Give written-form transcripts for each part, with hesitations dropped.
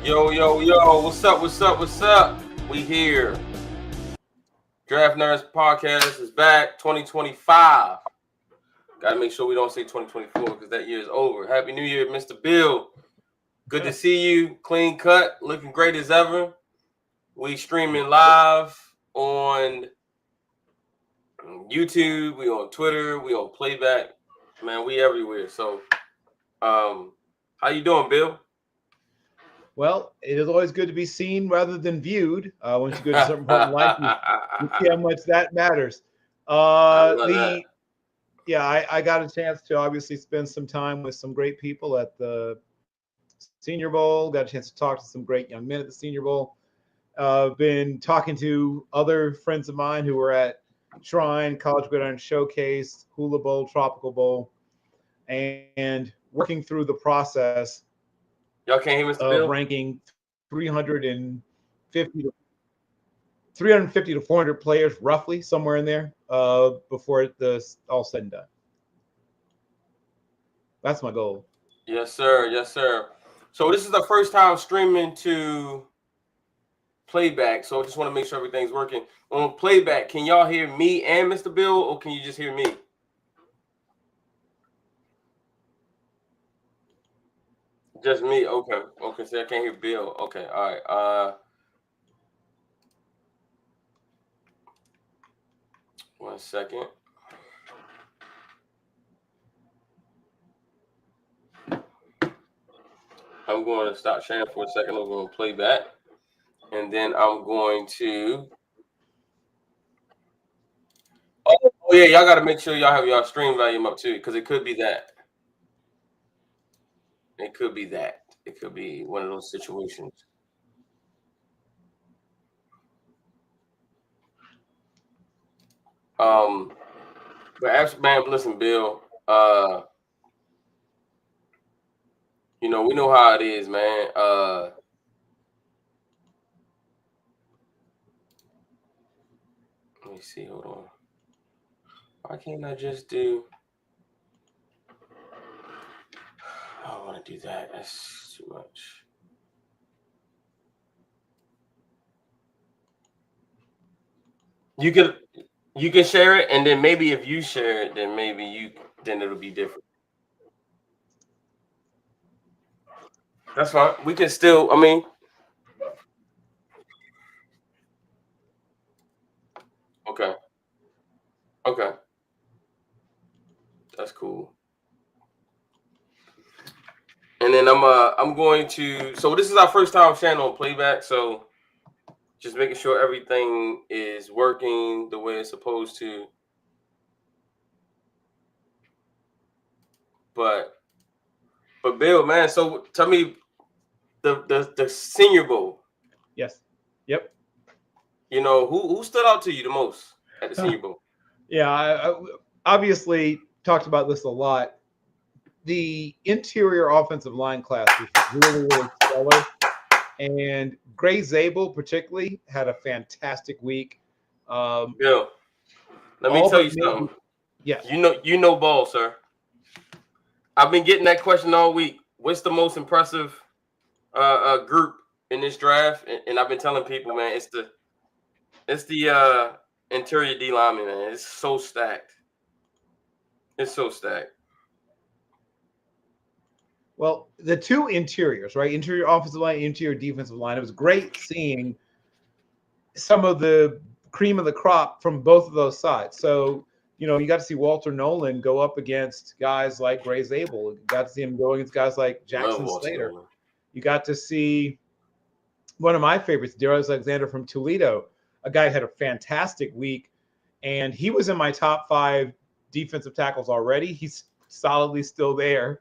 Yo, what's up? We here. Draftnerds Podcast is back, 2025. Gotta make sure we don't say 2024 because that year is over. Happy New Year, Mr. Bill. Good to see you. Clean cut, looking great as ever. We streaming live on YouTube, we on Twitter, we on Playback. Man, we everywhere. So, how you doing, Bill? Well, it is always good to be seen rather than viewed. Once you go to a certain point in life, you see how much that matters. I got a chance to obviously spend some time with some great people at the Senior Bowl. Got a chance to talk to some great young men at the Senior Bowl. Been talking to other friends of mine who were at Shrine, College Gridiron Showcase, Hula Bowl, Tropical Bowl, and working through the process. Y'all can't hear Mr. Bill? Ranking 350 to 400 players, roughly somewhere in there, before this all said and done. That's my goal. Yes, sir. So this is the first time streaming to Playback, so I just want to make sure everything's working. On Playback, can y'all hear me and Mr. Bill, or can you just hear me? Just me. Okay. So I can't hear Bill. Okay. All right. 1 second. I'm going to stop sharing for a second. I'm going to play back, and then I'm going to. Oh yeah, y'all got to make sure y'all have y'all stream volume up too, because it could be that. It could be that. It could be one of those situations. But actually, man, listen, Bill. We know how it is, man. Let me see. Hold on. Why can't I just do? I don't want to do that. That's too much. You can share it, and then maybe if you share it, then then it'll be different. That's fine. We can still. Okay. That's cool. And then I'm going to. So this is our first time sharing on Playback, so just making sure everything is working the way it's supposed to. But Bill, man, so tell me the Senior Bowl. Yes. Yep. Who stood out to you the most at the Senior Bowl? Yeah, I obviously talked about this a lot. The interior offensive line class was really, really stellar. And Gray Zabel particularly had a fantastic week. Bill, let me tell you something. Yes. You know ball, sir. I've been getting that question all week. What's the most impressive group in this draft? And I've been telling people, man, it's the interior D lineman, man. It's so stacked. Well, the two interiors, right? Interior offensive line, interior defensive line. It was great seeing some of the cream of the crop from both of those sides. So, you got to see Walter Nolan go up against guys like Gray Zabel. You got to see him go against guys like Jackson Slater. You got to see one of my favorites, Darius Alexander from Toledo, a guy who had a fantastic week. And he was in my top 5 defensive tackles already. He's solidly still there.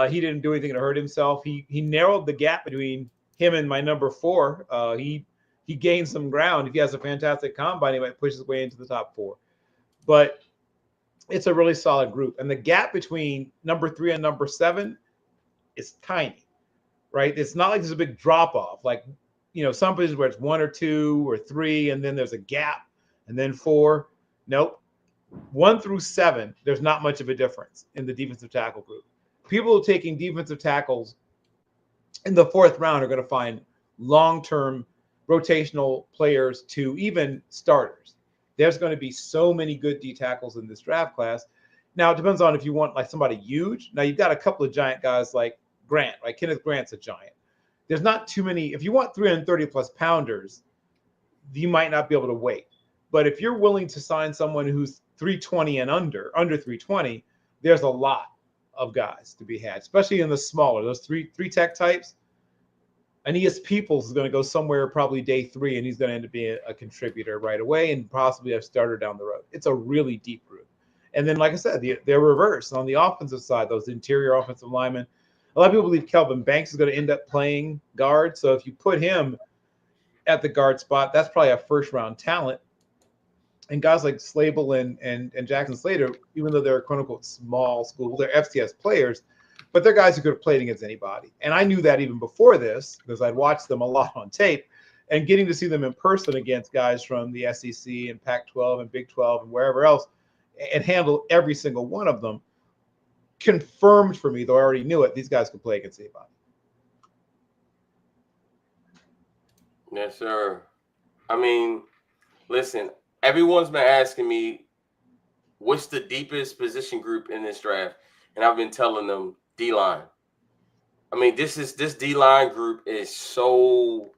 He didn't do anything to hurt himself. He narrowed the gap between him and my number 4. He gained some ground. If he has a fantastic combine, he might push his way into the top 4. But it's a really solid group. And the gap between number 3 and number 7 is tiny, right? It's not like there's a big drop off. Like, some positions where it's 1 or 2 or 3, and then there's a gap, and then 4. Nope. 1 through 7, there's not much of a difference in the defensive tackle group. People are taking defensive tackles in the fourth round are going to find long-term rotational players to even starters. There's going to be so many good D tackles in this draft class. Now, it depends on if you want like somebody huge. Now, you've got a couple of giant guys like Grant, right? Kenneth Grant's a giant. There's not too many. If you want 330 plus pounders, you might not be able to wait. But if you're willing to sign someone who's 320 and under 320, there's a lot of guys to be had, especially in the smaller, those three tech types. Aeneas Peoples is going to go somewhere probably day 3, and he's going to end up being a contributor right away and possibly a starter down the road. It's a really deep group. And then, like I said, they're reversed on the offensive side, those interior offensive linemen. A lot of people believe Kelvin Banks is going to end up playing guard. So if you put him at the guard spot, that's probably a first-round talent. And guys like Slable and Jackson Slater, even though they're quote-unquote small school, they're FCS players, but they're guys who could have played against anybody. And I knew that even before this because I'd watched them a lot on tape. And getting to see them in person against guys from the SEC and Pac-12 and Big 12 and wherever else and handle every single one of them confirmed for me, though I already knew it, these guys could play against anybody. Yes, sir. I mean, listen, everyone's been asking me what's the deepest position group in this draft, and I've been telling them D-line. I mean, this D-line group is so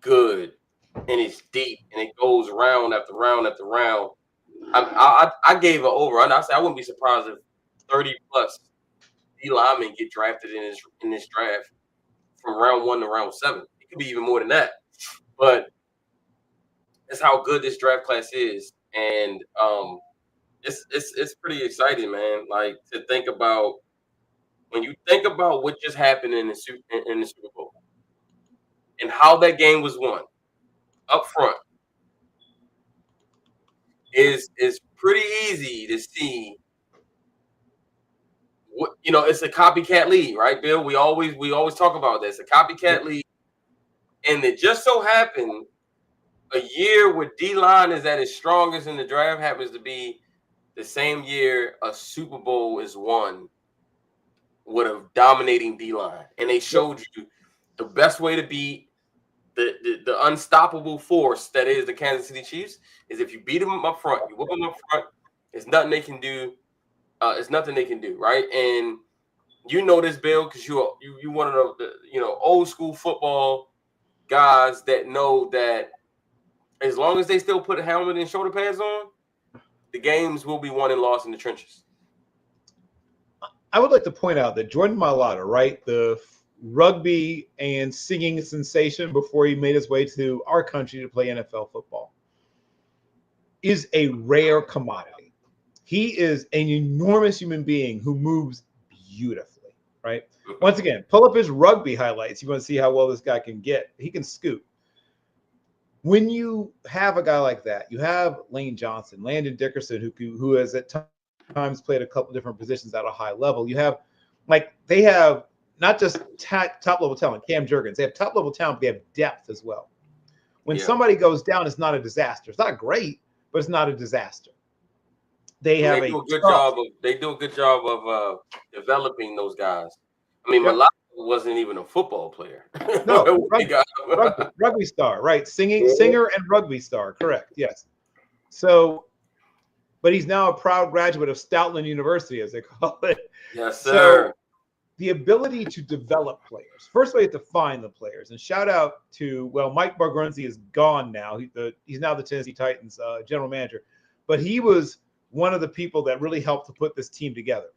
good, and it's deep, and it goes round after round after round. I gave it over. I said I wouldn't be surprised if 30 plus D linemen get drafted in this draft from round 1 to round 7. It could be even more than that, but that's how good this draft class is, and it's pretty exciting, man. Like to think about when you think about what just happened in the Super Bowl and how that game was won up front is pretty easy to see. What, it's a copycat league, right, Bill? We always talk about this, a copycat league, and it just so happened a year where D-line is at its strongest in the draft happens to be the same year a Super Bowl is won with a dominating D-line, and they showed you the best way to beat the unstoppable force that is the Kansas City Chiefs is if you beat them up front, you whip them up front. It's nothing they can do. It's nothing they can do, right? And you know this, Bill, because you one of the old school football guys that know that as long as they still put a helmet and shoulder pads on, the games will be won and lost in the trenches. I would like to point out that Jordan Mailata, right, the rugby and singing sensation before he made his way to our country to play NFL football, is a rare commodity. He is an enormous human being who moves beautifully, right? Once again, pull up his rugby highlights. You want to see how well this guy can get. He can scoot. When you have a guy like that, you have Lane Johnson, Landon Dickerson, who has at times played a couple different positions at a high level. You have, they have not just top level talent, Cam Jurgens. They have top level talent, but they have depth as well. When somebody goes down, it's not a disaster. It's not great, but it's not a disaster. They do a good job of developing those guys. I mean, Malak wasn't even a football player. No, rugby star, right? Singer and rugby star, correct? Yes. So, but he's now a proud graduate of Stoutland University, as they call it. Yes, sir. So, the ability to develop players. First, we have to find the players. And shout out to Mike Bargrunzi is gone now. He's now the Tennessee Titans general manager, but he was one of the people that really helped to put this team together,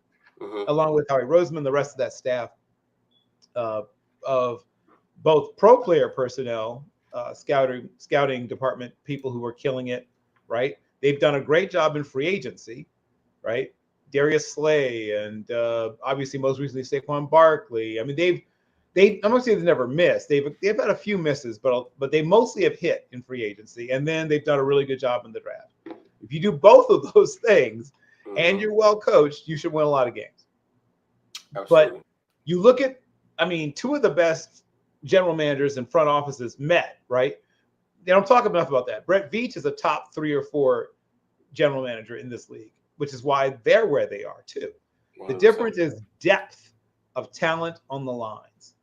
along with Howie Roseman, the rest of that staff of both pro player personnel, scouting department people who were killing it, right? They've done a great job in free agency, right? Darius Slay and obviously most recently Saquon Barkley. I mean, I'm not saying they've never missed. They've had a few misses, but they mostly have hit in free agency, and then they've done a really good job in the draft. If you do both of those things and you're well coached, you should win a lot of games. Absolutely. But you look at, two of the best general managers and front offices met, right? They don't talk enough about that. Brett Veach is a top 3 or 4 general manager in this league, which is why they're where they are too. 100%. The difference is depth of talent on the lines.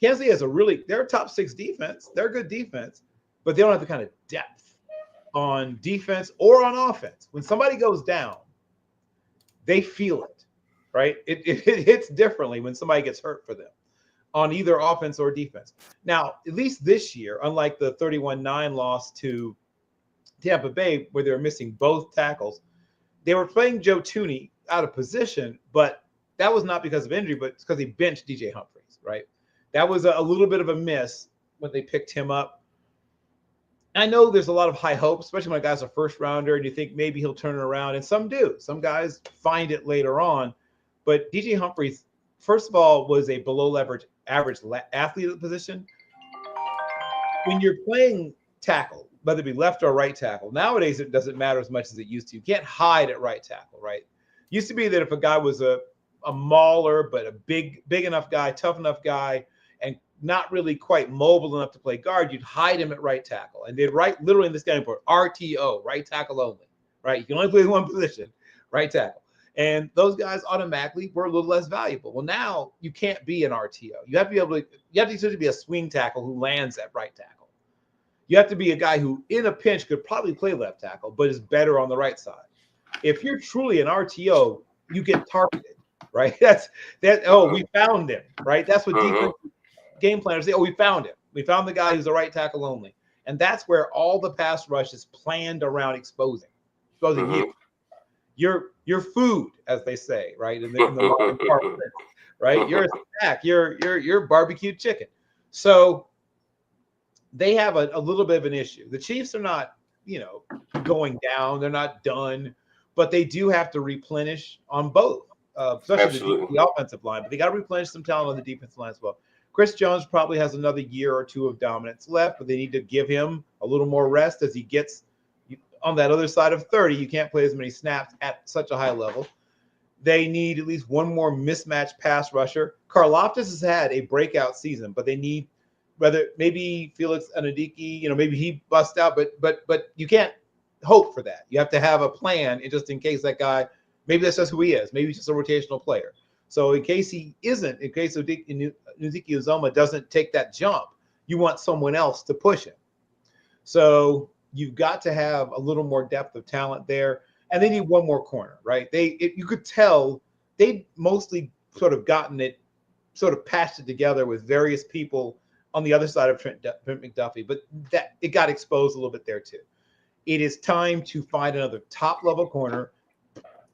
Kansas City has they're a top 6 defense. They're a good defense, but they don't have the kind of depth on defense or on offense. When somebody goes down, they feel it, right? It hits differently when somebody gets hurt for them on either offense or defense. Now, at least this year, unlike the 31-9 loss to Tampa Bay, where they were missing both tackles, they were playing Joe Thuney out of position, but that was not because of injury, but it's because they benched DJ Humphries, right? That was a little bit of a miss when they picked him up. I know there's a lot of high hopes, especially when a guy's a first rounder and you think maybe he'll turn it around. And some do. Some guys find it later on. But DJ Humphries, first of all, was a below average athlete at the position. When you're playing tackle, whether it be left or right tackle, nowadays it doesn't matter as much as it used to. You can't hide at right tackle, right? Used to be that if a guy was a mauler, but a big enough guy, tough enough guy, and not really quite mobile enough to play guard, you'd hide him at right tackle. And they'd write literally in this game report, RTO, right tackle only, right? You can only play one position, right tackle. And those guys automatically were a little less valuable. Well, now you can't be an RTO. You have to be a swing tackle who lands at right tackle. You have to be a guy who, in a pinch, could probably play left tackle, but is better on the right side. If you're truly an RTO, you get targeted, right? We found him, right? That's what defense game planners say. Oh, we found him. We found the guy who's a right tackle only. And that's where all the pass rush is planned around exposing you. You're food, as they say, right? In the modern part, right? You're a snack. You're barbecued chicken. So they have a little bit of an issue. The Chiefs are not, going down. They're not done, but they do have to replenish on both, especially the offensive line. But they got to replenish some talent on the defensive line as well. Chris Jones probably has another year or two of dominance left, but they need to give him a little more rest as he gets on that other side of 30. You can't play as many snaps at such a high level. They need at least one more mismatched pass rusher. Karlaftis has had a breakout season, but they need maybe Felix Anadiki, maybe he busts out, but you can't hope for that. You have to have a plan just in case that guy, maybe that's just who he is. Maybe he's just a rotational player. So in case Uzomah doesn't take that jump, you want someone else to push him. So you've got to have a little more depth of talent there. And they need one more corner, right? You could tell they'd mostly sort of gotten it, sort of patched it together with various people on the other side of Trent McDuffie, but that it got exposed a little bit there too. It is time to find another top-level corner.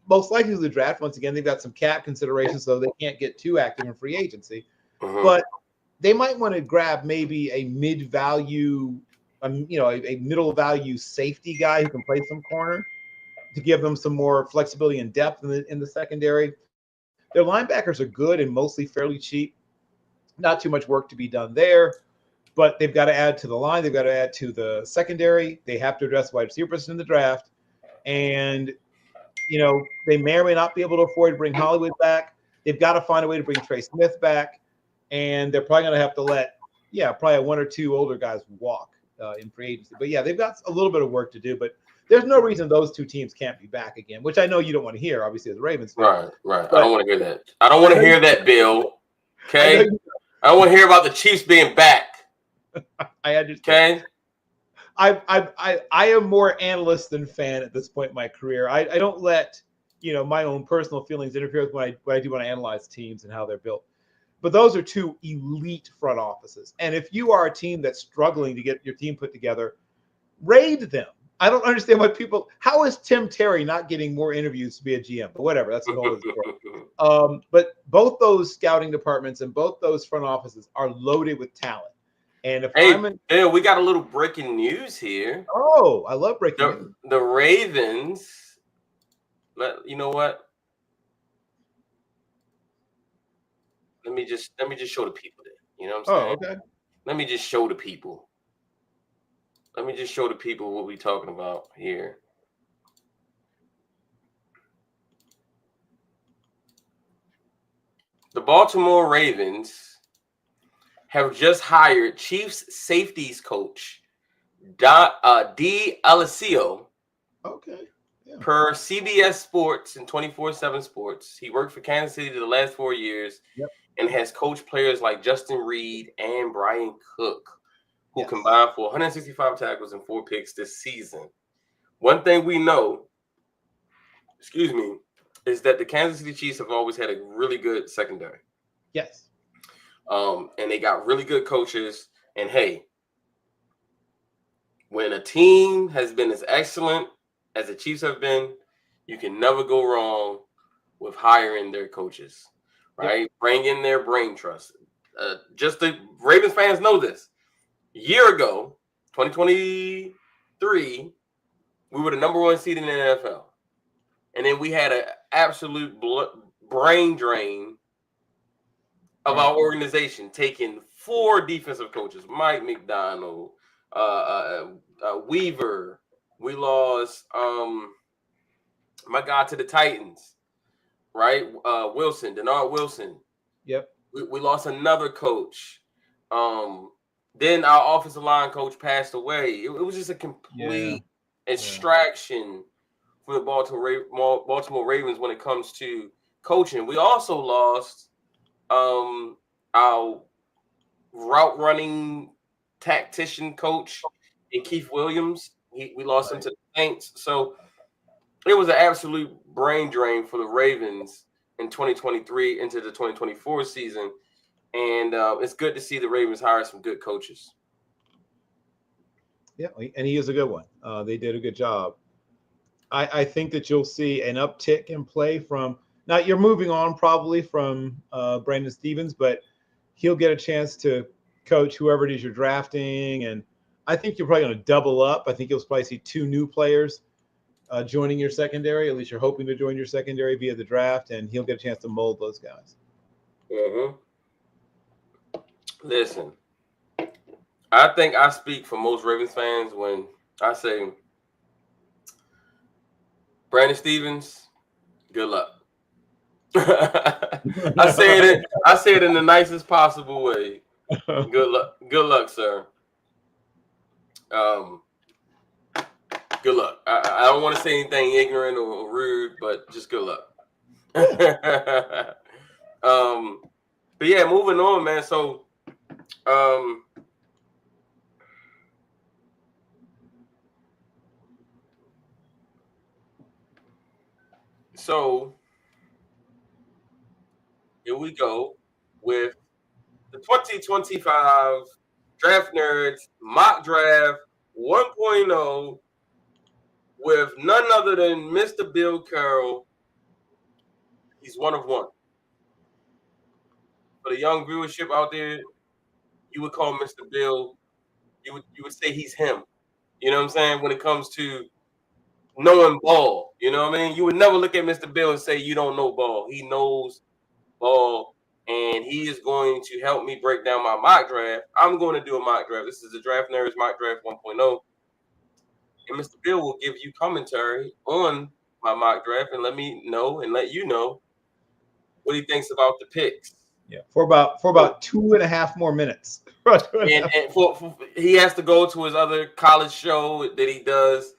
Most likely to the draft. Once again, they've got some cap considerations, so they can't get too active in free agency. But they might want to grab maybe a mid-value, a middle value safety guy who can play some corner to give them some more flexibility and depth in the secondary. Their linebackers are good and mostly fairly cheap. Not too much work to be done there, but they've got to add to the line. They've got to add to the secondary. They have to address wide receiver position in the draft, and they may or may not be able to afford to bring Hollywood back. They've got to find a way to bring Trey Smith back, and they're probably going to have to let, probably one or two older guys walk in free agency. But they've got a little bit of work to do. But there's no reason those two teams can't be back again, which I know you don't want to hear, obviously, as a Ravens fan. Right. I don't want to hear that. I don't want to hear that, Bill. Okay. I don't want to hear about the Chiefs being back. I understand. Okay. I am more analyst than fan at this point in my career. I don't let my own personal feelings interfere with what I do when I analyze teams and how they're built. But those are two elite front offices. And if you are a team that's struggling to get your team put together, raid them. I don't understand why how is Tim Terry not getting more interviews to be a GM? But whatever, that's the whole other story. But both those scouting departments and both those front offices are loaded with talent. And if we got a little breaking news here. Oh, I love breaking news. The Ravens. You know what? Let me just show the people that. You know what I'm saying? Oh, okay. Let me just show the people. Let me just show the people what we're talking about here. The Baltimore Ravens have just hired Chiefs safeties coach D. Alessio. Okay. Yeah. Per CBS Sports and 24/7 Sports. He worked for Kansas City the last 4 years. Yep. and has coached players like Justin Reed and Brian Cook, who Yes. combined for 165 tackles and 4 picks this season. One thing we know, is that the Kansas City Chiefs have always had a really good secondary. Yes. And they got really good coaches. And hey, when a team has been as excellent as the Chiefs have been, you can never go wrong with hiring their coaches, right? Yep. Bring in their brain trust. Just the Ravens fans know this. A year ago, 2023, we were the number 1 seed in the NFL. And then we had an absolute brain drain of our organization, taking 4 defensive coaches, Mike McDonald, Weaver. We lost my guy to the Titans, right? Denard Wilson. Yep. We lost another coach. Then our offensive line coach passed away. It was just a complete extraction from the Baltimore Ravens when it comes to coaching. We also lost our route running tactician coach in Keith Williams. We lost him to the Saints. So it was an absolute brain drain for the Ravens in 2023 into the 2024 season. And it's good to see the Ravens hire some good coaches. Yeah, and he is a good one. They did a good job. I think that you'll see an uptick in play from – now you're moving on probably from Brandon Stevens, but he'll get a chance to coach whoever it is you're drafting. And I think you're probably going to double up. I think you'll probably see 2 new players joining your secondary. At least you're hoping to join your secondary via the draft, and he'll get a chance to mold those guys. Mm-hmm. Listen, I think I speak for most Ravens fans when I say Brandon Stevens, good luck. I say it in the nicest possible way. Good luck, sir. Good luck. I don't want to say anything ignorant or rude, but just good luck. But yeah, moving on, man. So here we go with the 2025 Draft Nerds Mock Draft 1.0 with none other than Mr. Bill Carroll. He's one of one. For the young viewership out there, you would call Mr. Bill, you would say he's him. You know what I'm saying? When it comes to knowing ball, you know what I mean? You would never look at Mr. Bill and say you don't know ball. He knows ball, and he is going to help me break down my mock draft. I'm going to do a mock draft. This is the Draft Nerds Mock Draft 1.0. And Mr. Bill will give you commentary on my mock draft and let me know and let you know what he thinks about the picks. Yeah, for about 2.5 more minutes. and he has to go to his other college show that he does.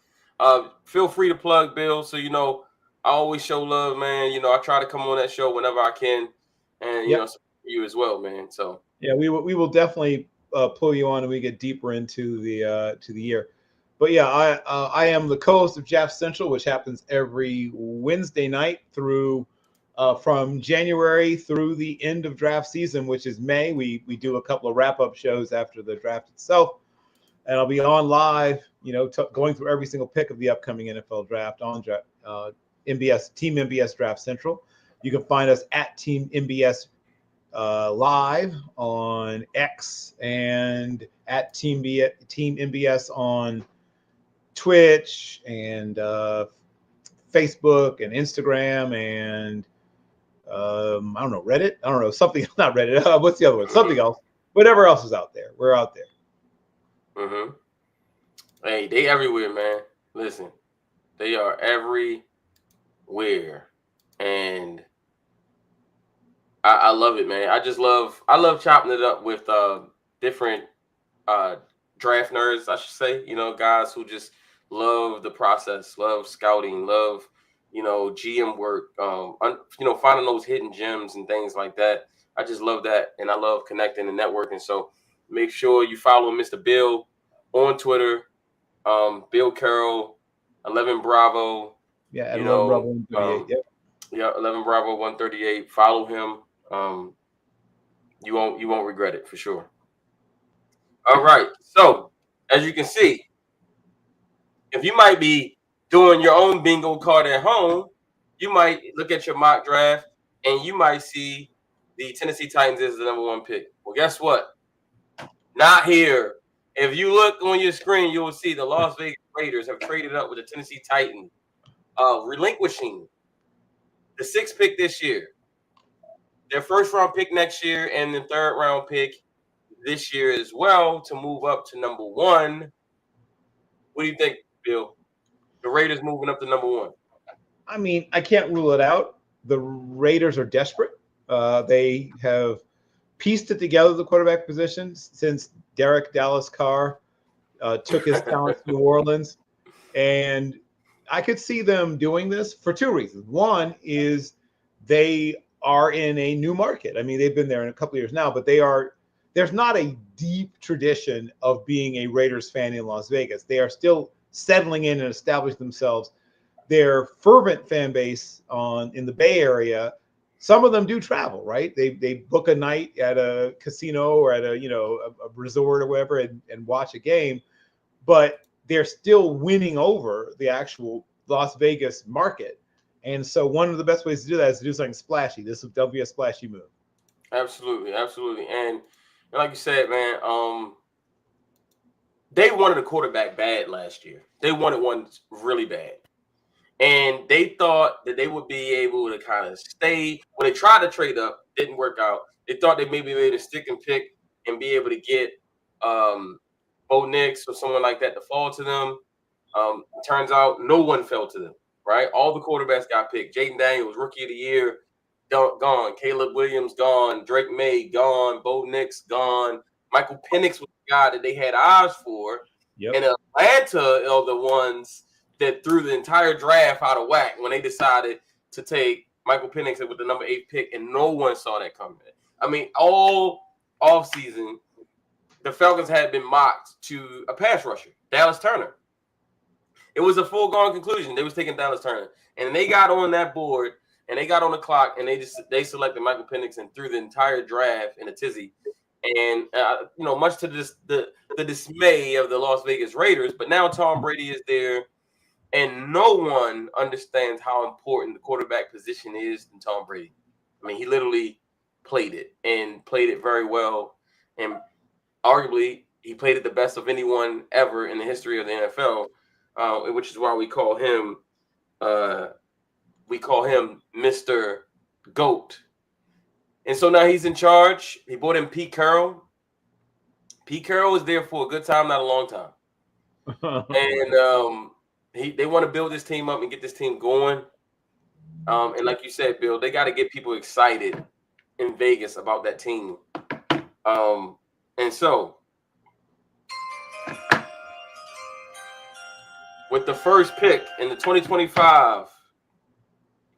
Feel free to plug, Bill. So I always show love, man. I try to come on that show whenever I can, and support you as well, man. So yeah, we will definitely pull you on, and we get deeper into the year. But yeah, I am the co-host of Draft Central, which happens every Wednesday night through. From January through the end of draft season, which is May. We do a couple of wrap-up shows after the draft itself, and I'll be on live, going through every single pick of the upcoming NFL draft on Team MBS Draft Central. You can find us at Team MBS live on X and at Team MBS on Twitch and Facebook and Instagram and I don't know, Reddit. I don't know, something, not Reddit. What's the other one? Something else. Whatever else is out there. We're out there. Mm-hmm. Hey, they everywhere, man. Listen, they are everywhere. And I love it, man. I love chopping it up with different draft nerds, I should say. Guys who just love the process, love scouting, love GM work, finding those hidden gems and things like that. I just love that, and I love connecting and networking. So make sure you follow Mr. Bill on Twitter, Bill Carroll, 11 Bravo. Yeah, at 11 Bravo 138. Yeah, 11 Bravo 138. Follow him. You won't regret it for sure. All right. So as you can see, if you might be doing your own bingo card at home, you might look at your mock draft and you might see the Tennessee Titans as the number 1 pick. Well, guess what? Not here. If you look on your screen, you will see the Las Vegas Raiders have traded up with the Tennessee Titans, relinquishing the 6th pick this year, their 1st-round pick next year, and the 3rd-round pick this year as well to move up to number 1. What do you think, Bill? The Raiders moving up to number 1. I mean, I can't rule it out. The Raiders are desperate. They have pieced it together, the quarterback position, since Derek Dallas Carr took his talents to New Orleans. And I could see them doing this for 2 reasons. One is they are in a new market. I mean, they've been there in a couple of years now, but there's not a deep tradition of being a Raiders fan in Las Vegas. They are still settling in and establishing themselves. Their fervent fan base in the Bay Area, some of them do travel, right? They book a night at a casino or at a resort or whatever and watch a game, but they're still winning over the actual Las Vegas market. And so one of the best ways to do that is to do something splashy. That'll be a splashy move. Absolutely. And like you said, man, they wanted a quarterback bad last year. They wanted one really bad. And they thought that they would be able to kind of stay. When they tried to trade up, didn't work out. They thought they may be able to stick and pick and be able to get Bo Nix or someone like that to fall to them. Turns out no one fell to them, right? All the quarterbacks got picked. Jaden Daniels, Rookie of the Year, gone. Caleb Williams, gone. Drake May, gone. Bo Nix, gone. Michael Penix was the guy that they had eyes for. Yep. And Atlanta are the ones that threw the entire draft out of whack when they decided to take Michael Penix with the number 8 pick, and no one saw that coming. I mean, all offseason, the Falcons had been mocked to a pass rusher, Dallas Turner. It was a foregone conclusion. They was taking Dallas Turner. And they got on that board, and they got on the clock, and they selected Michael Penix and threw the entire draft in a tizzy. And, much to the dismay of the Las Vegas Raiders, but now Tom Brady is there. And no one understands how important the quarterback position is in Tom Brady. I mean, he literally played it and played it very well. And arguably, he played it the best of anyone ever in the history of the NFL, which is why we call him Mr. GOAT. And so now he's in charge. He brought in Pete Carroll. Pete Carroll was there for a good time, not a long time. And they want to build this team up and get this team going. And like you said, Bill, they got to get people excited in Vegas about that team. And so with the first pick in the 2025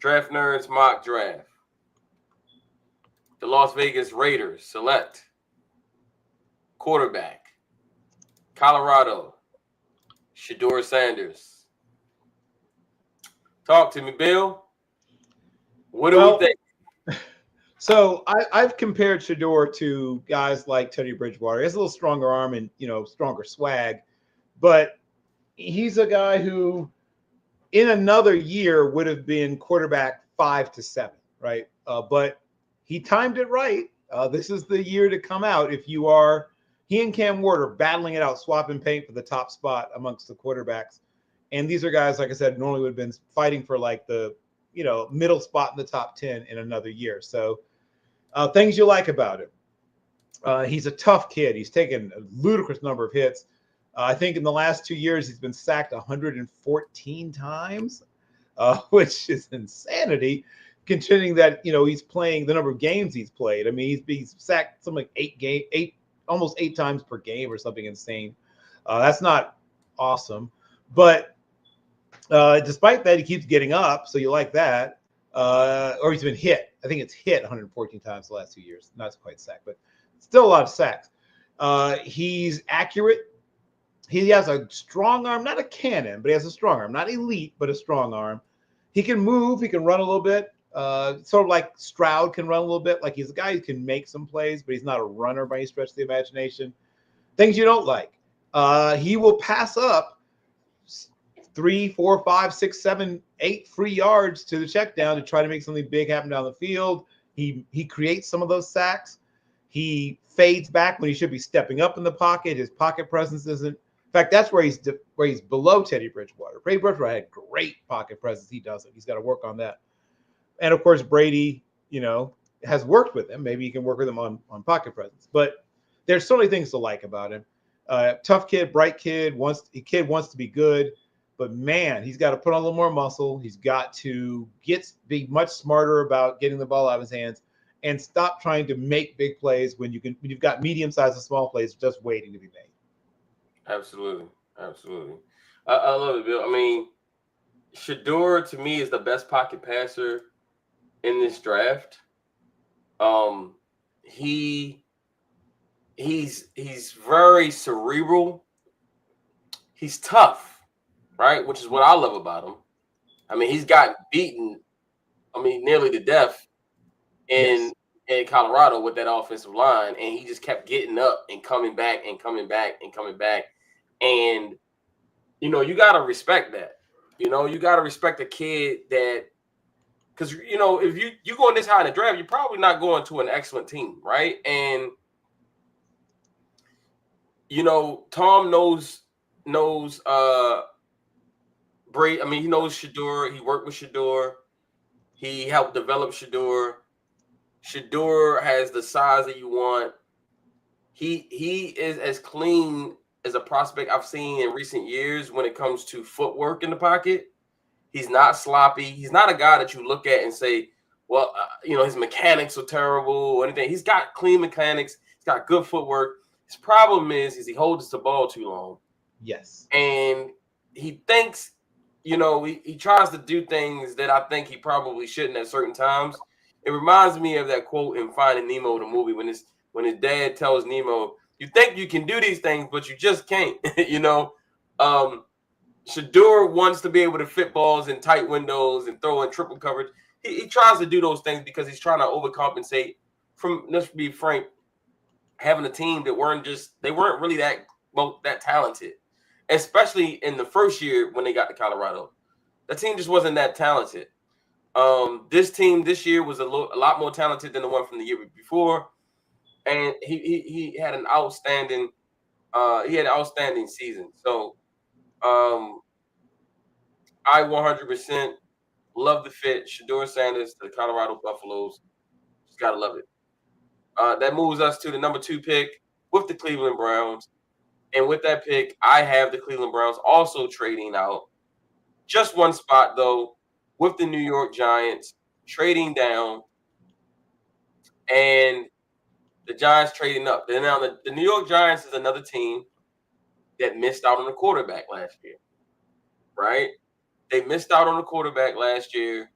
Draftnerds mock draft, the Las Vegas Raiders select quarterback, Colorado, Shedeur Sanders. Talk to me, Bill. What do we think? So I've compared Shedeur to guys like Teddy Bridgewater. He has a little stronger arm and stronger swag, but he's a guy who, in another year, would have been quarterback 5 to 7, right? But he timed it right. This is the year to come out if you are. He and Cam Ward are battling it out, swapping paint for the top spot amongst the quarterbacks. And these are guys, like I said, normally would have been fighting for like the, middle spot in the top 10 in another year. So things you like about him. He's a tough kid. He's taken a ludicrous number of hits. I think in the last 2 years, he's been sacked 114 times, which is insanity, considering that, he's playing the number of games he's played. I mean, he's sacked something like almost 8 times per game or something insane. That's not awesome. But despite that, he keeps getting up, so you like that. Or he's been hit. I think it's hit 114 times the last 2 years. Not quite sacked, but still a lot of sacks. He's accurate. He has a strong arm, not a cannon, but he has a strong arm. Not elite, but a strong arm. He can move. He can run a little bit. Sort of like Stroud can run a little bit. Like he's a guy who can make some plays, but he's not a runner by any stretch of the imagination. Things you don't like. He will pass up 3, 4, 5, 6, 7, 8 free yards to the check down to try to make something big happen down the field. He creates some of those sacks. He fades back when he should be stepping up in the pocket. His pocket presence isn't. In fact, that's where he's below Teddy Bridgewater. Teddy Bridgewater had great pocket presence. He doesn't. He's got to work on that. And of course, Brady, has worked with him. Maybe he can work with him on pocket presence. But there's so many things to like about him. Tough kid, bright kid. Wants to be good. But man, he's got to put on a little more muscle. He's got to be much smarter about getting the ball out of his hands and stop trying to make big plays when you've got medium-sized and small plays just waiting to be made. Absolutely. I love it, Bill. I mean, Shedeur to me is the best pocket passer in this draft. He's very cerebral. He's tough, right? Which is what I love about him. I mean, he's gotten beaten, nearly to death in Colorado with that offensive line, and he just kept getting up and coming back and coming back and coming back. And, you got to respect that. You got to respect a kid that – because, if you going this high in the draft, you're probably not going to an excellent team, right? And, Tom knows Brady. He knows Shedeur. He worked with Shedeur. He helped develop Shedeur. Shedeur has the size that you want. He is as clean as a prospect I've seen in recent years when it comes to footwork in the pocket. He's not sloppy. He's not a guy that you look at and say, well, his mechanics are terrible or anything. He's got clean mechanics. He's got good footwork. His problem is he holds the ball too long. Yes. And he thinks, he tries to do things that I think he probably shouldn't at certain times. It reminds me of that quote in Finding Nemo, the movie, when his dad tells Nemo, you think you can do these things, but you just can't. Shedeur wants to be able to fit balls in tight windows and throw in triple coverage. He tries to do those things because he's trying to overcompensate from, let's be frank, having a team that weren't really that talented, especially in the first year when they got to Colorado. The team just wasn't that talented. This team this year was a lot more talented than the one from the year before, and he had an outstanding season. So I 100% love the fit. Shedeur Sanders to the Colorado Buffaloes. Just gotta love it. That moves us to the number 2 pick with the Cleveland Browns. And with that pick, I have the Cleveland Browns also trading out. Just one spot, though, with the New York Giants trading down. And the Giants trading up. And now the New York Giants is another team that missed out on the quarterback last year, right? They missed out on the quarterback last year.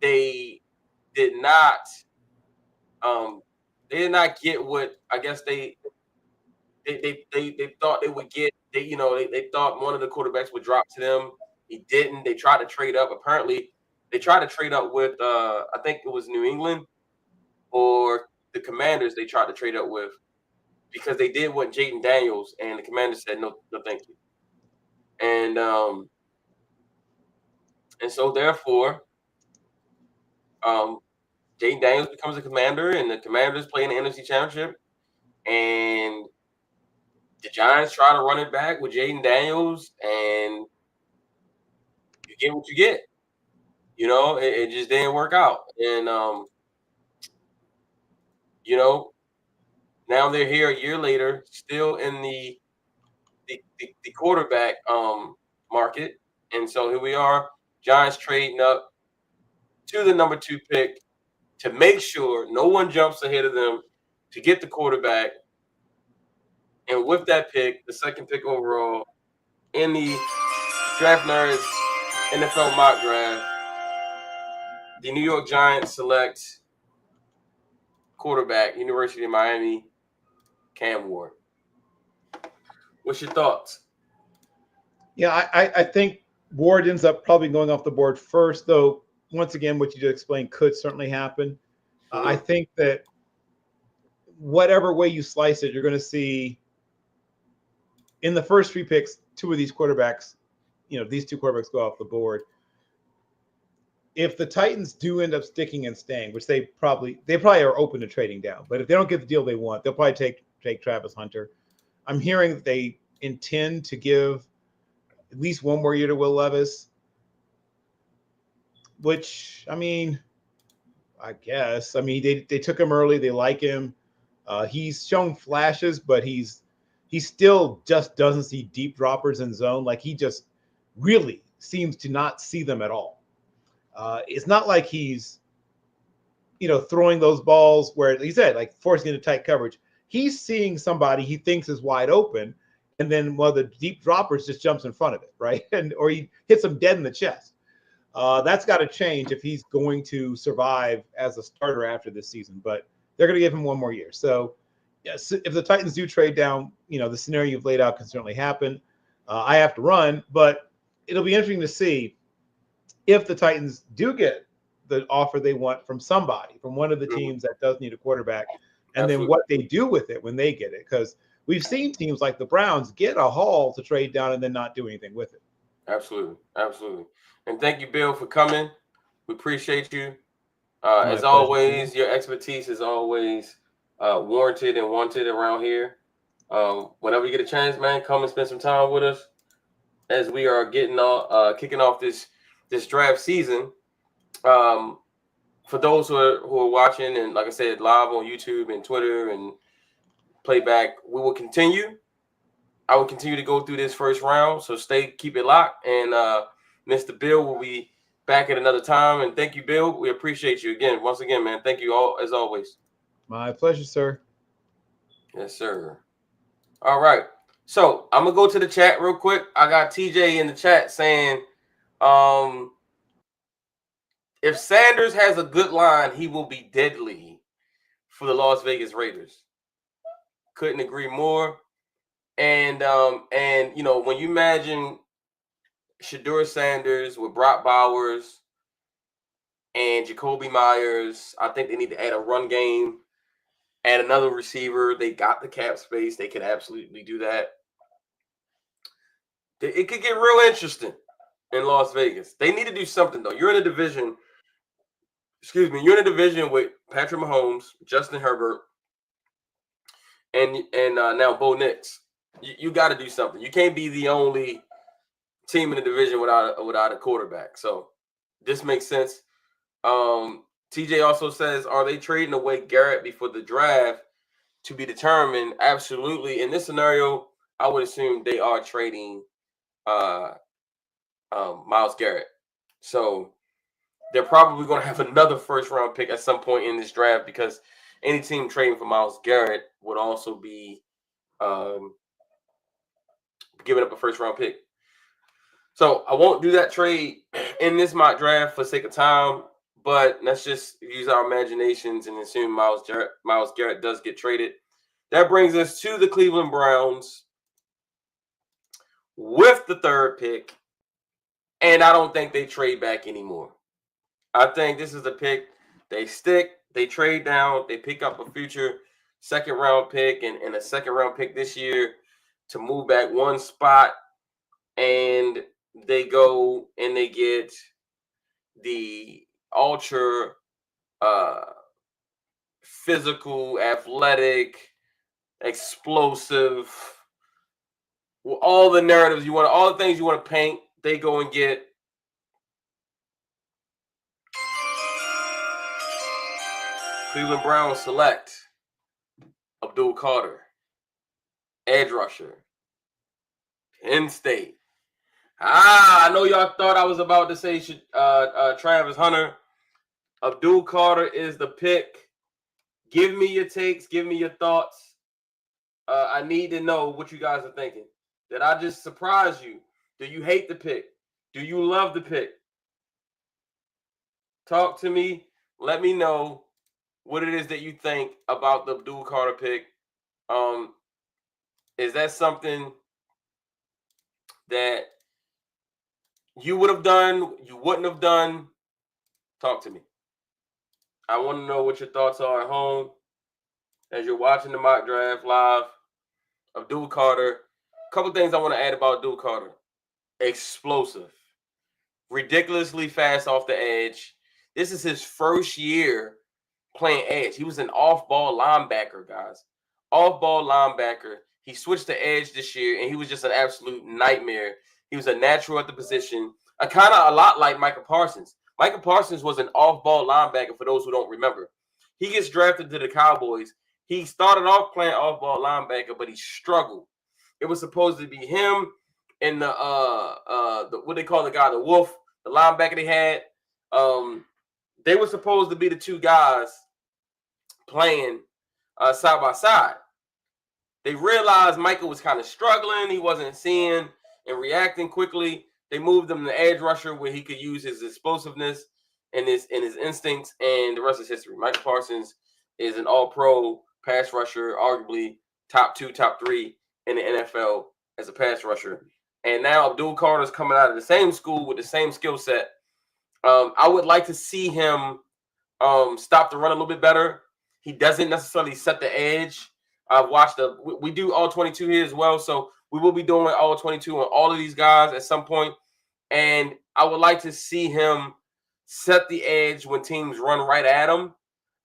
They did not get what I guess they thought they would get. They thought one of the quarterbacks would drop to them. He didn't. They tried to trade up. Apparently, they tried to trade up with I think it was New England or the Commanders. They tried to trade up with because they did want Jaden Daniels, and the Commanders said no, thank you. And so therefore, Jaden Daniels becomes a Commander, and the Commanders play in the NFC Championship, and the Giants try to run it back with Jaden Daniels, and you get what you get. It just didn't work out. And, now they're here a year later, still in the quarterback market. And so here we are, Giants trading up to the number 2 pick to make sure no one jumps ahead of them to get the quarterback. And with that pick, the 2nd pick overall in the Draftnerds NFL mock draft, the New York Giants select quarterback, University of Miami, Cam Ward. What's your thoughts? Yeah, I think Ward ends up probably going off the board first, though. Once again, what you just explained could certainly happen. I think that whatever way you slice it, you're going to see in the first 3 picks, 2 of these quarterbacks, these 2 quarterbacks go off the board. If the Titans do end up sticking and staying, which they probably are open to trading down, but if they don't get the deal they want, they'll probably take Travis Hunter. I'm hearing that they intend to give at least 1 more year to Will Levis, which, I mean, I guess. I mean, they took him early. They like him. He's shown flashes, but he still just doesn't see deep droppers in zone. Like, he just really seems to not see them at all. It's not like he's, throwing those balls where he said, like, forcing into tight coverage. He's seeing somebody he thinks is wide open, and then one of the deep droppers just jumps in front of it, right? Or he hits him dead in the chest. That's got to change if he's going to survive as a starter after this season. But they're going to give him 1 more year. So, yes, if the Titans do trade down, the scenario you've laid out can certainly happen. I have to run, but it'll be interesting to see if the Titans do get the offer they want from somebody, from one of the teams that does need a quarterback, and then what they do with it when they get it. Because we've seen teams like the Browns get a haul to trade down and then not do anything with it. Absolutely. And thank you, Bill, for coming. We appreciate you. As always, your expertise is always warranted and wanted around here. Whenever you get a chance, man, come and spend some time with us as we are kicking off this draft season. For those who are watching, and like I said, live on YouTube and Twitter and playback, we will continue. I will continue to go through this first round, so keep it locked. And Mr. Bill will be back at another time. And thank you, Bill. We appreciate you once again, man. Thank you all as always. My pleasure, sir. Yes, sir. All right. So I'm gonna go to the chat real quick. I got TJ in the chat saying, if Sanders has a good line, he will be deadly for the Las Vegas Raiders. Couldn't agree more. And when you imagine Shedeur Sanders with Brock Bowers and Jacoby Myers, I think they need to add a run game, add another receiver. They got the cap space. They could absolutely do that. It could get real interesting in Las Vegas. They need to do something, though. You're in a division with Patrick Mahomes, Justin Herbert, and now Bo Nix. You got to do something. You can't be the only team in the division without a quarterback. So this makes sense. TJ also says, are they trading away Garrett before the draft to be determined? Absolutely. In this scenario, I would assume they are trading Myles Garrett. So they're probably going to have another first-round pick at some point in this draft, because any team trading for Myles Garrett would also be giving up a first-round pick. So I won't do that trade in this mock draft for sake of time, but let's just use our imaginations and assume Myles Garrett does get traded. That brings us to the Cleveland Browns with the 3rd pick, and I don't think they trade back anymore. I think this is the pick. They stick, they trade down, they pick up a future 2nd-round pick and a 2nd-round pick this year to move back 1 spot, and they go and they get the ultra physical, athletic, explosive, all the narratives all the things you want to paint. They go and get Cleveland Browns select Abdul Carter, edge rusher, Penn State. I know y'all thought I was about to say Travis Hunter. Abdul Carter is the pick. Give me your takes. Give me your thoughts. I need to know what you guys are thinking. Did I just surprise you? Do you hate the pick? Do you love the pick? Talk to me. Let me know what it is that you think about the Abdul Carter pick. Is that something that you would have done, you wouldn't have done? Talk to me. I want to know what your thoughts are at home as you're watching the mock draft live. Abdul Carter. A couple things I want to add about Abdul Carter. Explosive. Ridiculously fast off the edge. This is his first year playing edge. He was an off-ball linebacker, guys. Off-ball linebacker. He switched to edge this year, and he was just an absolute nightmare. He was a natural at the position. A lot like Micah Parsons. Micah Parsons was an off-ball linebacker, for those who don't remember. He gets drafted to the Cowboys. He started off playing off-ball linebacker, but he struggled. It was supposed to be him and the what they call the guy, the Wolf, the linebacker they had. They were supposed to be the two guys playing side by side. They realized Michael was kind of struggling. He wasn't seeing and reacting quickly. They moved him to edge rusher where he could use his explosiveness and his instincts, and the rest is history. Michael Parsons is an all-pro pass rusher, arguably top 2, top 3 in the NFL as a pass rusher. And now Abdul Carter's coming out of the same school with the same skill set. I would like to see him stop the run a little bit better. He doesn't necessarily set the edge. I've watched we do all 22 here as well, so we will be doing all 22 on all of these guys at some point. And I would like to see him set the edge when teams run right at him.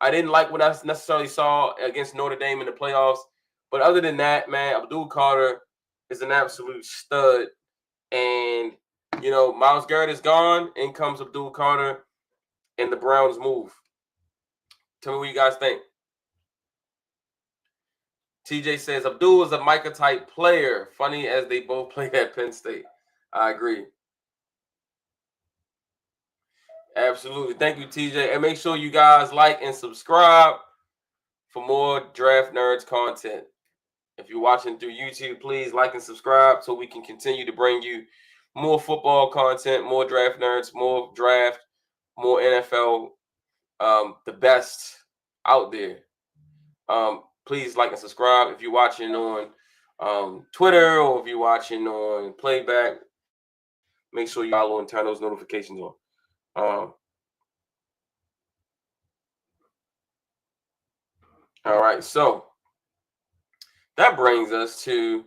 I didn't like what I necessarily saw against Notre Dame in the playoffs. But other than that, man, Abdul Carter is an absolute stud. And, you know, Myles Garrett is gone. In comes Abdul Carter, and the Browns move. Tell me what you guys think. TJ says, Abdul is a Micah-type player. Funny as they both played at Penn State. I agree. Absolutely. Thank you, TJ. And make sure you guys like and subscribe for more Draft Nerds content. If you're watching through YouTube, please like and subscribe so we can continue to bring you more football content, more Draft Nerds, more draft, more NFL, the best out there. Please like and subscribe. If you're watching on Twitter or if you're watching on Playback, make sure you follow and turn those notifications on. All right, so that brings us to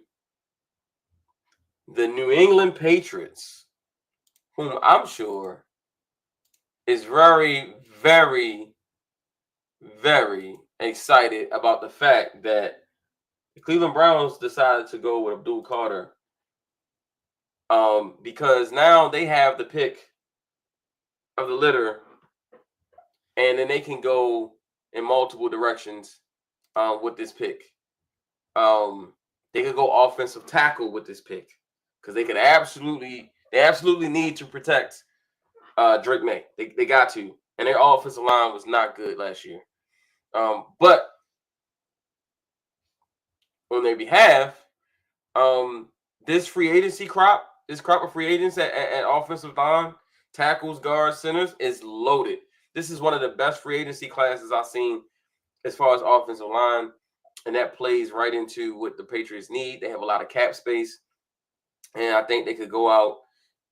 the New England Patriots, whom I'm sure is very, very, very excited about the fact that the Cleveland Browns decided to go with Abdul Carter because now they have the pick of the litter, and then they can go in multiple directions with this pick. They could go offensive tackle with this pick because they absolutely need to protect Drake May. They got to, and their offensive line was not good last year. But on their behalf, this free agency crop, this crop of free agents at offensive line, tackles, guards, centers is loaded. This is one of the best free agency classes I've seen as far as offensive line, and that plays right into what the Patriots need. They have a lot of cap space, and I think they could go out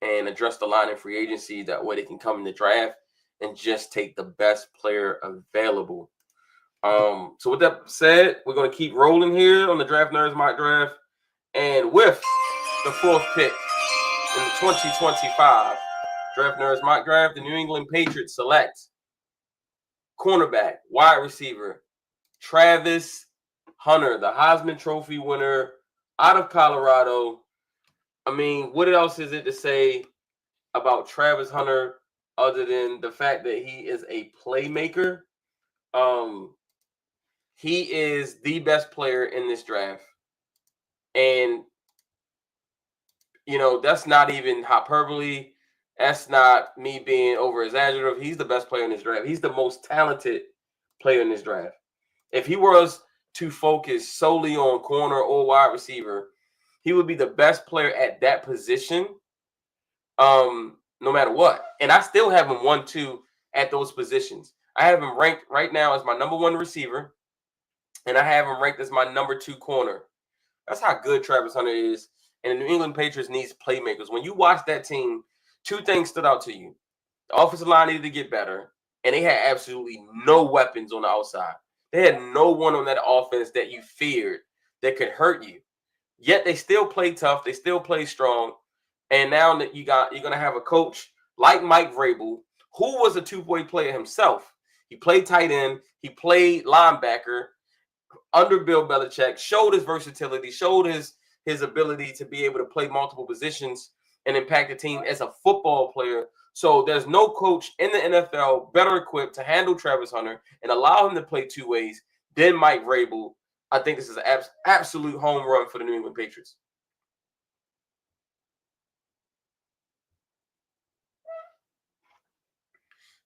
and address the line in free agency. That way they can come in the draft and just take the best player available. So with that said, we're going to keep rolling here on the Draft Nerds mock draft. And with the 4th pick in the 2025 Draft Nerds mock draft, the New England Patriots select cornerback, wide receiver, Travis Hunter, the Heisman Trophy winner out of Colorado. I mean, what else is it to say about Travis Hunter other than the fact that he is a playmaker? He is the best player in this draft. And, you know, that's not even hyperbole. That's not me being over-exaggerative. He's the best player in this draft. He's the most talented player in this draft. If he was to focus solely on corner or wide receiver, he would be the best player at that position, no matter what. And I still have him 1-2 at those positions. I have him ranked right now as my number 1 receiver, and I have him ranked as my number 2 corner. That's how good Travis Hunter is. And the New England Patriots needs playmakers. When you watch that team, 2 things stood out to you. The offensive line needed to get better, and they had absolutely no weapons on the outside. They had no one on that offense that you feared that could hurt you. Yet they still play tough. They still play strong. And now that you're going to have a coach like Mike Vrabel, who was a two-way player himself. He played tight end. He played linebacker under Bill Belichick, showed his versatility, showed his ability to be able to play multiple positions and impact the team as a football player. So there's no coach in the NFL better equipped to handle Travis Hunter and allow him to play 2 ways than Mike Vrabel. I think this is an absolute home run for the New England Patriots.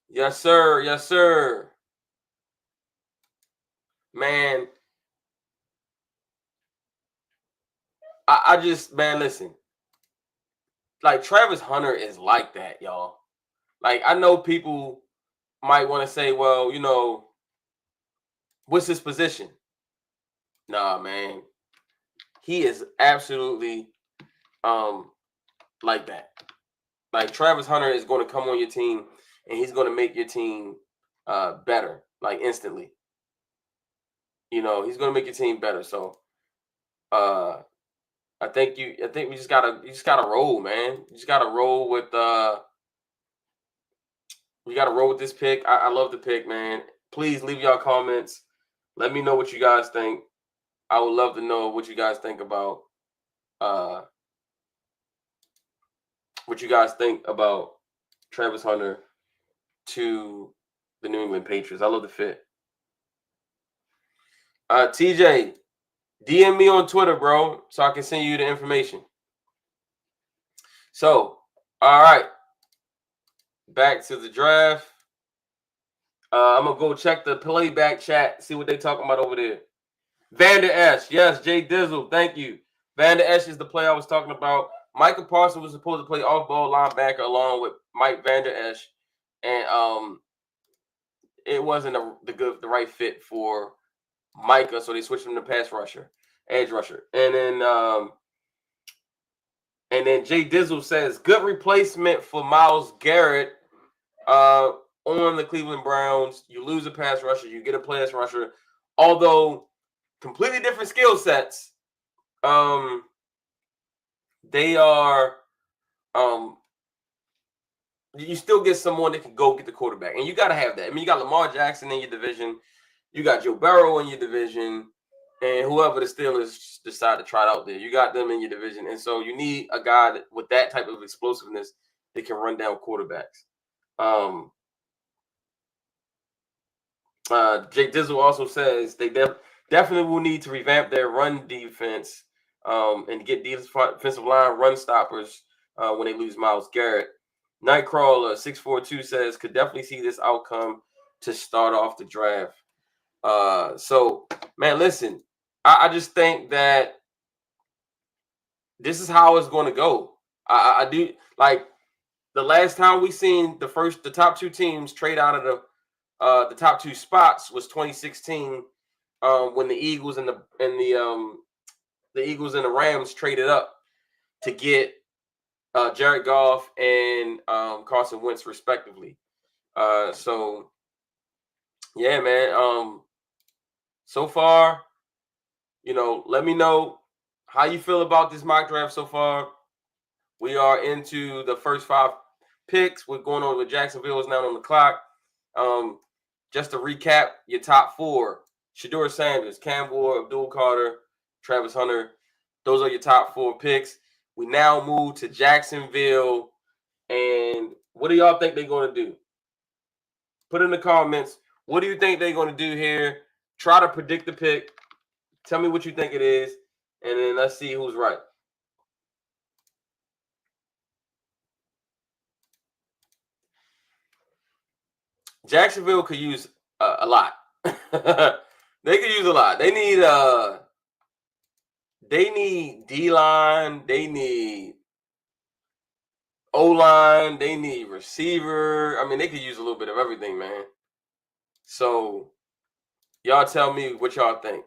Yes, sir. Yes, sir. Man, I just, man, listen. Like, Travis Hunter is like that, y'all. Like, I know people might want to say, well, you know, what's his position? Nah, man. He is absolutely like that. Like, Travis Hunter is going to come on your team, and he's going to make your team better, like, instantly. You know, he's going to make your team better. So, I think we just gotta roll, man. You just gotta roll with we gotta roll with this pick. I love the pick, man. Please leave y'all comments. Let me know what you guys think. I would love to know what you guys think about Travis Hunter to the New England Patriots. I love the fit. TJ, DM me on Twitter, bro, so I can send you the information. So, all right. Back to the draft. I'm going to go check the playback chat, see what they talking about over there. Vander Esch. Yes, Jay Dizzle. Thank you. Vander Esch is the player I was talking about. Michael Parsons was supposed to play off-ball linebacker along with Mike Vander Esch. And it wasn't the right fit for Micah, so they switched him to pass rusher, edge rusher. And then Jay Dizzle says, good replacement for Myles Garrett on the Cleveland Browns. You lose a pass rusher, you get a pass rusher. Although completely different skill sets, they are you still get someone that can go get the quarterback. And you got to have that. I mean, you got Lamar Jackson in your division. You got Joe Burrow in your division. And whoever the Steelers decide to try out there, you got them in your division. And so you need a guy with that type of explosiveness that can run down quarterbacks. Jake Dizzle also says they definitely will need to revamp their run defense and get defensive line run stoppers when they lose Myles Garrett. Nightcrawler 642 says could definitely see this outcome to start off the draft. So, man, listen, I just think that this is how it's going to go. I do like the last time we seen the top 2 teams trade out of the top 2 spots was 2016 when the Eagles and the Eagles and the Rams traded up to get Jared Goff and Carson Wentz respectively. So yeah, man. So far, you know, let me know how you feel about this mock draft so far. We are into the first 5 picks. We're going on with Jacksonville is now on the clock. Just to recap, your top 4: Shedeur Sanders, Cam Ward, Abdul Carter, Travis Hunter. Those are your top 4 picks. We now move to Jacksonville. And what do y'all think they're going to do? Put in the comments. What do you think they're going to do here? Try to predict the pick. Tell me what you think it is. And then let's see who's right. Jacksonville could use a lot. They could use a lot. They need D-line. They need O-line. They need receiver. I mean, they could use a little bit of everything, man. So, y'all tell me what y'all think.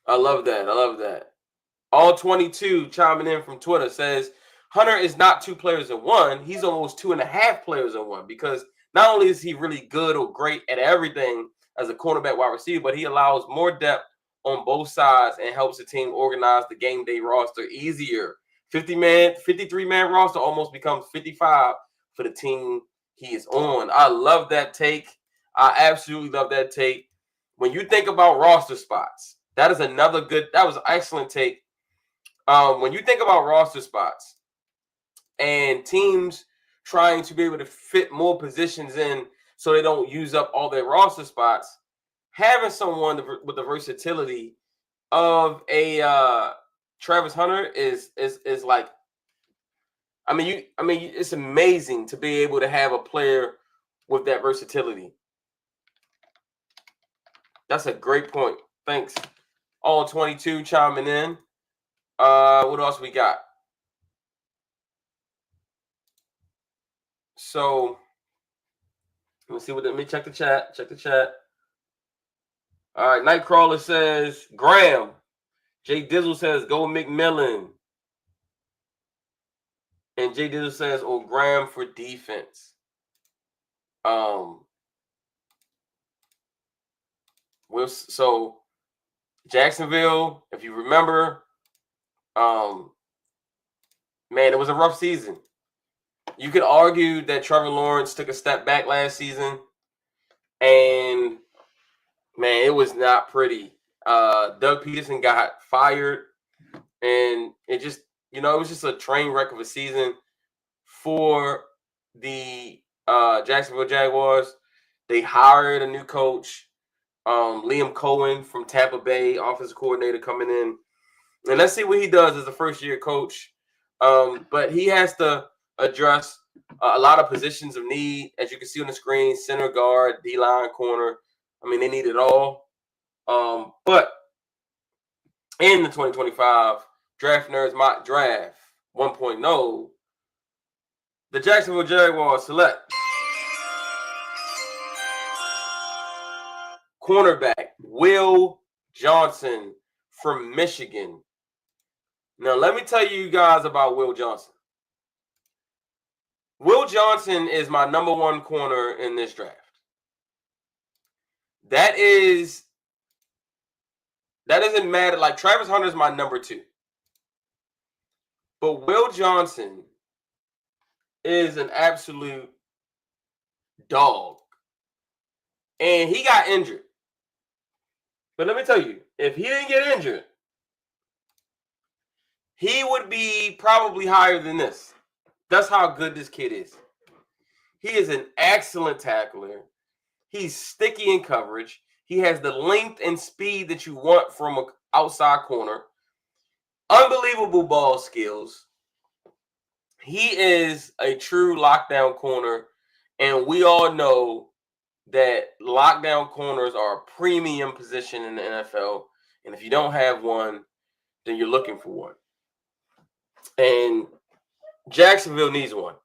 I love that. All 22 chiming in from Twitter says Hunter is not 2 players in one. He's almost 2.5 players in one, because not only is he really good or great at everything as a cornerback wide receiver, but he allows more depth on both sides and helps the team organize the game day roster easier. 53-man roster almost becomes 55 for the team he is on. I love that take. I absolutely love that take. When you think about roster spots, that was an excellent take. When you think about roster spots and teams trying to be able to fit more positions in so they don't use up all their roster spots, having someone with the versatility of a Travis Hunter is like, it's amazing to be able to have a player with that versatility. That's a great point. Thanks. All 22 chiming in. What else we got? So let me check the chat. All right, Nightcrawler says Graham. Jay Dizzle says go McMillan. And Jay Dizzle says Graham for defense. So Jacksonville, if you remember, man, it was a rough season. You could argue that Trevor Lawrence took a step back last season, and man, it was not pretty. Doug Peterson got fired, and it just, it was just a train wreck of a season for the Jacksonville Jaguars. They hired a new coach, Liam Cohen from Tampa Bay, offensive coordinator, coming in. And let's see what he does as a first-year coach. But he has to address a lot of positions of need. As you can see on the screen, center, guard, D-line, corner. I mean, they need it all. But in the 2025 Draftnerds Mock Draft 1.0, the Jacksonville Jaguars select cornerback Will Johnson from Michigan. Now, let me tell you guys about Will Johnson. Will Johnson is my number 1 corner in this draft. That doesn't matter. Like, Travis Hunter is my number 2. But Will Johnson is an absolute dog. And he got injured. But let me tell you, if he didn't get injured, he would be probably higher than this. That's how good this kid is. He is an excellent tackler. He's sticky in coverage. He has the length and speed that you want from an outside corner. Unbelievable ball skills. He is a true lockdown corner, and we all know that lockdown corners are a premium position in the NFL. And if you don't have one, then you're looking for one. And Jacksonville needs one.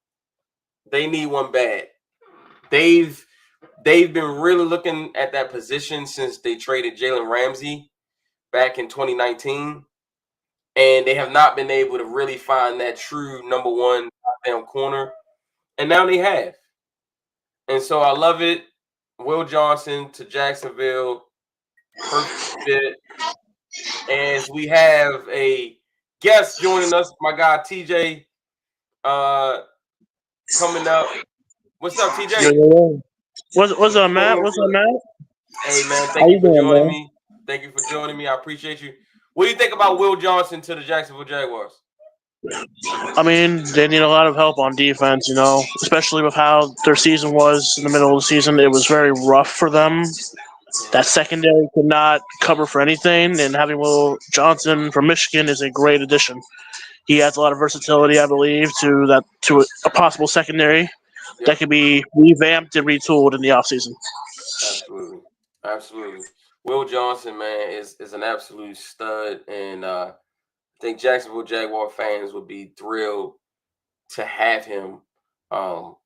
They need one bad. They've been really looking at that position since they traded Jalen Ramsey back in 2019. And they have not been able to really find that true number 1 lockdown corner. And now they have. And so I love it. Will Johnson to Jacksonville. Perfect fit. As we have a guest joining us, my guy TJ, coming up. What's up, TJ? What's up, Matt? Hey, man, thank you for joining me. Thank you for joining me. I appreciate you. What do you think about Will Johnson to the Jacksonville Jaguars? I mean, they need a lot of help on defense, especially with how their season was in the middle of the season. It was very rough for them. That secondary could not cover for anything, and having Will Johnson from Michigan is a great addition. He has a lot of versatility, I believe, to a possible secondary that could be revamped and retooled in the offseason. Absolutely. Will Johnson, man, is an absolute stud, and I think Jacksonville Jaguar fans would be thrilled to have him um,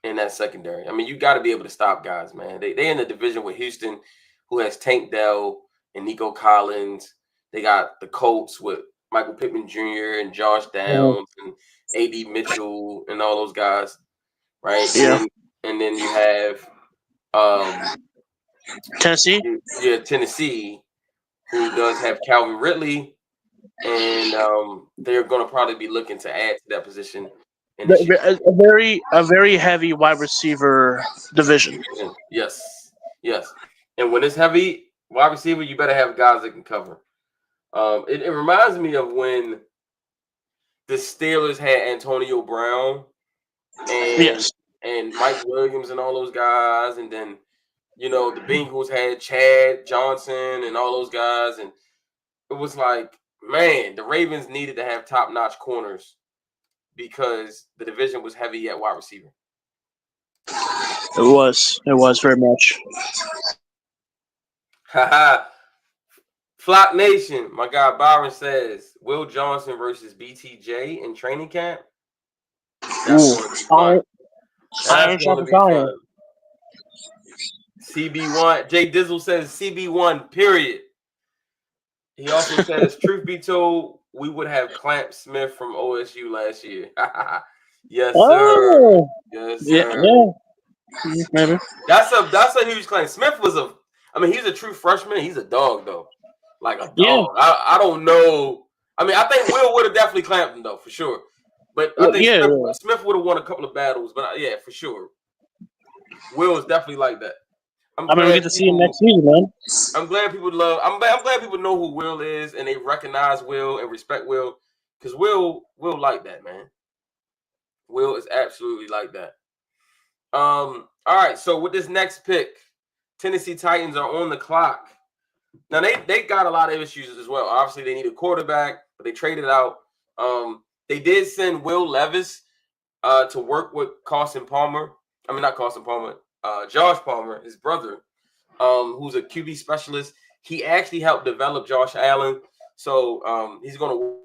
in that secondary. I mean, you got to be able to stop guys, man. They in the division with Houston, who has Tank Dell and Nico Collins. They got the Colts with Michael Pittman Jr. and Josh Downs and A.D. Mitchell and all those guys, right? Yeah. And then you have Tennessee. Tennessee, who does have Calvin Ridley, and they're going to probably be looking to add to that position in this year. A very heavy wide receiver division. Yes. And when it's heavy wide receiver, you better have guys that can cover. It reminds me of when the Steelers had Antonio Brown and Mike Williams and all those guys, and then the Bengals had Chad Johnson and all those guys, and it was like, man, the Ravens needed to have top-notch corners because the division was heavy at wide receiver. It was very much. Flock Nation, my guy Byron says Will Johnson versus BTJ in training camp. That's going to be fun. That's going to be fun. CB1, Jay Dizzle says CB1, period. He also says, truth be told, we would have Clamp Smith from OSU last year. Yes, sir. Yes, sir. Yeah. Maybe. That's a huge claim. Smith was he's a true freshman. He's a dog, though. Like a dog. Yeah. I don't know. I mean, I think Will would have definitely clamped him, though, for sure. But I think Smith would have won a couple of battles. But, yeah, for sure. Will is definitely like that. I'm gonna get to see him next season, man. I'm glad people know who Will is and they recognize Will and respect Will, because Will like that, man. Will is absolutely like that. All right, so with this next pick, Tennessee Titans are on the clock. Now they got a lot of issues as well. Obviously, they need a quarterback, but they traded out. They did send Will Levis to work with Carson Palmer. I mean, not Carson Palmer. Josh Palmer, his brother, who's a QB specialist. He actually helped develop Josh Allen. So he's going to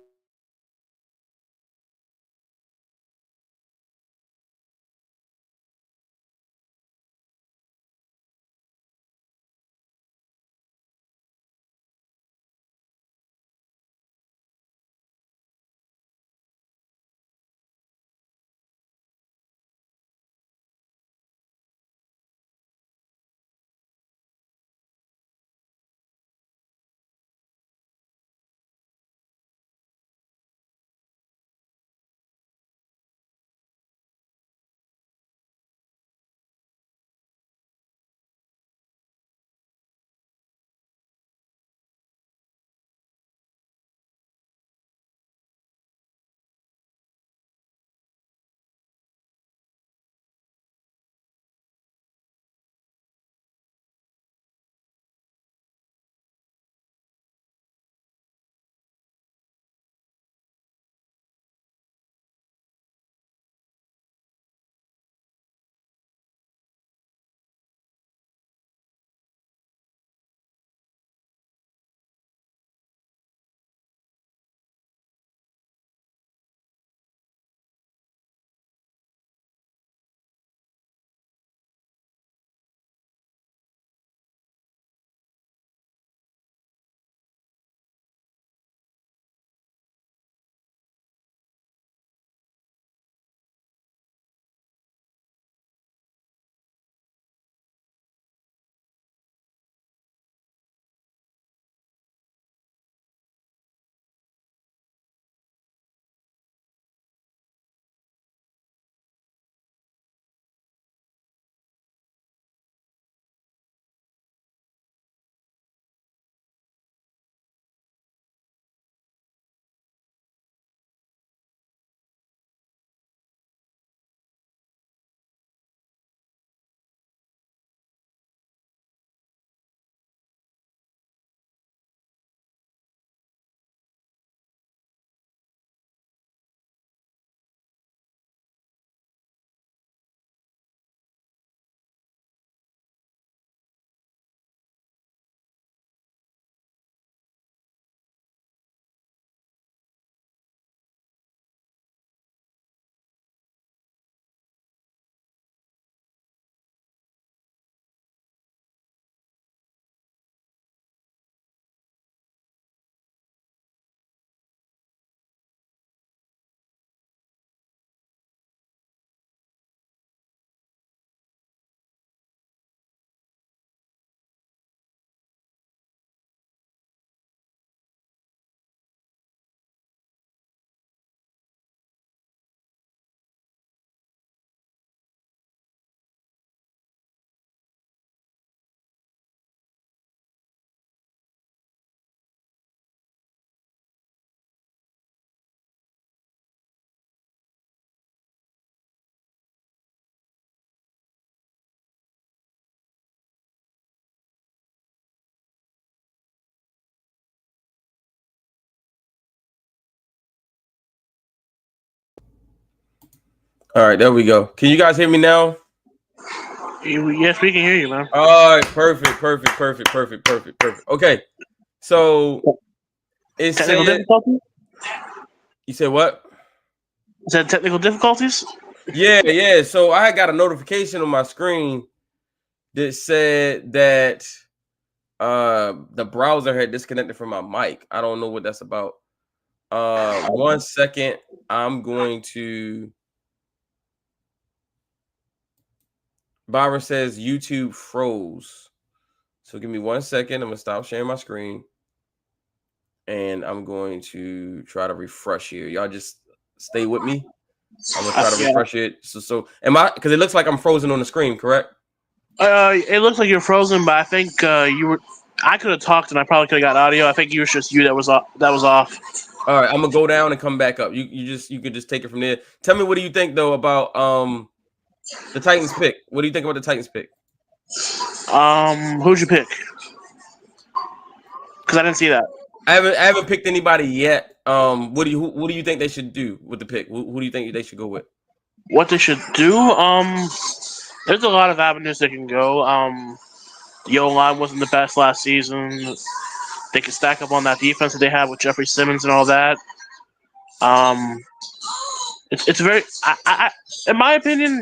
All right, there we go. Can you guys hear me now? Yes, we can hear you, man. All right, perfect. Okay, so it Technical said. difficulties? You said what? Is that technical difficulties? Yeah. So I got a notification on my screen that said that the browser had disconnected from my mic. I don't know what that's about. 1 second. I'm going to. Byron says YouTube froze. So give me 1 second. I'm gonna stop sharing my screen. And I'm going to try to refresh here. Y'all just stay with me. I'm gonna try to refresh it. So am I? Because it looks like I'm frozen on the screen, correct? It looks like you're frozen, but I think you were. I could have talked, and I probably could have got audio. I think it was just you that was off. All right, I'm gonna go down and come back up. You could just take it from there. Tell me, what do you think though about the Titans pick? What do you think about the Titans pick? Who'd you pick? Because I didn't see that. I haven't picked anybody yet. What do you think they should do with the pick? Who do you think they should go with? What they should do? There's a lot of avenues they can go. The O-line wasn't the best last season. They can stack up on that defense that they have with Jeffrey Simmons and all that. It's very, in my opinion,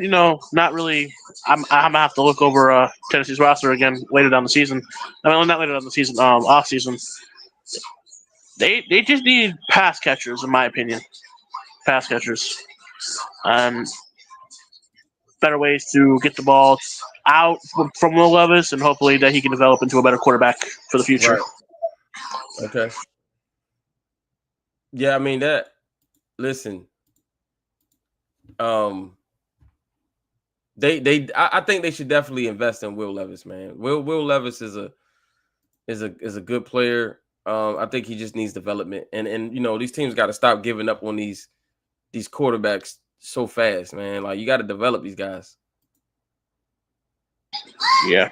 not really. I'm gonna have to look over Tennessee's roster again later down the season. I mean, not later down the season, off season. They just need pass catchers, in my opinion. Pass catchers, and better ways to get the ball out from Will Levis, and hopefully that he can develop into a better quarterback for the future. Right. Okay. Yeah, I mean that. Listen. I think they should definitely invest in Will Levis, man. Will Levis is a good player. I think he just needs development, and these teams got to stop giving up on these quarterbacks so fast, man. Like, you got to develop these guys. Yeah.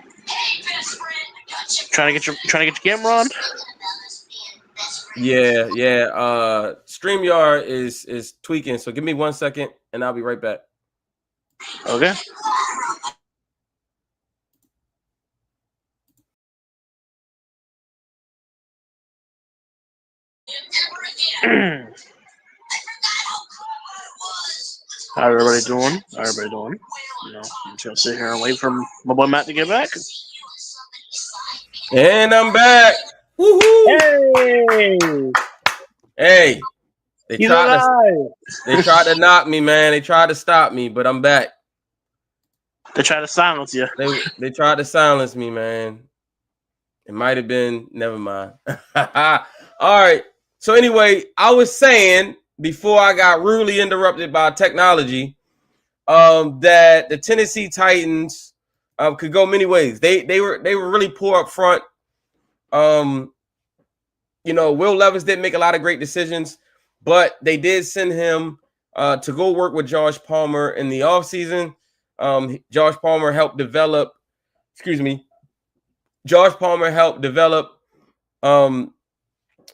Trying to get your camera on. Yeah. StreamYard is tweaking, so give me 1 second, and I'll be right back. Okay. How everybody doing? I'm just gonna sit here and wait for my boy Matt to get back. And I'm back. Woohoo! Hey, they tried to knock me, man. They tried to stop me, but I'm back. They tried to silence you. They tried to silence me, man. It might have been. Never mind. All right. So anyway, I was saying before I got rudely interrupted by technology, that the Tennessee Titans could go many ways. They were really poor up front. Will Levis didn't make a lot of great decisions, but they did send him to go work with Josh Palmer in the offseason. Josh Palmer helped develop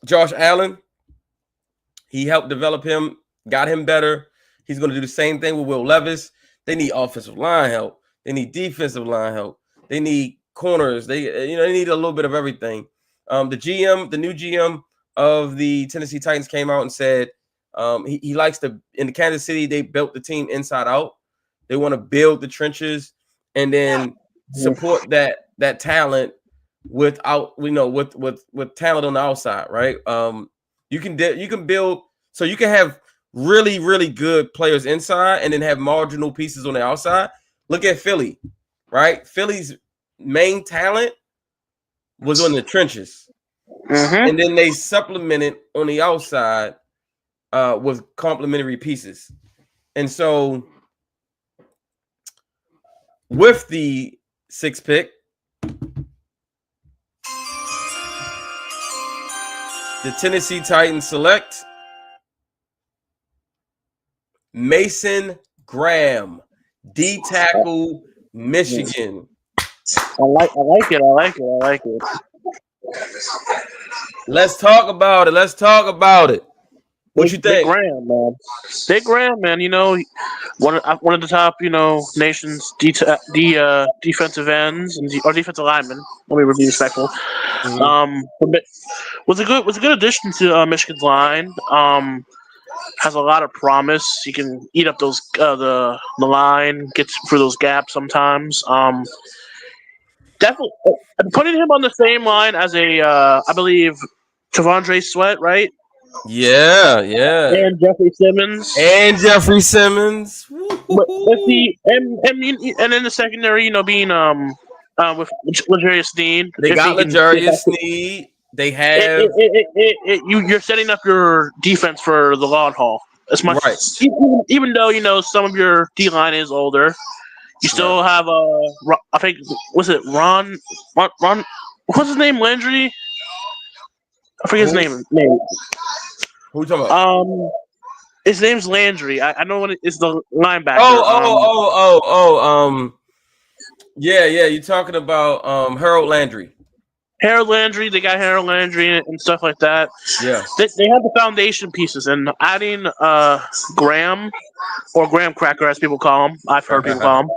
Josh Allen. He helped develop him, got him better. He's going to do the same thing with Will Levis. They need offensive line help. They need defensive line help. They need corners. They need a little bit of everything. The new GM of the Tennessee Titans came out and said he likes to. In the Kansas City, they built the team inside out. They want to build the trenches and then support that talent with talent on the outside, right? You can build, so you can have really, really good players inside and then have marginal pieces on the outside. Look at Philly, right? Philly's main talent was on the trenches. Mm-hmm. And then they supplemented on the outside with complementary pieces. And so with the 6th pick, the Tennessee Titans select Mason Graham, D tackle, Michigan. I like it. Let's talk about it. What you think? Big Graham, man. You know, one of the top, nation's defensive ends or defensive linemen. Let me be respectful. Mhm. Was a good addition to Michigan's line. Has a lot of promise. He can eat up those the line, gets through those gaps sometimes. Definitely putting him on the same line as I believe Tavondre Sweat, right? Yeah. And Jeffrey Simmons. And Jeffrey Simmons. With the and in the secondary, being with L'Jarius Sneed. They if got he can get back L'Jarius Sneed. They have you're setting up your defense for the long haul. As much, right. even though some of your D line is older, you still have I think was it Ron? What's his name? Landry. I forget his name. Who you talking about? His name's Landry. I know what it's the linebacker. Yeah. You're talking about Harold Landry. Harold Landry, they got Harold Landry and stuff like that. Yeah. They have the foundation pieces, and adding Graham or Graham Cracker, as people call him. I've heard people call him.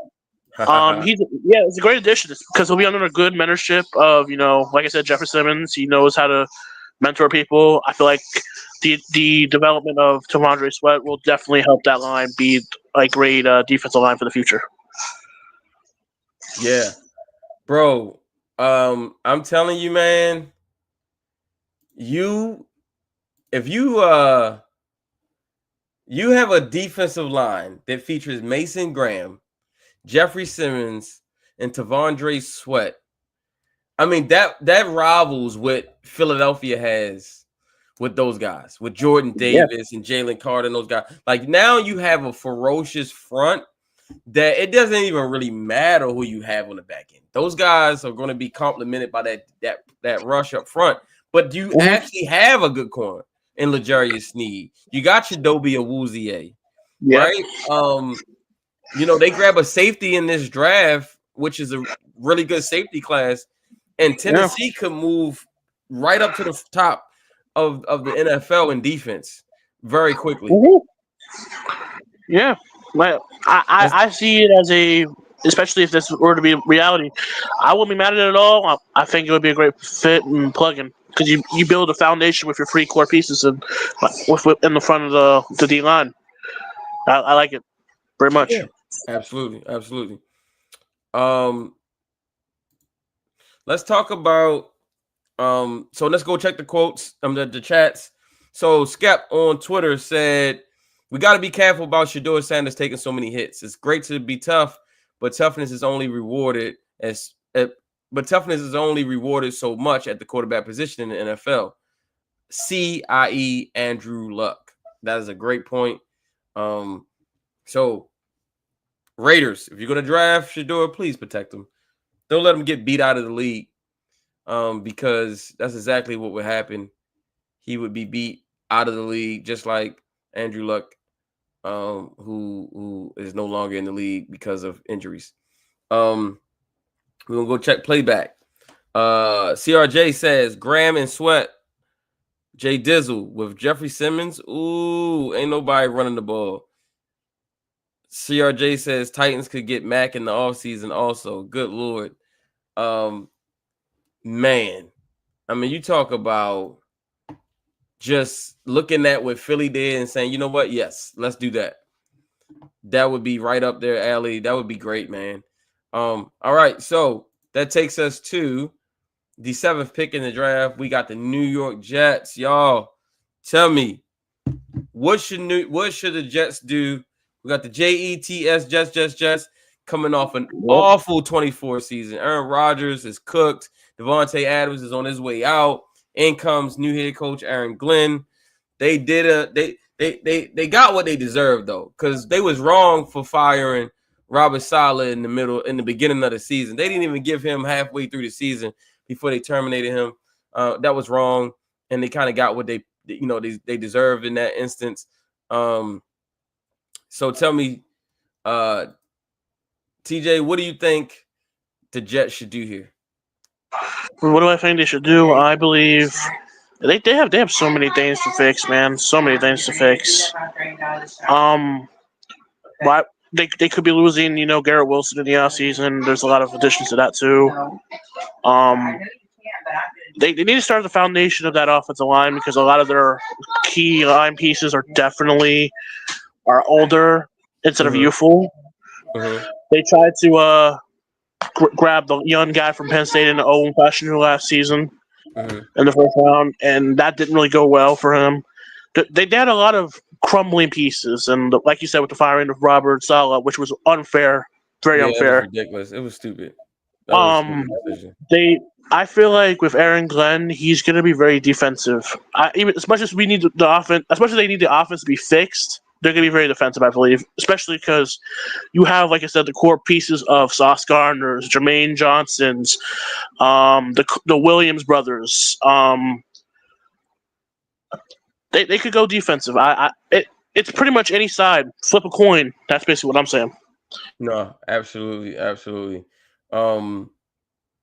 It's a great addition because he'll be under a good mentorship of like I said, Jeffrey Simmons. He knows how to mentor people. I feel like the development of Tavondre Sweat will definitely help that line be a great defensive line for the future. Yeah, bro. I'm telling you, man. If you have a defensive line that features Mason Graham, Jeffrey Simmons, and Tavondre Sweat. I mean, that rivals what Philadelphia has with those guys, with Jordan Davis and Jalen Carter and those guys. Like, now you have a ferocious front that it doesn't even really matter who you have on the back end. Those guys are going to be complemented by that rush up front. But you actually have a good corner in L'Jarius Sneed. You got your Dobie Awuzie, right? They grab a safety in this draft, which is a really good safety class, and Tennessee could move right up to the top of the NFL in defense very quickly. Yeah, well, I see it as especially if this were to be reality, I wouldn't be mad at it at all. I think it would be a great fit and plug-in because you build a foundation with your three core pieces and in the front of the D line. I like it very much. Yeah, absolutely. Let's talk about so let's go check the quotes, the chats. So Skep on Twitter said, "We got to be careful about Shedeur Sanders taking so many hits. It's great to be tough, but toughness is only rewarded so much at the quarterback position in the NFL. i.e. Andrew Luck." That is a great point. So Raiders, if you're gonna draft Shedeur, please protect him. Don't let him get beat out of the league. Because that's exactly what would happen. He would be beat out of the league, just like Andrew Luck, who is no longer in the league because of injuries. We're gonna go check playback. CRJ says Graham and Sweat, Jay Dizzle with Jeffrey Simmons. Ooh, ain't nobody running the ball. CRJ says Titans could get Mac in the offseason also. Good Lord. Man, I mean, you talk about just looking at what Philly did and saying, you know what? Yes, let's do that. That would be right up their alley. That would be great, man. All right, so that takes us to the 7th pick in the draft. We got the New York Jets. Y'all, tell me, what should the Jets do? We got the Jets, Jets coming off an awful 24 season. Aaron Rodgers is cooked. Devontae Adams is on his way out. In comes new head coach Aaron Glenn. They got what they deserved though, because they was wrong for firing Robert Saleh in the beginning of the season. They didn't even give him halfway through the season before they terminated him. That was wrong, and they kind of got what they deserved in that instance. So tell me, TJ, what do you think the Jets should do here? What do I think they should do? I believe They have so many things to fix, man. So many things to fix. Why they could be losing, Garrett Wilson in the offseason. There's a lot of additions to that too. Um, they need to start the foundation of that offensive line because a lot of their key line pieces are older instead of youthful. Mm-hmm. They tried to grab the young guy from Penn State in the Owen Fashanu last season in the first round, and that didn't really go well for him. They had a lot of crumbling pieces, and like you said, with the firing of Robert Saleh, which was unfair, very unfair. It was ridiculous. It was stupid. That was a stupid decision. I feel like with Aaron Glenn, he's going to be very defensive. Even as much as we need the offense, as much as they need the offense to be fixed, they're going to be very defensive, I believe. Especially because you have, like I said, the core pieces of Sauce Gardner's, Jermaine Johnson's, the Williams brothers. They could go defensive. It's pretty much any side. Flip a coin. That's basically what I'm saying. No, absolutely.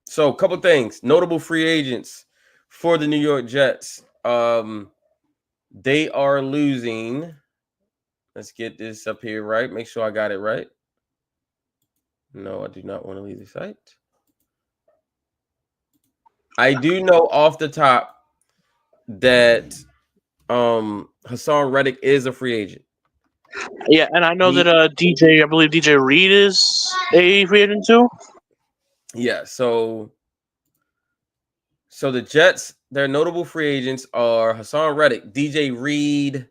So a couple things. Notable free agents for the New York Jets. They are losing. Let's get this up here right. Make sure I got it right. No, I do not want to leave the site. I do know off the top that Hassan Reddick is a free agent. Yeah, and I know that I believe DJ Reed is a free agent too. Yeah, so the Jets, their notable free agents are Hassan Reddick, DJ Reed,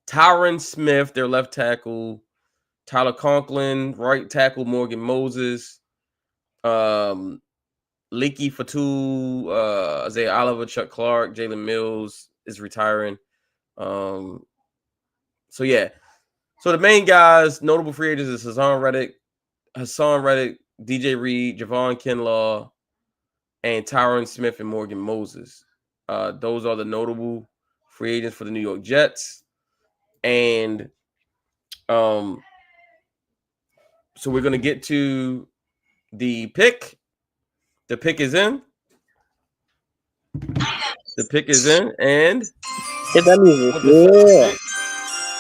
Tyron Smith, their left tackle, Tyler Conklin, right tackle Morgan Moses, Leaky Fatou, Isaiah Oliver, Chuck Clark, Jalen Mills is retiring. So the main guys, notable free agents is Hassan Reddick, DJ Reed, Javon Kinlaw, and Tyron Smith and Morgan Moses. Those are the notable free agents for the New York Jets. And so we're going to get to the pick. The pick is in. And get that music. Yeah.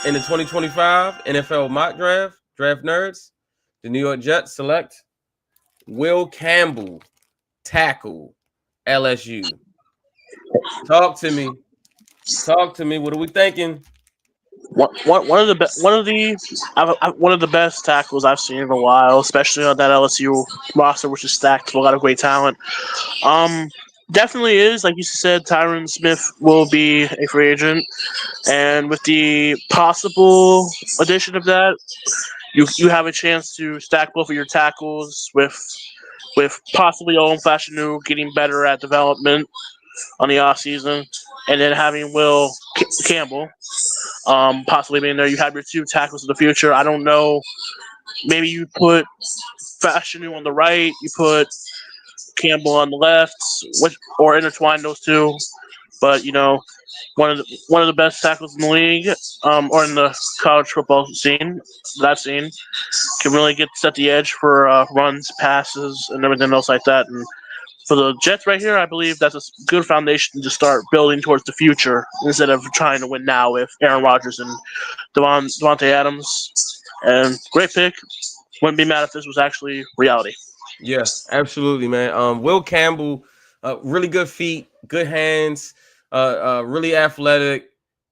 In the 2025 NFL mock draft nerds, the New York Jets select Will Campbell, tackle, LSU. Talk to me. What are we thinking? One of the best tackles I've seen in a while, especially on that LSU roster, which is stacked with a lot of great talent. Definitely is, like you said, Tyron Smith will be a free agent, and with the possible addition of that, you have a chance to stack both of your tackles with possibly Owen Fashanu getting better at development on the offseason, and then having Will Campbell possibly being there. You have your two tackles of the future. I don't know. Maybe you put Fashanu on the right, you put Campbell on the left, or intertwine those two. But one of the best tackles in the league, or in the college football scene that I've seen, can really set the edge for runs, passes, and everything else like that. And for the Jets right here, I believe that's a good foundation to start building towards the future instead of trying to win now with Aaron Rodgers and Devontae Adams. And great pick. Wouldn't be mad if this was actually reality. Yes, absolutely, man. Will Campbell, really good feet, good hands, really athletic.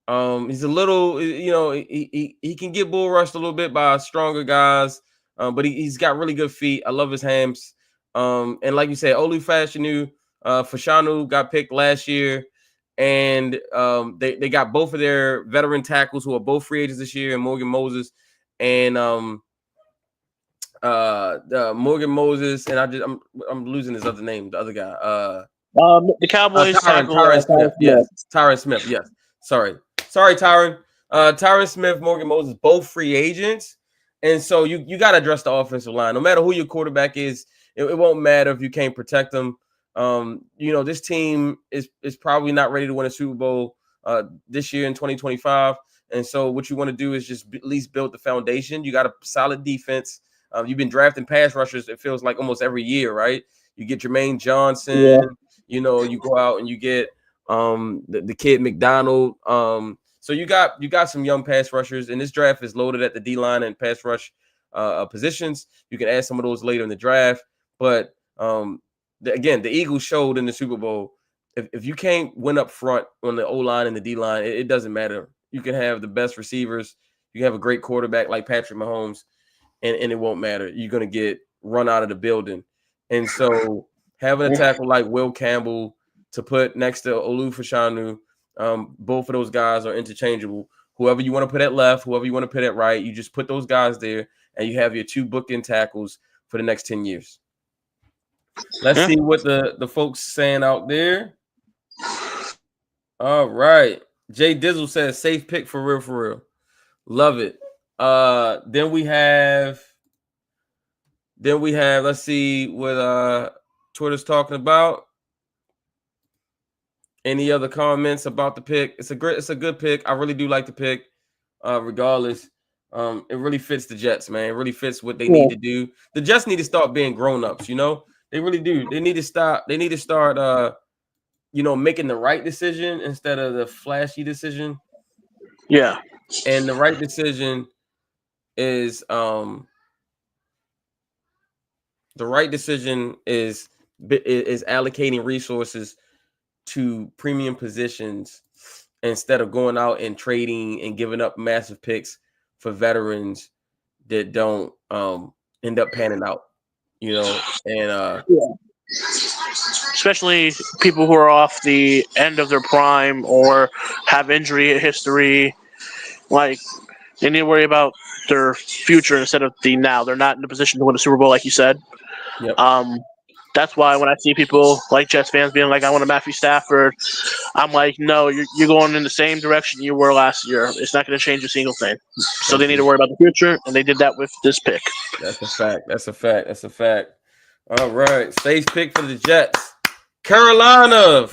He's a little, he can get bull rushed a little bit by stronger guys, but he's got really good feet. I love his hands. And like you said, Olu Fashanu got picked last year, and they got both of their veteran tackles who are both free agents this year, and Morgan Moses and Morgan Moses, and I'm losing his other name, the other guy. The Cowboys Tyron Smith. Yes, Tyron Smith. Yes. Sorry, Tyron. Tyron Smith, Morgan Moses, both free agents, and so you got to address the offensive line. No matter who your quarterback is, it won't matter if you can't protect them. This team is probably not ready to win a Super Bowl this year in 2025, and so what you want to do is just at least build the foundation. You got a solid defense. You've been drafting pass rushers, it feels like almost every year, right? You get Jermaine Johnson, you go out and you get the kid McDonald. So you got some young pass rushers, and this draft is loaded at the D line and pass rush positions. You can add some of those later in the draft, but again, the Eagles showed in the Super Bowl. If you can't win up front on the O line and the D line, it doesn't matter. You can have the best receivers. You can have a great quarterback like Patrick Mahomes, and it won't matter. You're going to get run out of the building. And so having a tackle like Will Campbell to put next to Olu Fashanu, both of those guys are interchangeable. Whoever you want to put at left, whoever you want to put at right, you just put those guys there, and you have your 2 bookend tackles for the next 10 years. Let's see what the folks saying out there. All right. Jay Dizzle says safe pick for real. Love it. Then we have let's see what Twitter's talking about. Any other comments about the pick? It's a good pick. I really do like the pick. Regardless. It really fits the Jets, man. It really fits what they need to do. The Jets need to start being grown-ups, you know? They really do. They need to start making the right decision instead of the flashy decision. Yeah. And the right decision is allocating resources to premium positions instead of going out and trading and giving up massive picks for veterans that don't end up panning out, you know, and especially people who are off the end of their prime or have injury history. Like, they need to worry about their future instead of the now. They're not in a position to win a Super Bowl, like you said. Yep. That's why when I see people like Jets fans being like, I want a Matthew Stafford, I'm like, no, you're going in the same direction you were last year. It's not going to change a single thing. So they need to worry about the future, and they did that with this pick. That's a fact. All right. Safe pick for the Jets. Carolina,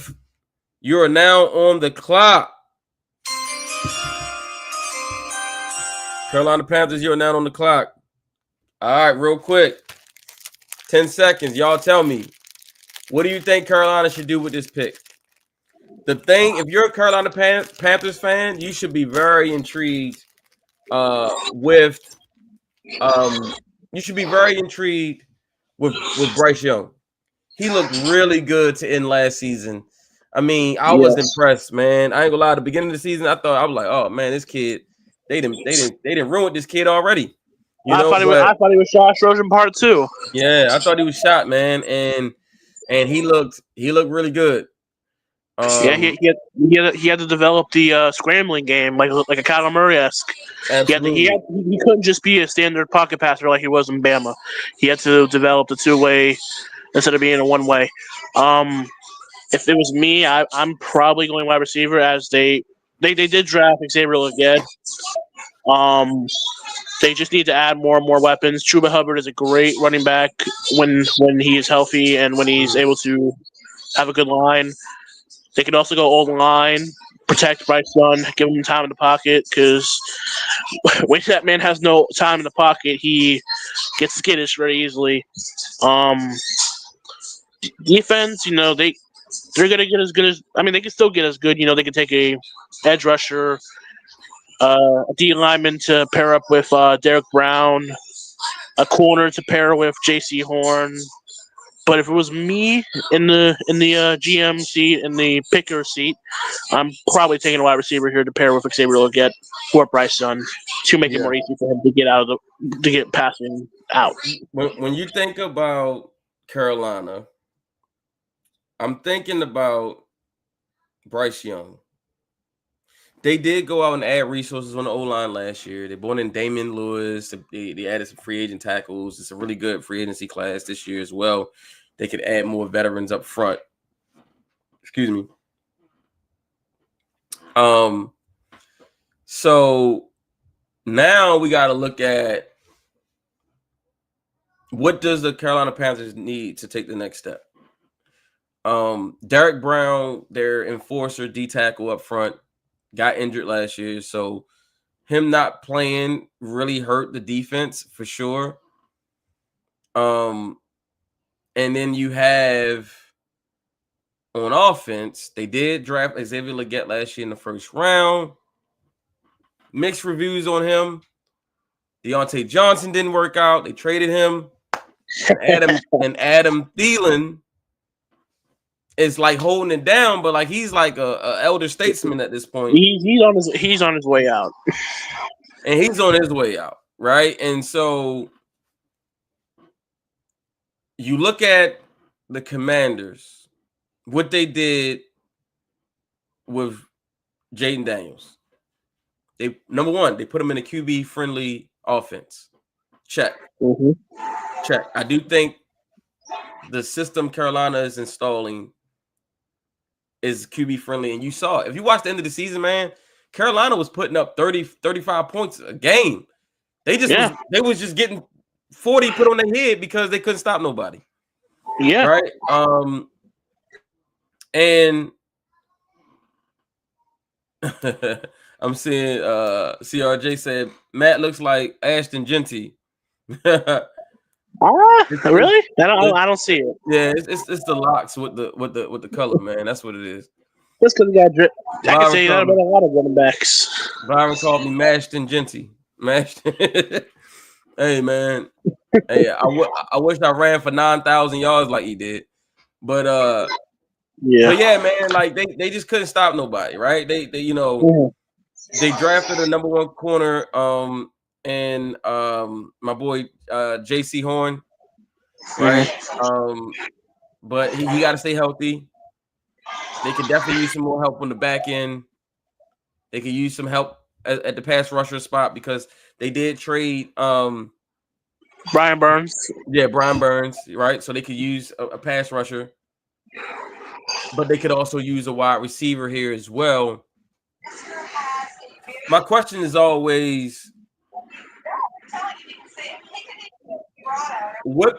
you are now on the clock. Carolina Panthers, you are now on the clock. All right, real quick. 10 seconds. Y'all tell me, what do you think Carolina should do with this pick? The thing, if you're a Carolina Panthers fan, you should be very intrigued with Bryce Young. He looked really good to end last season. I mean, I was impressed, man. I ain't gonna lie. At the beginning of the season, I was like, oh man, this kid, they didn't ruin this kid already. I thought he was Josh Rosen part 2. Yeah, I thought he was shot, man, and he looked really good. He had to develop the scrambling game like a Kyler Murray-esque. He couldn't just be a standard pocket passer like he was in Bama. He had to develop the 2-way instead of being a 1-way. If it was me, I'm probably going wide receiver, as they did draft Xavier Leged. They just need to add more and more weapons. Chuba Hubbard is a great running back when he is healthy and when he's able to have a good line. They can also go old line, protect Bryce Young, give him time in the pocket, because when that man has no time in the pocket, he gets skittish very easily. Defense, they're going to get as good as – I mean, they can still get as good. They can take a edge rusher, a D lineman to pair up with Derek Brown, a corner to pair with J.C. Horn. But if it was me in the GM seat, in the picker seat, I'm probably taking a wide receiver here to pair with Xavier Leged or Bryce Young to make it more easy for him to get passing out. When you think about Carolina, I'm thinking about Bryce Young. They did go out and add resources on the O-line last year. They brought in Damian Lewis. They added some free agent tackles. It's a really good free agency class this year as well. They could add more veterans up front. Excuse me. So now we got to look at, what does the Carolina Panthers need to take the next step? Derek Brown, their enforcer D tackle up front, got injured last year, so him not playing really hurt the defense for sure. And then you have on offense, they did draft Xavier Legette last year in the first round. Mixed reviews on him. Deontay Johnson didn't work out. They traded him. And Adam Thielen is like holding it down, but like he's like a elder statesman at this point. He's on his way out. And he's on his way out, right? And so you look at the Commanders, what they did with Jaden Daniels. They number one, they put him in a QB friendly offense. Check. Mm-hmm. Check. I do think the system Carolina is installing is QB friendly, and you saw it. If you watch the end of the season, man, Carolina was putting up 30, 35 points a game. They was just getting 40 put on their head because they couldn't stop nobody. Yeah. Right. And I'm seeing CRJ said Matt looks like Ashton Genty. Really? I don't see it. Yeah, it's the locks with the color, man. That's what it is. Just because he got drip. I can say that about a lot of running backs. Byron called me mashed and genty. Mashed. Hey, man. Hey, I wish I ran for 9,000 yards like he did. But yeah, man, like they just couldn't stop nobody, right? They they drafted a number one corner and my boy JC Horn, right? But he got to stay healthy. They could definitely use some more help on the back end. They could use some help at the pass rusher spot because they did trade Brian Burns. Yeah, Brian Burns, right? So they could use a pass rusher, but they could also use a wide receiver here as well. My question is always, what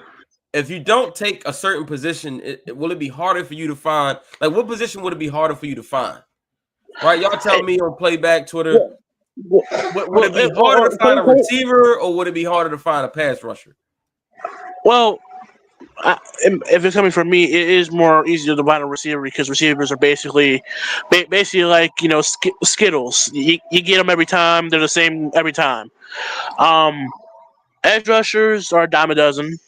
if you don't take a certain position? Will it be harder for you to find? Like, what position would it be harder for you to find? Right, y'all tell me on Playback Twitter. Would it be harder to find a receiver, or would it be harder to find a pass rusher? Well, if it's coming from me, it is more easier to find a receiver because receivers are basically like Skittles. You get them every time; they're the same every time. Edge rushers are a dime a dozen.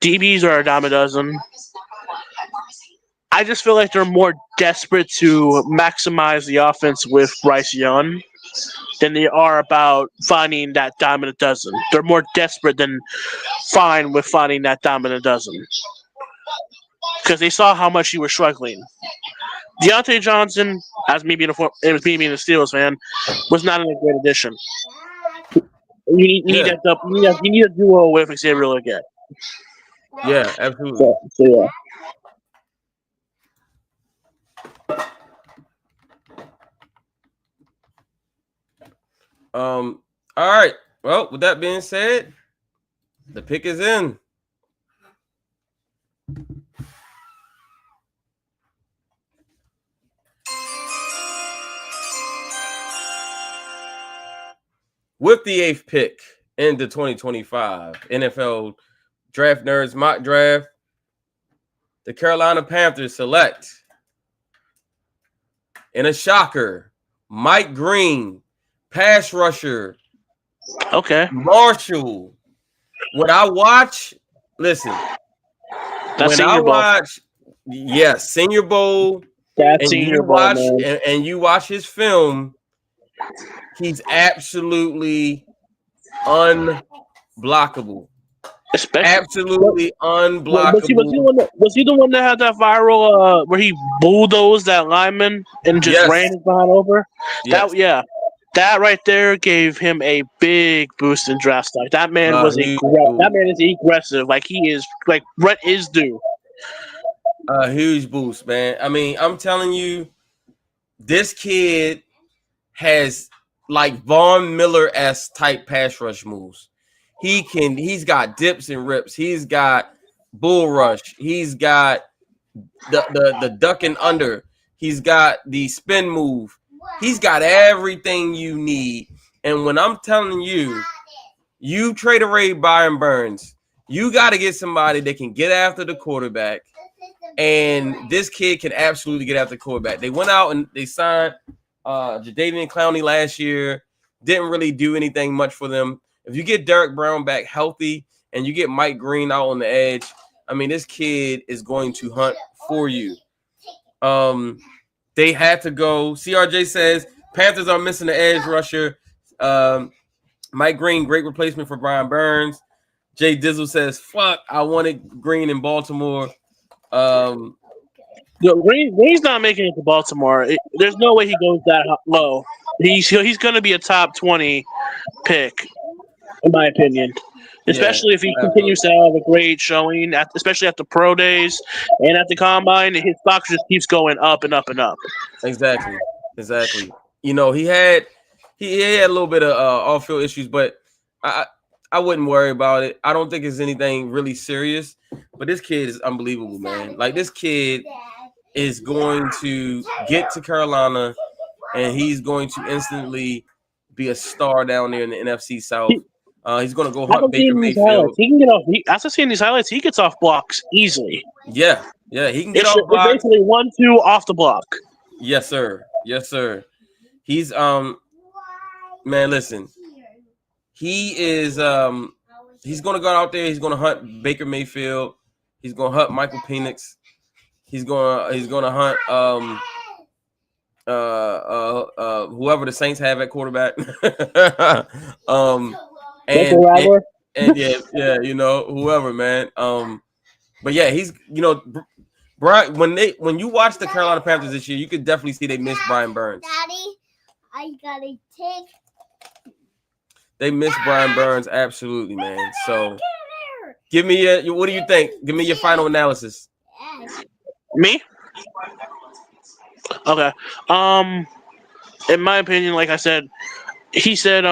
DBs are a dime a dozen. I just feel like they're more desperate to maximize the offense with Bryce Young than they are about finding that dime in a dozen. They're more desperate than fine with finding that dime in a dozen because they saw how much he was struggling. Deontay Johnson, as me being a Steelers fan, was not a great addition. You need a duo with Xavier Legette. Yeah, absolutely. So yeah. All right. Well, with that being said, the pick is in. With the 8th pick in the 2025 NFL Draft Nerds mock draft, the Carolina Panthers select, in a shocker, Mike Green, pass rusher. Okay. Marshall. When I watch, listen. That's when I Bowl. watch, yes, Senior Bowl. That's and Senior you Bowl, watch man. and you watch his film, he's absolutely unblockable. Absolutely unblockable. Was he the one that had that viral where he bulldozed that lineman and just ran his behind over? Yes. That right there gave him a big boost in draft stock. That man that man is aggressive. Like he is like what is due. A huge boost, man. I mean, I'm telling you, this kid has like Von Miller-esque type pass rush moves. He's got dips and rips. He's got bull rush. He's got the duck and under. He's got the spin move. He's got everything you need. And when I'm telling you, you trade away Byron Burns, you got to get somebody that can get after the quarterback, And this kid can absolutely get after the quarterback. They went out and they signed Jadeveon Clowney last year. Didn't really do anything much for them. If you get Derek Brown back healthy and you get Mike Green out on the edge, I mean, this kid is going to hunt for you. They had to go. CRJ says Panthers are missing the edge rusher. Mike Green, great replacement for Brian Burns. Jay Dizzle says, fuck, I wanted Green in Baltimore. Green's not making it to Baltimore. There's no way he goes that low. He's going to be a top 20 pick, in my opinion. Especially if he continues to have a great showing, especially at the pro days and at the combine, his stock just keeps going up and up and up. Exactly. You know, he had a little bit of off-field issues, but I wouldn't worry about it. I don't think it's anything really serious. But this kid is unbelievable, man. Like, this kid is going to get to Carolina, and he's going to instantly be a star down there in the NFC South. He's going to go hunt Baker Mayfield. He can get off. After seeing these highlights, he gets off blocks easily. Yeah, he can get off blocks. It's basically 1-2 off the block. Yes, sir. He's man, listen. He is he's going to go out there. He's going to hunt Baker Mayfield. He's going to hunt Michael Penix. He's going to hunt whoever the Saints have at quarterback. And yeah, you know, whoever, man. But yeah, he's, you know, Brian, when you watch the Carolina Panthers this year, you could definitely see they miss Brian Burns. Daddy, I gotta take. They miss Brian Burns, absolutely, man. So give me what do you think? Give me your final analysis. Me? Okay. In my opinion, like I said, he said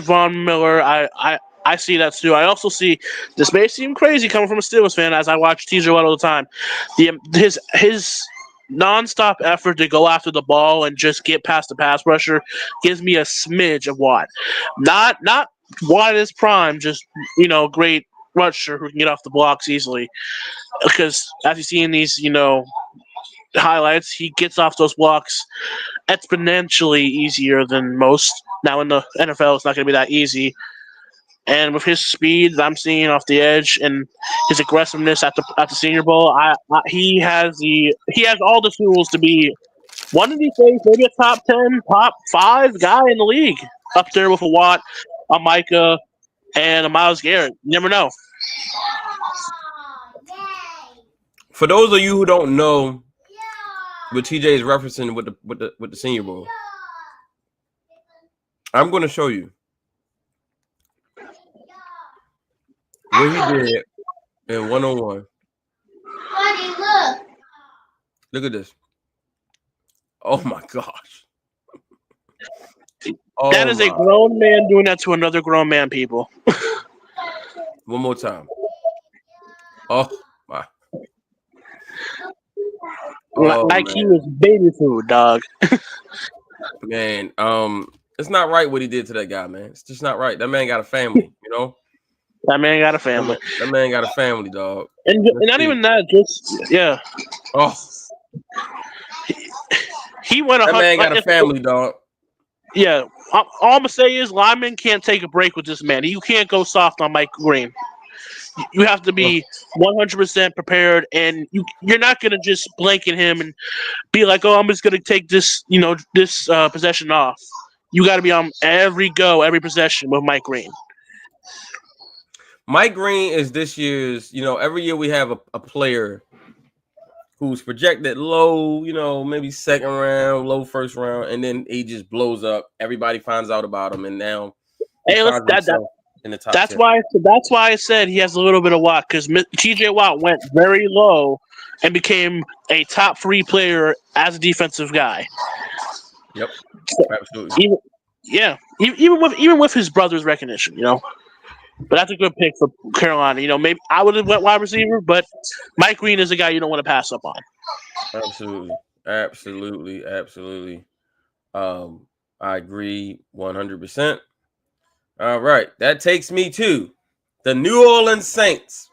Von Miller. I see that too. I also see this may seem crazy coming from a Steelers fan as I watch TJ Watt all the time. His nonstop effort to go after the ball and just get past the pass rusher gives me a smidge of Watt. Not Watt is prime, just, you know, great rusher who can get off the blocks easily. Because as you see in these, you know, highlights, he gets off those blocks exponentially easier than most. Now in the NFL, it's not going to be that easy. And with his speed that I'm seeing off the edge and his aggressiveness at the Senior Bowl, he has all the tools to be one of these days, maybe a top 10, top 5 guy in the league, up there with a Watt, a Micah, and a Myles Garrett. You never know. For those of you who don't know what TJ is referencing with the Senior Bowl, I'm going to show you what he did in 101. Look at this. Oh my gosh. That is a grown man doing that to another grown man, people. One more time. Oh my. Like he was baby food, dog. Man, it's not right what he did to that guy, man. It's just not right. That man got a family, you know? That man got a family. That man got a family, dog. And not even that, just, yeah. Oh. He went That man got a family, dog. Yeah. All I'm going to say is linemen can't take a break with this man. You can't go soft on Mike Green. You have to be 100% prepared, and you're not going to just blanket him and be like, oh, I'm just going to take this, you know, this possession off. You got to be on every possession with Mike Green. Mike Green is this year's, you know, every year we have a player who's projected low, you know, maybe second round, low first round, and then he just blows up. Everybody finds out about him, and now in the top 10. That's why I said he has a little bit of Watt, because TJ Watt went very low and became a top 3 player as a defensive guy. Yep, absolutely. Even with his brother's recognition, you know. But that's a good pick for Carolina. You know, maybe I would have went wide receiver, but Mike Green is a guy you don't want to pass up on. Absolutely. I agree 100%. All right, that takes me to the New Orleans Saints.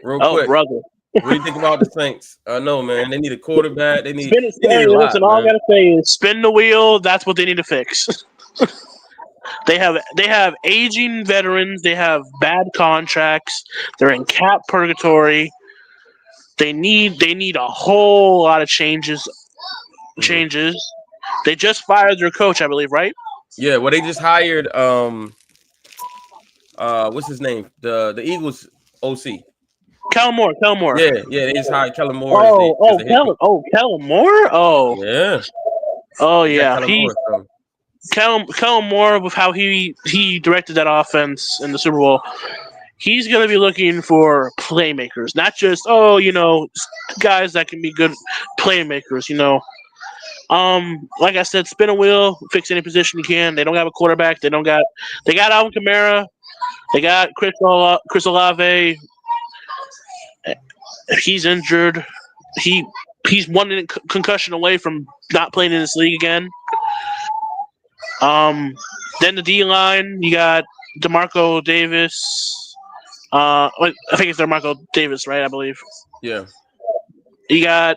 Real quick. Brother. What do you think about the Saints? I know, man. They need a quarterback. They need a lot, listen, all I man. gotta say is spin the wheel. That's what they need to fix. They have aging veterans. They have bad contracts. They're in cap purgatory. They need a whole lot of changes. They just fired their coach, I believe, right? Yeah, well, they just hired what's his name? The Eagles OC. Kellen Moore. Yeah, they just hired Kellen Moore as the head coach. Kellen Moore. Yeah, Yeah. Kellen Moore. So. Kellen Moore, with how he directed that offense in the Super Bowl, he's going to be looking for playmakers, not just guys that can be good playmakers. Like I said, spin a wheel, fix any position you can. They don't have a quarterback. They got Alvin Kamara. They got Chris Olave. He's injured. He's one concussion away from not playing in this league again. Then the D line, you got DeMarco Davis. I think it's DeMarco Davis, right? I believe. Yeah. You got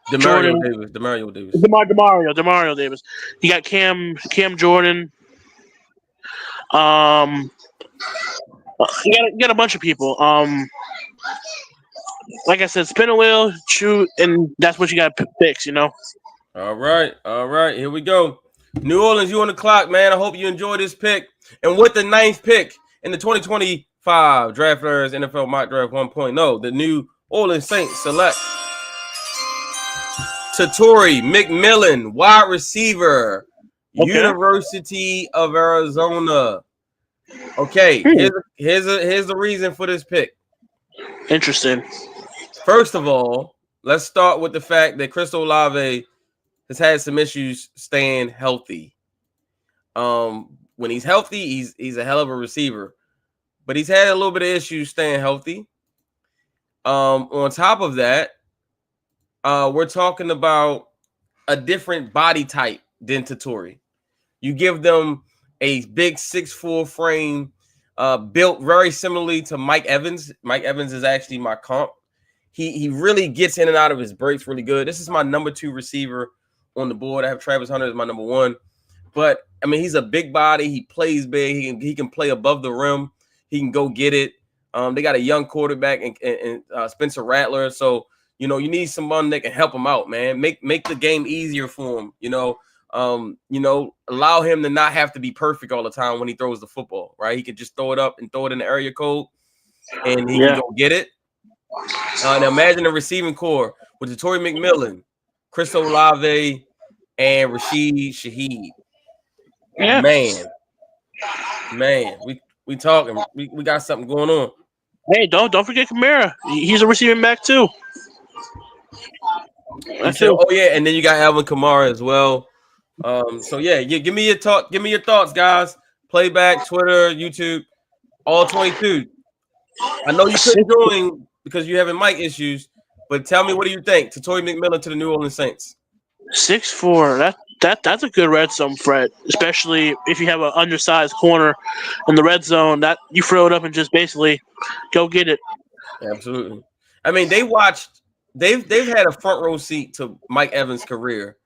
Demario Davis. DeMario Davis. You got Cam Jordan. You got a bunch of people. Like I said, spin a wheel, shoot, and that's what you got to fix. All right. Here we go. New Orleans, you on the clock, man. I hope you enjoy this pick. And with the 9th pick in the 2025 Draftnerds NFL Mock Draft 1.0, the New Orleans Saints select Tatori McMillan, wide receiver, University of Arizona. Okay, here's the reason for this pick. Interesting. First of all, let's start with the fact that Chris Olave has had some issues staying healthy. When he's healthy, he's a hell of a receiver, but he's had a little bit of issues staying healthy. On top of that, we're talking about a different body type than Tatori. You give them a big 6'4" frame, built very similarly to Mike Evans. Mike Evans is actually my comp. He really gets in and out of his breaks really good. This is my number 2 receiver on the board. I have Travis Hunter as my number 1. But, I mean, he's a big body. He plays big. He can play above the rim. He can go get it. They got a young quarterback and Spencer Rattler. So, you need someone that can help him out, man. Make the game easier for him, allow him to not have to be perfect all the time when he throws the football, right? He can just throw it up and throw it in the area code, and he can go get it. Now imagine the receiving core with Tatori McMillan, Chris Olave, and Rashid Shaheed. Yeah. Man, we talking. We got something going on. Hey, don't forget Kamara. He's a receiving back too. And then you got Alvin Kamara as well. So give me your talk. Give me your thoughts, guys. Playback, Twitter, YouTube, all 22. I know you couldn't join because you're having mic issues, but tell me, what do you think? Tatori McMillan to the New Orleans Saints. 6'4". That's a good red zone threat, especially if you have an undersized corner in the red zone. That you throw it up and just basically go get it. Absolutely. I mean, they've had a front row seat to Mike Evans' career,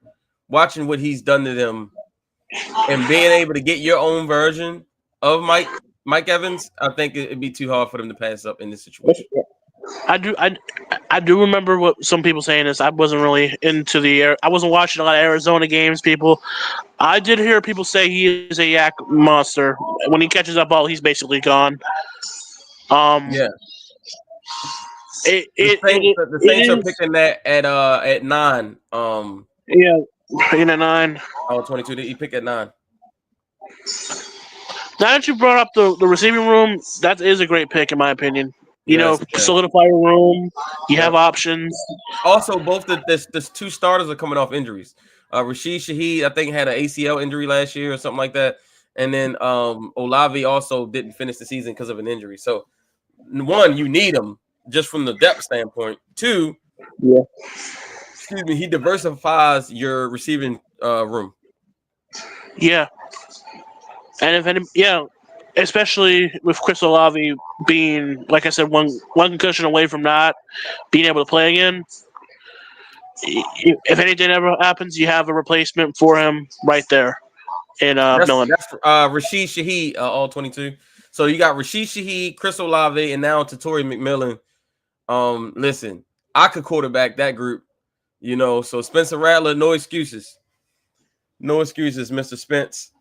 watching what he's done to them, and being able to get your own version of Mike Evans. I think it'd be too hard for them to pass up in this situation. I do remember what some people saying this. I wasn't really into I wasn't watching a lot of Arizona games, people. I did hear people say he is a yak monster. When he catches that ball, he's basically gone. The Saints are picking that at 9. Picking at 9. Oh, 22. He picked at 9. Now that you brought up the receiving room, that is a great pick in my opinion. Solidify your room. You have options. Also, both the 2 starters are coming off injuries. Rashid Shaheed, I think, had an ACL injury last year or something like that. And then Olave also didn't finish the season because of an injury. So, 1, you need him just from the depth standpoint. 2, he diversifies your receiving room. Yeah. And especially with Chris Olave being, like I said, one concussion away from not being able to play again. If anything ever happens, you have a replacement for him right there in Millen. That's Rashid Shaheed, all 22. So you got Rashid Shaheed, Chris Olave, and now Tatori McMillan. Listen, I could quarterback that group, So Spencer Rattler, no excuses. No excuses, Mr. Spence.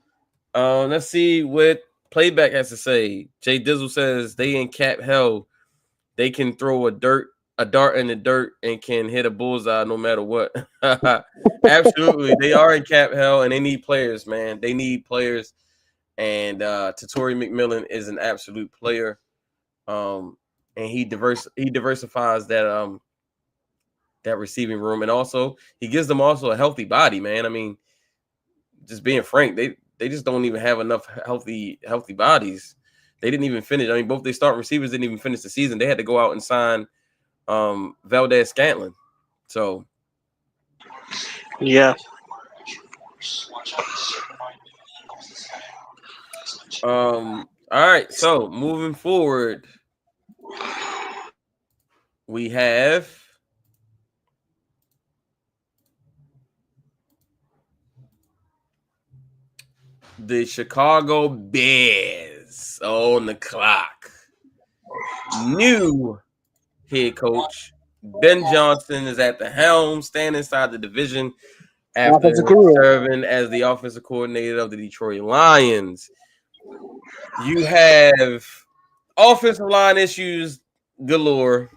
Let's see what Playback has to say. Jay Dizzle says they in cap hell. They can throw a dart in the dirt and can hit a bullseye no matter what. Absolutely. They are in cap hell and they need players, man. They need players. And Tatori McMillan is an absolute player. And he diversifies that receiving room. And also he gives them also a healthy body, man. I mean, just being frank, they just don't even have enough healthy bodies. They didn't even finish. I mean, both their starting receivers didn't even finish the season. They had to go out and sign Valdez Scantlin. So, yeah. All right. So moving forward, we have the Chicago Bears on the clock. New head coach Ben Johnson is at the helm, standing inside the division after serving as the offensive coordinator of the Detroit Lions. You have offensive line issues galore.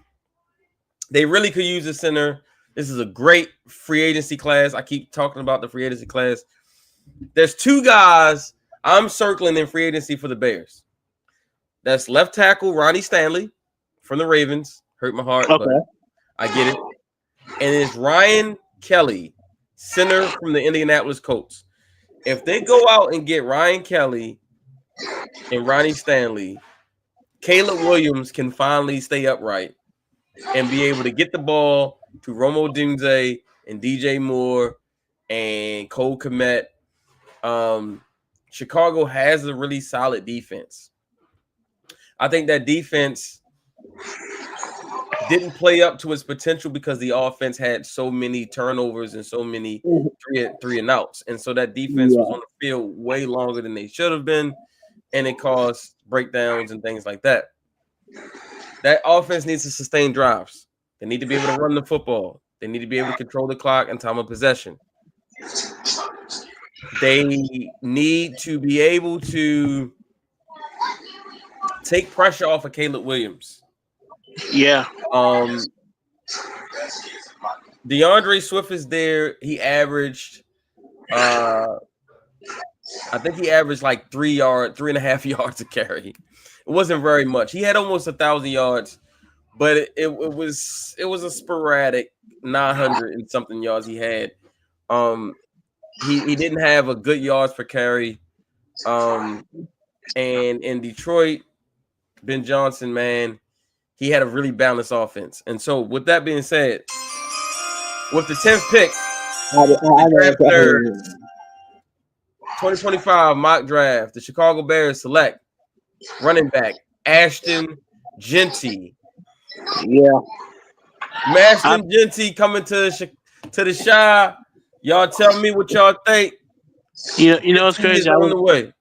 They really could use a center. This is a great free agency class. I keep talking about the free agency class. There's two guys I'm circling in free agency for the Bears. That's left tackle Ronnie Stanley from the Ravens. Hurt my heart, Okay. but I get it. And it's Ryan Kelly, center from the Indianapolis Colts. If they go out and get Ryan Kelly and Ronnie Stanley, Caleb Williams can finally stay upright and be able to get the ball to Romo Dunze and DJ Moore and Cole Kmet. Chicago has a really solid defense. I think that defense didn't play up to its potential because the offense had so many turnovers and so many three and outs. And so that defense was on the field way longer than they should have been, and it caused breakdowns and things like that. That offense needs to sustain drives. They need to be able to run the football. They need to be able to control the clock and time of possession. They need to be able to take pressure off of Caleb Williams. Yeah. DeAndre Swift is there. He averaged, I think he averaged like 3.5 yards a carry. It wasn't very much. He had almost 1,000 yards, but it was a sporadic 900 and something yards he had. He didn't have a good yards per carry. And in Detroit, Ben Johnson, man, he had a really balanced offense. And so with that being said, with the 10th pick, the Draftnerds 2025 mock draft, the Chicago Bears select running back Ashton Genty. Yeah. Ashton Genty coming to the Shy. Y'all tell me what y'all think. You know what's crazy? On the way.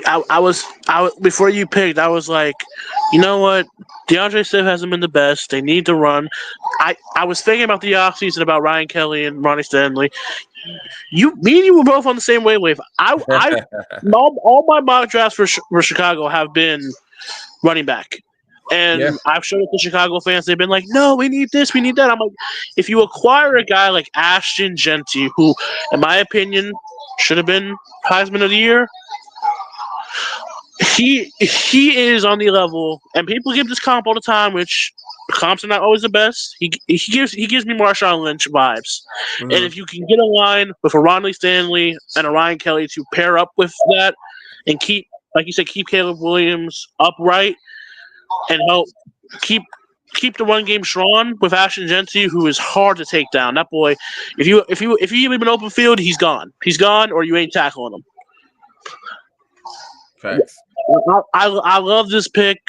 I was before you picked, I was like, you know what? DeAndre Swift hasn't been the best. They need to run. I was thinking about the offseason about Ryan Kelly and Ronnie Stanley. Me and you were both on the same wavelength. All my mock drafts for Chicago have been running back. And I've showed it to Chicago fans. They've been like, no, we need this, we need that. I'm like, if you acquire a guy like Ashton Genty, who, in my opinion, should have been Heisman of the Year, he is on the level, and people give this comp all the time, which comps are not always the best. He gives me Marshawn Lynch vibes. Mm-hmm. And if you can get a line with a Ronnie Stanley and a Ryan Kelly to pair up with that and keep, like you said, keep Caleb Williams upright and help keep the run game strong with Ashton Genty, who is hard to take down. That boy, if you give him an open field, he's gone. He's gone, or you ain't tackling him. Facts. I love this pick.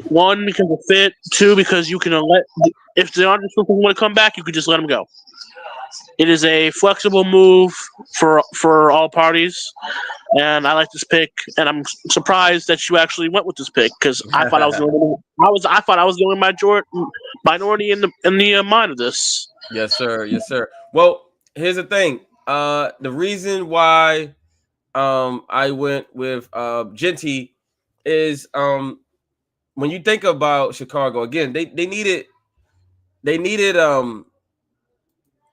One, because of fit. Two, because you can if DeAndre Swift want to come back, you could just let him go. It is a flexible move for all parties, and I like this pick. And I'm surprised that you actually went with this pick because I thought I was the only minority in the mind of this. Yes, sir. Yes, sir. Well, here's the thing. The reason why I went with Genty is when you think about Chicago again, they needed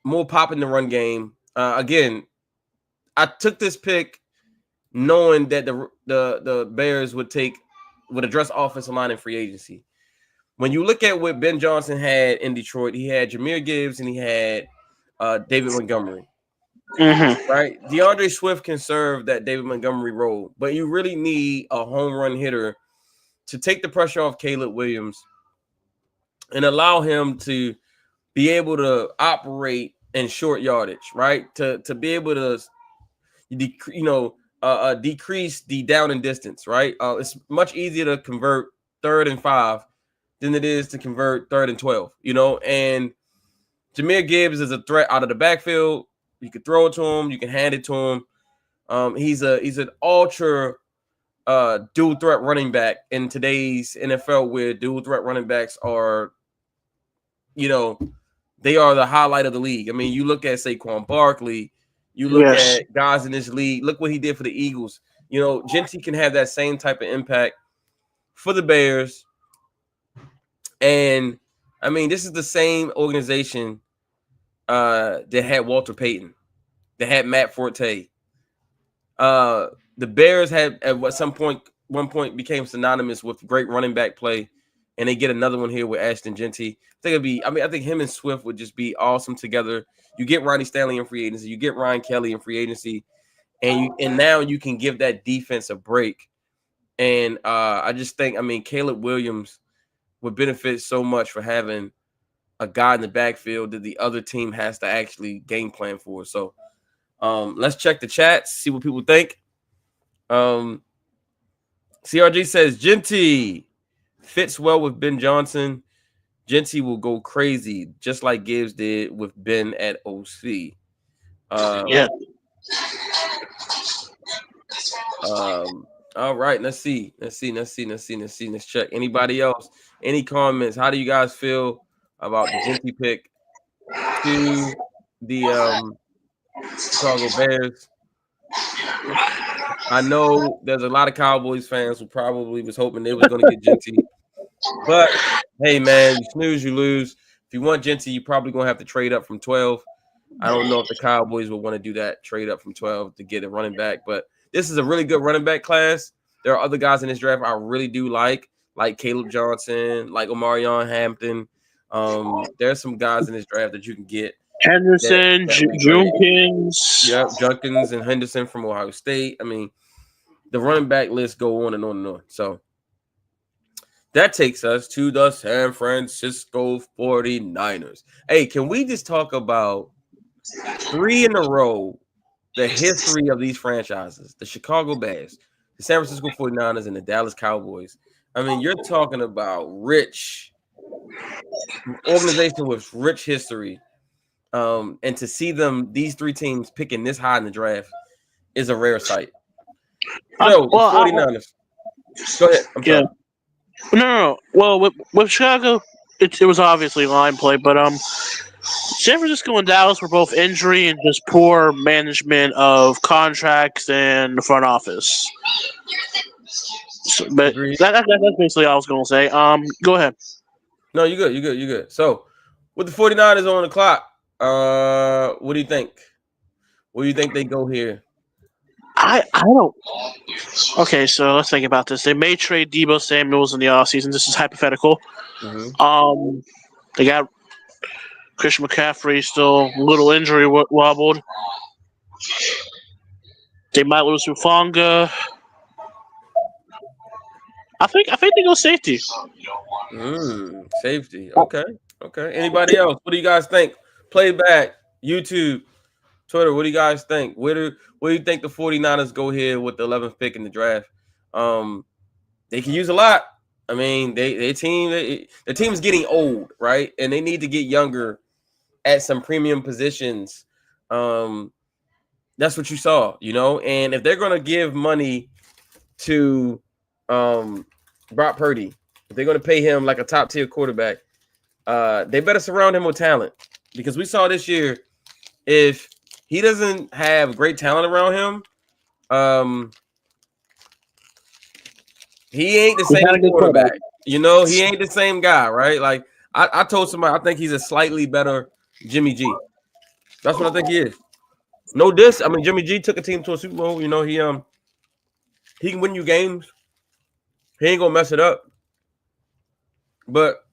more pop in the run game. Again, I took this pick knowing that the Bears would address offensive line in free agency. When you look at what Ben Johnson had in Detroit, he had Jahmyr Gibbs and he had David Montgomery. Mm-hmm. Right? DeAndre Swift can serve that David Montgomery role, but you really need a home run hitter to take the pressure off Caleb Williams and allow him to be able to operate in short yardage, right? To be able to, decrease the down and distance, right? It's much easier to convert 3rd and 5 than it is to convert 3rd and 12, and Jahmyr Gibbs is a threat out of the backfield. You can throw it to him, you can hand it to him. He's an ultra dual threat running back in today's NFL, where dual threat running backs are, they are the highlight of the league. I mean, you look at Saquon Barkley, you look at guys in this league. Look what he did for the Eagles. Genty can have that same type of impact for the Bears. And I mean, this is the same organization that had Walter Payton, that had Matt Forte. The Bears had at one point became synonymous with great running back play, and they get another one here with Ashton Genty. I think him and Swift would just be awesome together. You get Ronnie Stanley in free agency, you get Ryan Kelly in free agency, and now you can give that defense a break. And I just think, Caleb Williams would benefit so much for having a guy in the backfield that the other team has to actually game plan for. So let's check the chats, see what people think. CRG says Genty fits well with Ben Johnson. Genty will go crazy, just like Gibbs did with Ben at OC. All right, let's see. Let's check. Anybody else? Any comments? How do you guys feel about the Genty pick to the Chicago Bears? I know there's a lot of Cowboys fans who probably was hoping they was going to get Genty. But, hey, man, you snooze, you lose. If you want Genty, you're probably going to have to trade up from 12. I don't know if the Cowboys will want to do that, trade up from 12 to get a running back. But this is a really good running back class. There are other guys in this draft I really do like Caleb Johnson, like Omarion Hampton. There's some guys in this draft that you can get. Henderson, Junkins. Yep, Junkins and Henderson from Ohio State. I mean, the running back list go on and on and on. So that takes us to the San Francisco 49ers. Hey, can we just talk about 3 in a row, the history of these franchises, the Chicago Bears, the San Francisco 49ers, and the Dallas Cowboys? I mean, you're talking about rich organization with rich history. And to see these 3 teams picking this high in the draft is a rare sight. So, the 49ers. Go ahead. I'm sorry. No. Well, with Chicago, it was obviously line play, but San Francisco and Dallas were both injury and just poor management of contracts and the front office. So, but that's basically all I was going to say. Go ahead. No, you're good. So, with the 49ers on the clock, what do you think? Where do you think they go here? I don't. Okay, so let's think about this. They may trade Deebo Samuels in the offseason. This is hypothetical. Mm-hmm. They got Christian McCaffrey still a little injury wobbled. They might lose Hufanga. I think they go safety. Safety. Okay. Anybody else? What do you guys think? Playback, YouTube, Twitter. What do you guys think? Where do you think the 49ers go here with the 11th pick in the draft? they can use a lot. I mean, their team is getting old, right? And they need to get younger at some premium positions. That's what you saw, And if they're going to give money to Brock Purdy, if they're going to pay him like a top tier quarterback, they better surround him with talent, because we saw this year, if he doesn't have great talent around him, he ain't the same quarterback. He ain't the same guy, right? Like I told somebody, I think he's a slightly better Jimmy G. That's what I think he is. No diss. I mean, Jimmy G took a team to a Super Bowl. He can win you games. He ain't gonna mess it up. But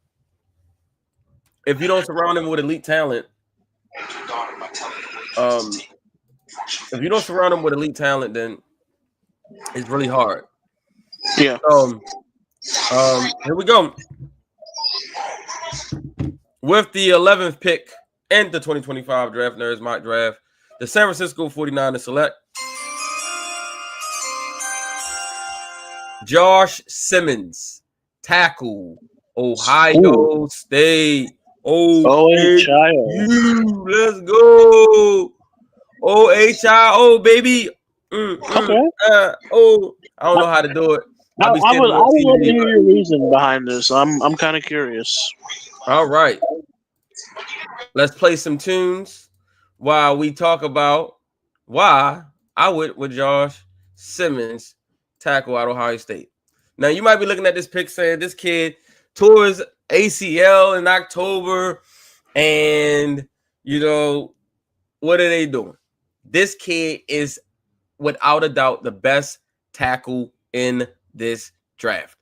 if you don't surround him with elite talent, then it's really hard. Yeah. Here we go. With the 11th pick and the 2025 Draft Nerds mock draft, the San Francisco 49ers select Josh Simmons, tackle, Ohio State. OHIO. Let's go. OHIO, baby. Okay. I don't know how to do it. I would love to hear your reason behind this. I'm kind of curious. All right. Let's play some tunes while we talk about why I went with Josh Simmons, tackle out of Ohio State. Now, you might be looking at this pic saying this kid tore his ACL in October, and, what are they doing? This kid is, without a doubt, the best tackle in this draft.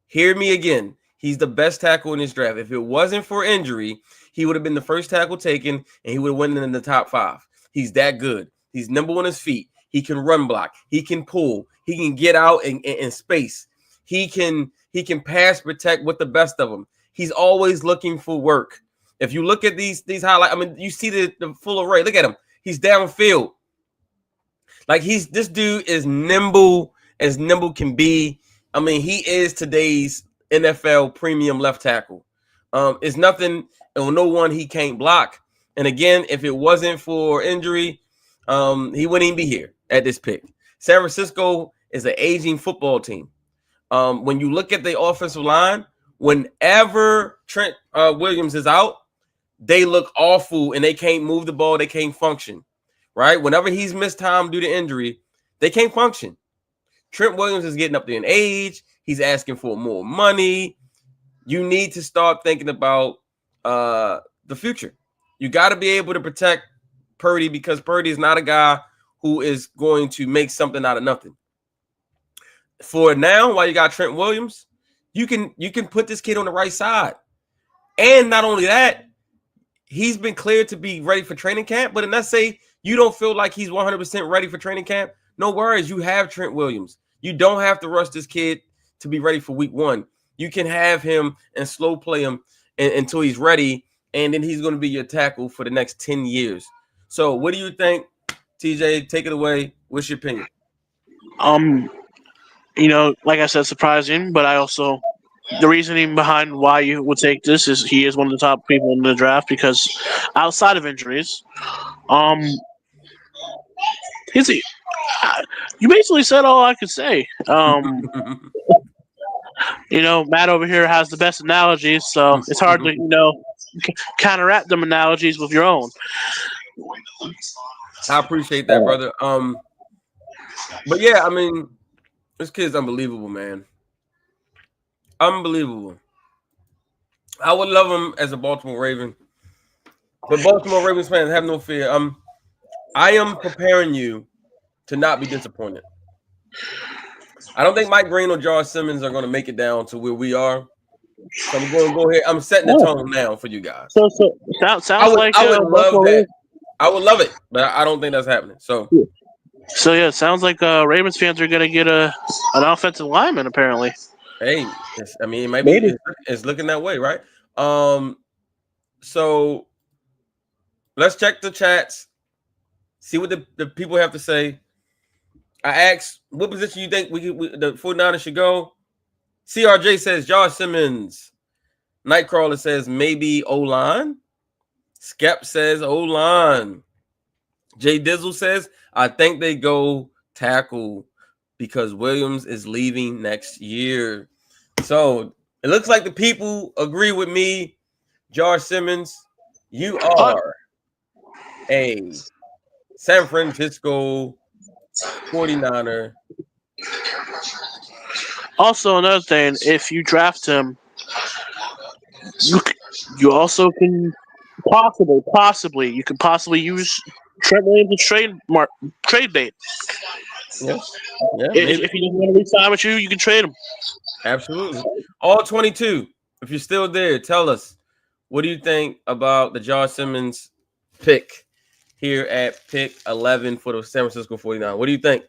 Hear me again. He's the best tackle in this draft. If it wasn't for injury, he would have been the first tackle taken, and he would have went in the top 5. He's that good. He's number one on his feet. He can run block. He can pull. He can get out in space. He can pass protect with the best of them. He's always looking for work. If you look at these highlights, I mean, you see the full array. Look at him. He's downfield. Like this dude is nimble as nimble can be. I mean, he is today's NFL premium left tackle. It's nothing, no one he can't block. And again, if it wasn't for injury, he wouldn't even be here at this pick. San Francisco is an aging football team. When you look at the offensive line, whenever Trent Williams is out, they look awful and they can't move the ball. They can't function, right? Whenever he's missed time due to injury, they can't function. Trent Williams is getting up there in age. He's asking for more money. You need to start thinking about the future. You got to be able to protect Purdy, because Purdy is not a guy who is going to make something out of nothing. For now, while you got Trent Williams, you can put this kid on the right side. And not only that, he's been cleared to be ready for training camp. But let's say you don't feel like he's 100% ready for training camp, no worries. You have Trent Williams. You don't have to rush this kid to be ready for week 1. You can have him and slow play him until he's ready, and then he's going to be your tackle for the next 10 years. So what do you think, TJ? Take it away. What's your opinion? Like I said, surprising, but the reasoning behind why you would take this is he is one of the top people in the draft, because outside of injuries, you basically said all I could say. Matt over here has the best analogies, so it's hard to, counteract them analogies with your own. I appreciate that, brother. But yeah, I mean, this kid's unbelievable, man. Unbelievable. I would love him as a Baltimore Raven, but Baltimore Ravens fans, have no fear. I am preparing you to not be disappointed. I don't think Mike Green or Josh Simmons are going to make it down to where we are. So I'm going to go ahead. I'm setting the tone now for you guys. So sounds like I would love that. I would love it, but I don't think that's happening. So yeah, it sounds like Ravens fans are going to get an offensive lineman apparently. Hey, maybe it's looking that way, right? So let's check the chats, see what the people have to say. I asked, what position you think the 49ers should go? CRJ says Josh Simmons. Nightcrawler says maybe O-line. Skep says O-line. Jay Dizzle says, I think they go tackle because Williams is leaving next year. So it looks like the people agree with me. Josh Simmons, you are a San Francisco 49er. Also, another thing, if you draft him, you also can possibly use Trent Williams as trade bait. Yeah. If he doesn't want to re-sign with you, you can trade him. Absolutely. All 22. If you're still there, tell us, what do you think about the Josh Simmons pick here at pick 11 for the San Francisco 49? What do you think?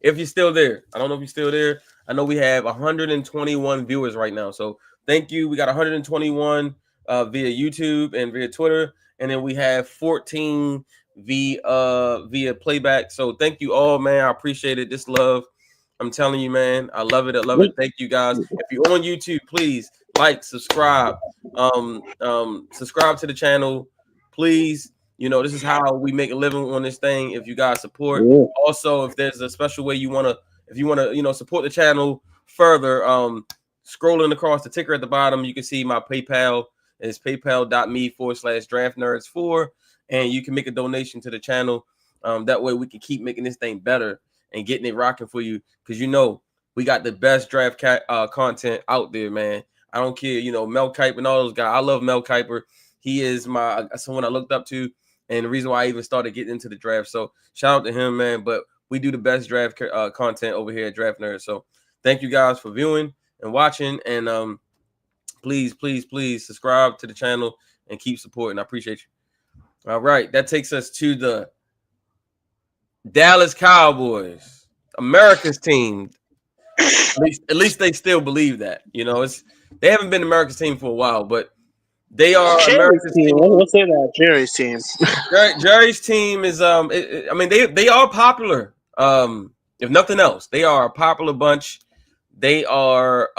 If you're still there, I don't know if you're still there. I know we have 121 viewers right now. So thank you. We got 121 via YouTube and via Twitter. And then we have 14 via playback. So thank you all, man. I appreciate it. This love. I'm telling you, man. I love it. I love it. Thank you guys. If you're on YouTube, please like, subscribe. Subscribe to the channel, please. You know, this is how we make a living on this thing. If you guys support, also if there's a special way you want to, support the channel further, scrolling across the ticker at the bottom, you can see my PayPal. It's paypal.me/draftnerds4, and you can make a donation to the channel. That way we can keep making this thing better and getting it rocking for you, because we got the best draft content out there, man. I don't care, Mel Kiper and all those guys. I love Mel Kiper. He is someone I looked up to, and the reason why I even started getting into the draft. So shout out to him, man. But we do the best draft content over here at Draft Nerds. So thank you guys for viewing and watching, and please subscribe to the channel and keep supporting. I appreciate you. All right, that takes us to the Dallas Cowboys, America's team. At least they still believe that. They haven't been America's team for a while, but they are America's team. Let's say that Jerry's team. Jerry's team is they are popular. If nothing else, they are a popular bunch. They are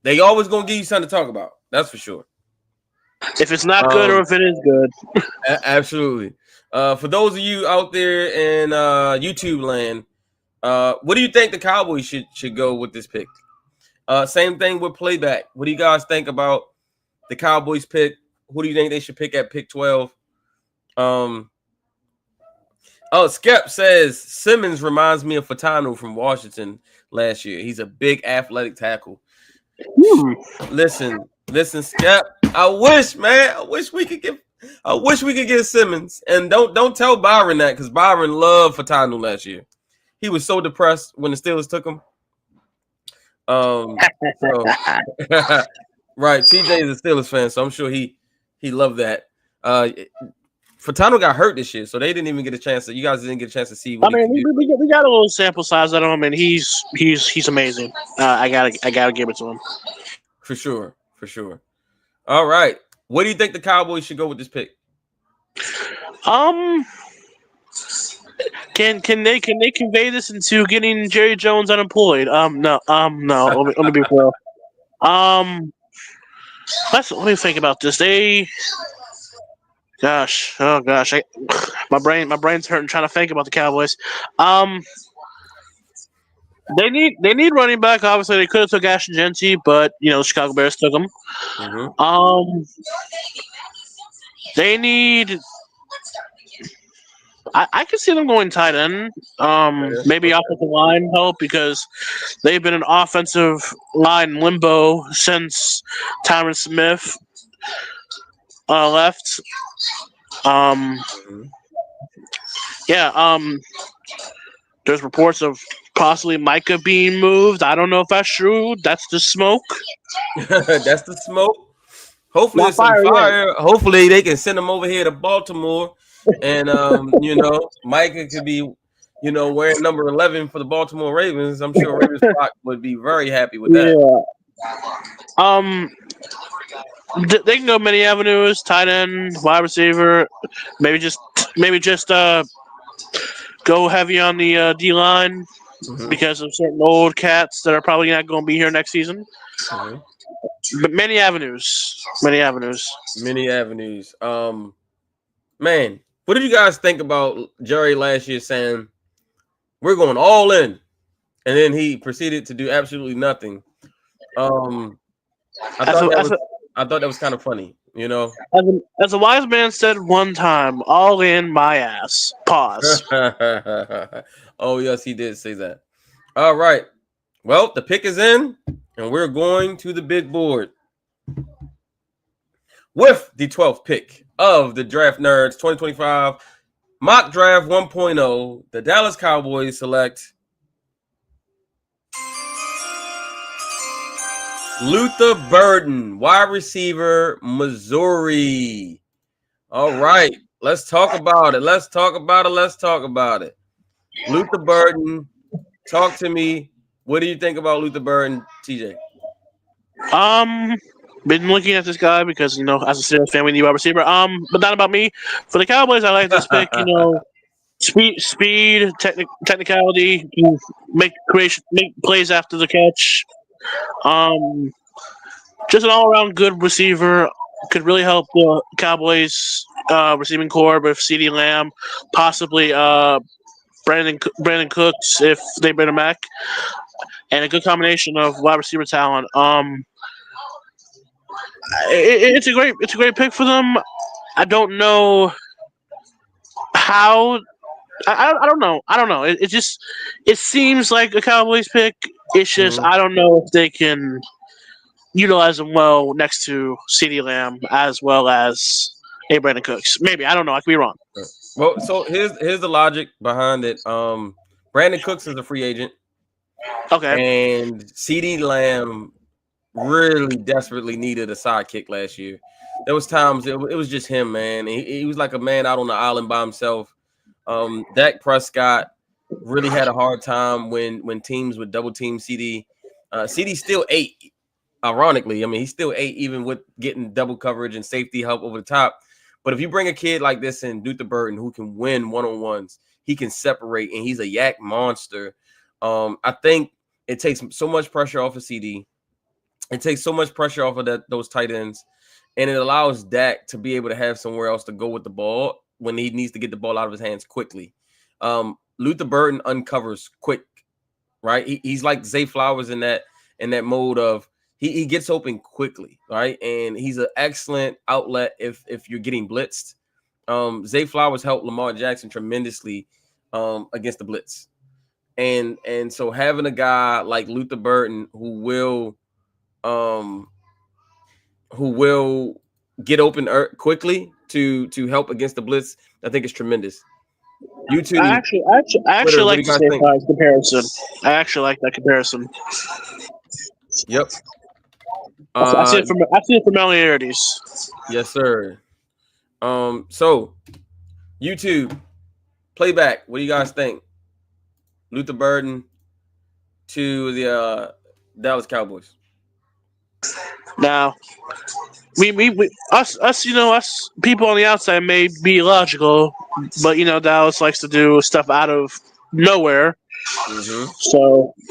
they always gonna give you something to talk about. That's for sure. If it's not good or if it is good. Absolutely. For those of you out there in YouTube land, what do you think the Cowboys should go with this pick? Same thing with playback. What do you guys think about the Cowboys pick? Who do you think they should pick at pick 12? Skep says Simmons reminds me of Fatano from Washington last year. He's a big athletic tackle. Listen, Skep. I wish we could get Simmons. And don't tell Byron that, because Byron loved Fatano last year. He was so depressed when the Steelers took him. Right. TJ is a Steelers fan, so I'm sure he loved that. Fatano got hurt this year, so they didn't even get a chance. You guys didn't get a chance to see. We got a little sample size out of him, and he's amazing. I gotta give it to him. For sure. All right. What do you think the Cowboys should go with this pick? Can they convey this into getting Jerry Jones unemployed? No. Let me be real. Let me think about this. My brain's hurting trying to think about the Cowboys. They need running back. Obviously, they could have took Ashton Genty, but the Chicago Bears took him. Mm-hmm. They need. I could see them going tight end. Maybe offensive line help, because they've been an offensive line limbo since Tyron Smith left. There's reports of possibly Micah being moved. I don't know if that's true. That's the smoke. That's the smoke. Hopefully it's some fire. Hopefully they can send him over here to Baltimore, and Micah could be, wearing number 11 for the Baltimore Ravens. I'm sure Ravens would be very happy with that. Yeah. They can go many avenues: tight end, wide receiver, maybe just go heavy on the D line. because of certain old cats that are probably not going to be here next season. Mhm. But many avenues. Many avenues. Man, what did you guys think about Jerry last year saying we're going all in, and then he proceeded to do absolutely nothing? I thought that was kind of funny, you know. As a wise man said one time, all in my ass. Pause. Oh yes, he did say that. All right. Well, the pick is in, and we're going to the big board with the 12th pick of the Draft Nerds 2025 Mock Draft 1.0. The Dallas Cowboys select Luther Burden, wide receiver, Missouri. All right, let's talk about it. Luther Burden, talk to me. What do you think about Luther Burden, TJ? Been looking at this guy because, as a Steelers fan, we need a wide receiver. But not about me. For the Cowboys, I like this pick. Speed, technicality, make plays after the catch. Just an all-around good receiver. Could really help the Cowboys receiving core with CeeDee Lamb, possibly Brandon Cooks if they bring him back, and a good combination of wide receiver talent. It's a great pick for them. I don't know how. I don't know. It seems like a Cowboys pick. It's just I don't know if they can utilize him well next to CeeDee Lamb as well as Brandon Cooks. Maybe, I don't know. I could be wrong. Well, so here's the logic behind it. Brandon Cooks is a free agent. Okay. And CeeDee Lamb really desperately needed a sidekick last year. There was times it was just him, man. He was like a man out on the island by himself. Dak Prescott really had a hard time when teams would double team CeeDee. CeeDee still ate. Ironically, I mean, he still ate even with getting double coverage and safety help over the top. But if you bring a kid like this in, Luther Burden, who can win one-on-ones, he can separate, and he's a yak monster. I think it takes so much pressure off of CeeDee. It takes so much pressure off of those tight ends, and it allows Dak to be able to have somewhere else to go with the ball when he needs to get the ball out of his hands quickly. Luther Burden uncovers quick, right? He's like Zay Flowers in that mode of he gets open quickly, right? And he's an excellent outlet if you're getting blitzed. Zay Flowers helped Lamar Jackson tremendously against the blitz. And so having a guy like Luther Burden who will get open quickly to help against the blitz, I think is tremendous. You too. I actually like the Zay Flowers comparison. I actually like that comparison. Yep. I see it familiarities. Yes, sir. So YouTube playback. What do you guys think? Luther Burden to the Dallas Cowboys. Now, us people on the outside may be illogical, but Dallas likes to do stuff out of nowhere. Mm-hmm.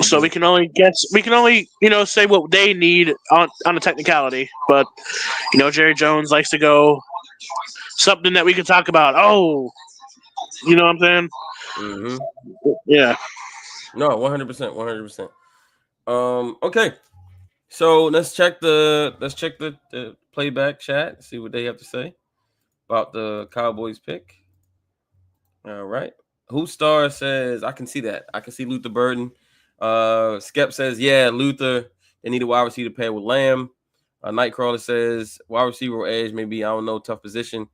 So we can only guess. We can only say what they need on a technicality. But Jerry Jones likes to go something that we can talk about. Oh, you know what I'm saying? Mm-hmm. Yeah. No, 100%. Okay. So let's check the playback chat. See what they have to say about the Cowboys pick. All right. Who Star says I can see that. I can see Luther Burden. Skep says, yeah, Luther. They need a wide receiver pair with Lamb. Nightcrawler says wide receiver or edge, maybe, I don't know, tough position.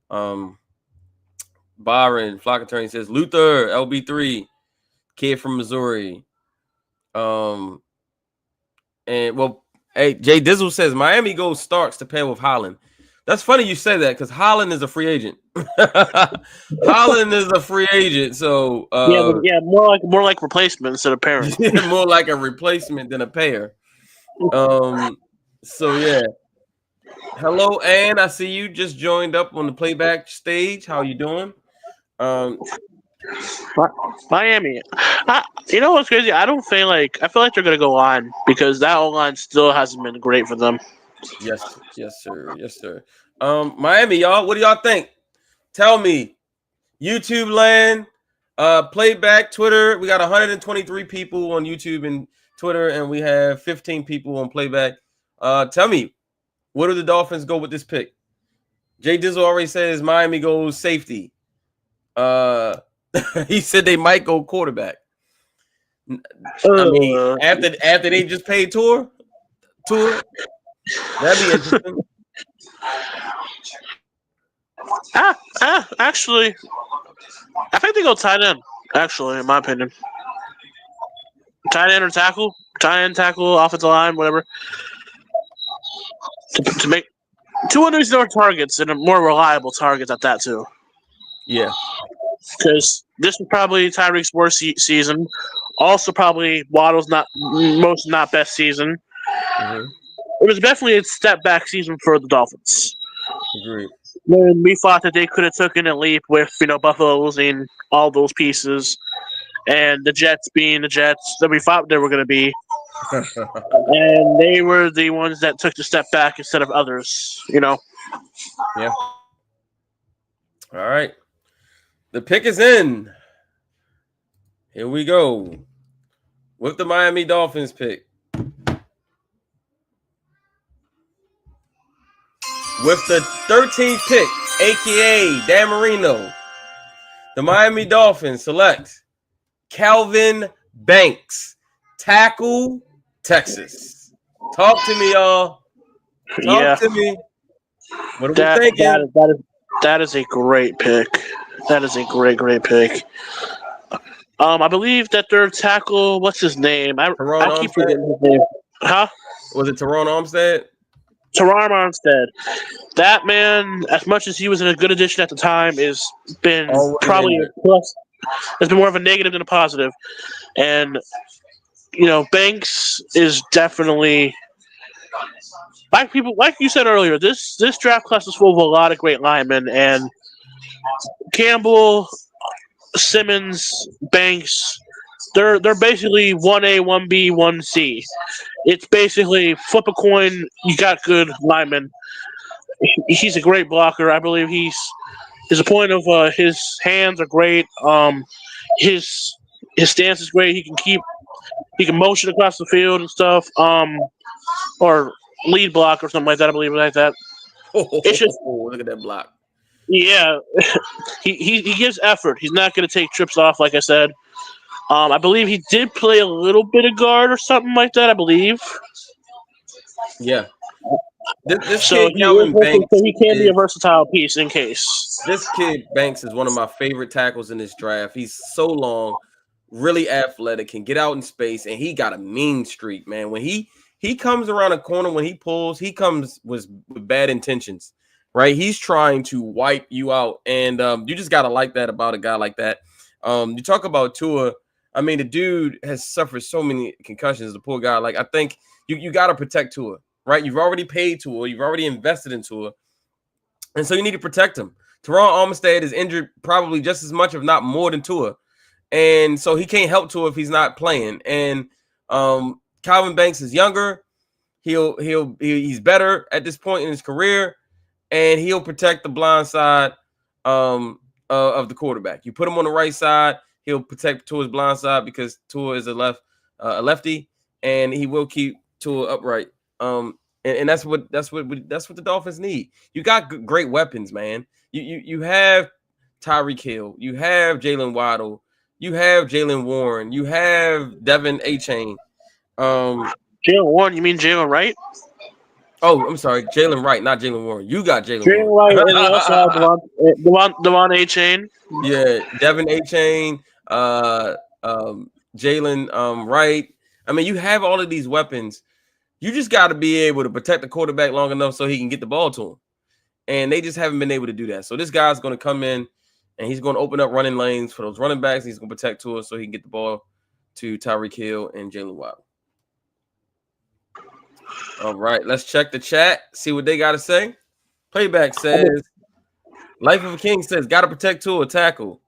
Byron Flock Attorney says Luther, LB3, kid from Missouri. And well, hey, Jay Dizzle says Miami goes Starks to pair with Holland. That's funny you say that because Holland is a free agent. Holland is a free agent, so more like replacement instead of pairing. More like a replacement than a pair. So yeah. Hello, Ann. I see you just joined up on the playback stage. How you doing? Miami. You know what's crazy? I feel like they're gonna go on because that O line still hasn't been great for them. Yes, sir. Miami, y'all. What do y'all think? Tell me. YouTube land, playback, Twitter. We got 123 people on YouTube and Twitter, and we have 15 people on playback. Tell me, where do the Dolphins go with this pick? Jay Dizzle already says Miami goes safety. He said they might go quarterback. I mean, after they just paid Tour, that'd be interesting. Actually, I think they go tight end. Actually, in my opinion, tight end or tackle, offensive line, whatever. To make 200 more targets and more reliable targets at that too. Yeah, because this was probably Tyreek's worst season. Also, probably Waddle's not best season. Mm-hmm. It was definitely a step back season for the Dolphins. Agreed. When we thought that they could have taken a leap with Buffalo losing all those pieces, and the Jets being the Jets that we thought they were going to be, and they were the ones that took the step back instead of others. Yeah. All right. The pick is in. Here we go. With the Miami Dolphins pick. With the 13th pick, a.k.a. Dan Marino, the Miami Dolphins select Calvin Banks, tackle, Texas. Talk to me, y'all. Talk to me. What are we thinking? That is a great pick. That is a great pick. I believe that their tackle, what's his name? I keep forgetting his name. Huh? Was it Teron Armstead? Teron Armstead. That man, as much as he was a good addition at the time, has been probably a plus. Has been more of a negative than a positive. And, Banks is definitely, like you said earlier, this draft class is full of a lot of great linemen. And Campbell, Simmons, Banks, they're basically 1A, 1B, 1C. It's basically flip a coin, you got good linemen. He's a great blocker. I believe his point of his hands are great. His stance is great. He can motion across the field and stuff. Or lead block or something like that. I believe like that. It's just look at that block. Yeah, he gives effort. He's not going to take trips off, like I said. I believe he did play a little bit of guard or something like that. I believe. Yeah. This kid Calvin Banks, so he can be a versatile piece in case. This kid Banks is one of my favorite tackles in this draft. He's so long, really athletic, can get out in space, and he got a mean streak, man. When he comes around a corner, when he pulls, he comes with bad intentions, right? He's trying to wipe you out, and you just gotta like that about a guy like that. You talk about Tua. I mean, the dude has suffered so many concussions. The poor guy. Like, I think you got to protect Tua. Right, you've already paid Tua, you've already invested in Tua, and so you need to protect him. Teron Armstead is injured probably just as much, if not more, than Tua, and so he can't help Tua if he's not playing. And Calvin Banks is younger; he's better at this point in his career, and he'll protect the blind side of the quarterback. You put him on the right side, he'll protect Tua's blind side because Tua is a lefty, and he will keep Tua upright. And that's what the Dolphins need. You got great weapons, man. You have Tyreek Hill, you have Jalen Waddle, you have Jalen Warren, you have Devin A-Chain. Jalen Warren, you mean Jalen Wright? Oh, I'm sorry, Jalen Wright, not Jalen Warren. You got Jalen Wright, and you also have Devon A-Chain. Yeah, Devin A-Chain, Jalen Wright. I mean, you have all of these weapons. You just got to be able to protect the quarterback long enough so he can get the ball to him. And they just haven't been able to do that. So this guy's going to come in and he's going to open up running lanes for those running backs. He's going to protect Tua so he can get the ball to Tyreek Hill and Jalen Waddle. All right, let's check the chat, see what they got to say. Playback says, Life of a King says, got to protect Tua, tackle.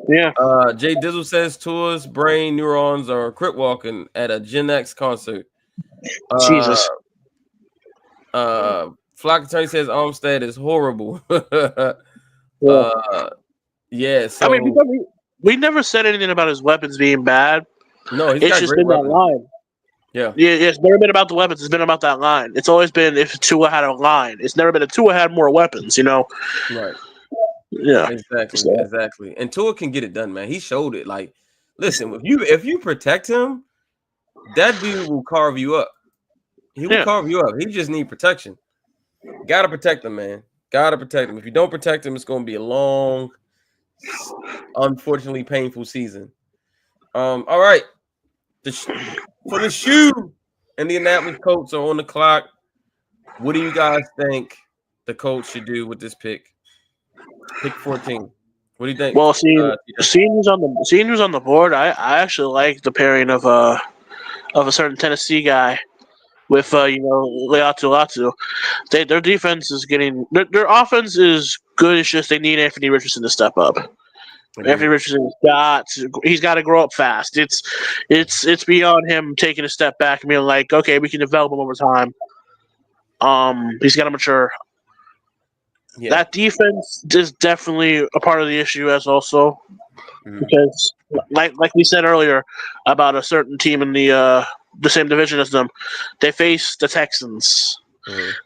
Yeah. Jay Dizzle says Tua's brain neurons are crip walking at a Gen X concert. Jesus. Flock Attorney says Armstead is horrible. Yeah. Yeah, so I mean, because we never said anything about his weapons being bad. no, he's It's got just great been weapons. that line. Yeah. Yeah, it's never been about the weapons. It's been about that line. It's always been if Tua had a line. It's never been a Tua had more weapons. Right. Yeah. Exactly. And Tua can get it done, man. He showed it. Like, listen, if you protect him, that dude will carve you up. He will carve you up. He just need protection. Gotta protect him, man. Gotta protect him. If you don't protect him, it's gonna be a long, unfortunately painful season. All right. For the shoe, Indianapolis Colts are on the clock. What do you guys think the Colts should do with this pick? Pick 14. What do you think? Well, seeing who's on the board, I actually like the pairing of a certain Tennessee guy with Leatu. Their defense is getting their offense is good. It's just they need Anthony Richardson to step up. Anthony Richardson he's got to grow up fast. It's beyond him taking a step back and being like, okay, we can develop him over time. He's got to mature. Yeah. That defense is definitely a part of the issue as also because like we said earlier about a certain team in the same division as them, they face the Texans,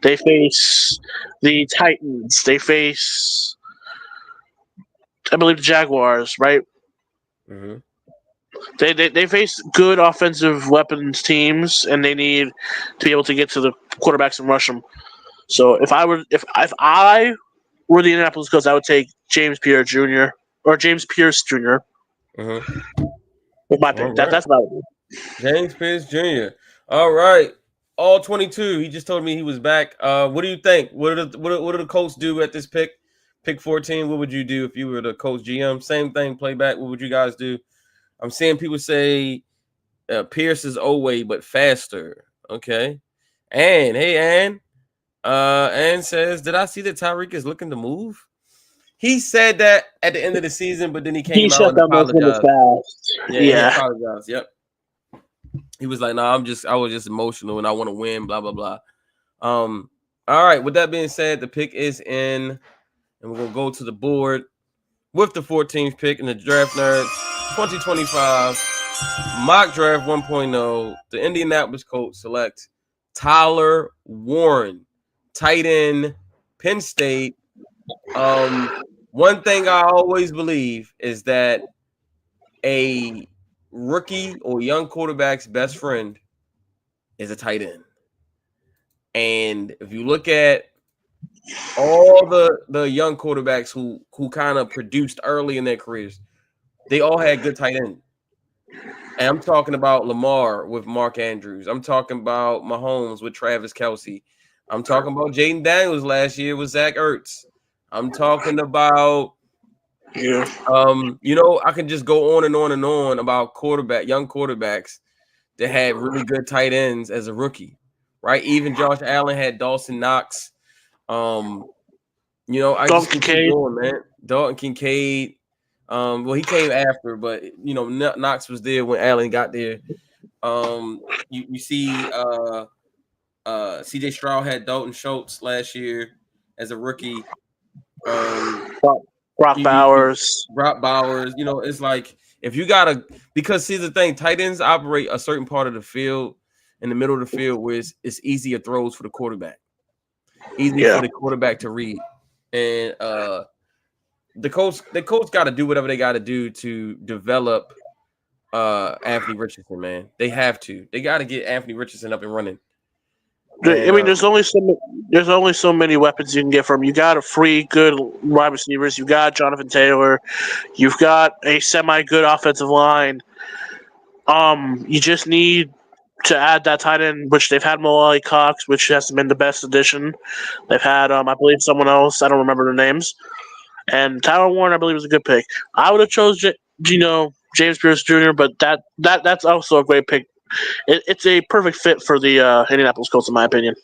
they face the Titans, they face I believe the Jaguars, right? Mm-hmm. They face good offensive weapons teams, and they need to be able to get to the quarterbacks and rush them. So if I were the Indianapolis Colts, I would take James Pierce Jr. With my pick. Right. That's about it. James Pierce Jr. All right. All 22. He just told me he was back. What do you think? What do the Colts do at this pick? Pick 14. What would you do if you were the Colts GM? Same thing, playback. What would you guys do? I'm seeing people say Pierce is Oway, but faster. Okay. And hey, Ann says, did I see that Tyreek is looking to move? He said that at the end of the season, but then he came out and apologized. Yeah, he apologized. Yep. He was like, "No, I was just emotional and I want to win." Blah blah blah. All right. With that being said, the pick is in, and we're gonna go to the board with the 14th pick in the Draft Nerds 2025 Mock Draft 1.0. The Indianapolis Colts select Tyler Warren, tight end, Penn State. One thing I always believe is that a rookie or young quarterback's best friend is a tight end. And if you look at all the young quarterbacks who kind of produced early in their careers, they all had good tight end. And I'm talking about Lamar with Mark Andrews. I'm talking about Mahomes with Travis Kelce. I'm talking about Jaden Daniels last year with Zach Ertz. I'm talking about, I can just go on and on and on about young quarterbacks that had really good tight ends as a rookie, right? Even Josh Allen had Dawson Knox. I just keep going, man. Dalton Kincaid. Well, he came after, but Knox was there when Allen got there. You see, CJ Stroud had Dalton Schultz last year as a rookie. Brock Bowers. It's like if you gotta, because see the thing, tight ends operate a certain part of the field in the middle of the field where it's easier throws for the quarterback, for the quarterback to read, and the coach got to do whatever they got to do to develop Anthony Richardson. Man, they have to. They got to get Anthony Richardson up and running. I mean, there's only so many weapons you can get from. You got a free good wide receivers. You got Jonathan Taylor. You've got a semi-good offensive line. You just need to add that tight end, which they've had Malali Cox, which hasn't been the best addition. They've had, I believe, someone else. I don't remember their names. And Tyler Warren, I believe, was a good pick. I would have chose, James Pierce Jr., but that's also a great pick. It's a perfect fit for the Indianapolis Colts, in my opinion.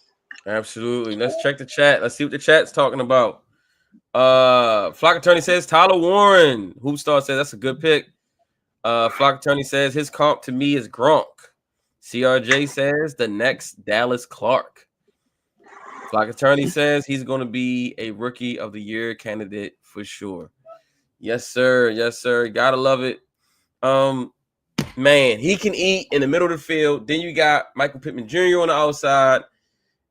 Absolutely. Let's check the chat. Let's see what the chat's talking about. Flock Attorney says Tyler Warren. Hoopstar says that's a good pick. Flock Attorney says his comp to me is Gronk. CRJ says the next Dallas Clark. Flock Attorney says he's going to be a Rookie of the Year candidate for sure. Yes, sir. Yes, sir. Gotta love it. Man, he can eat in the middle of the field. Then you got Michael Pittman Jr. on the outside,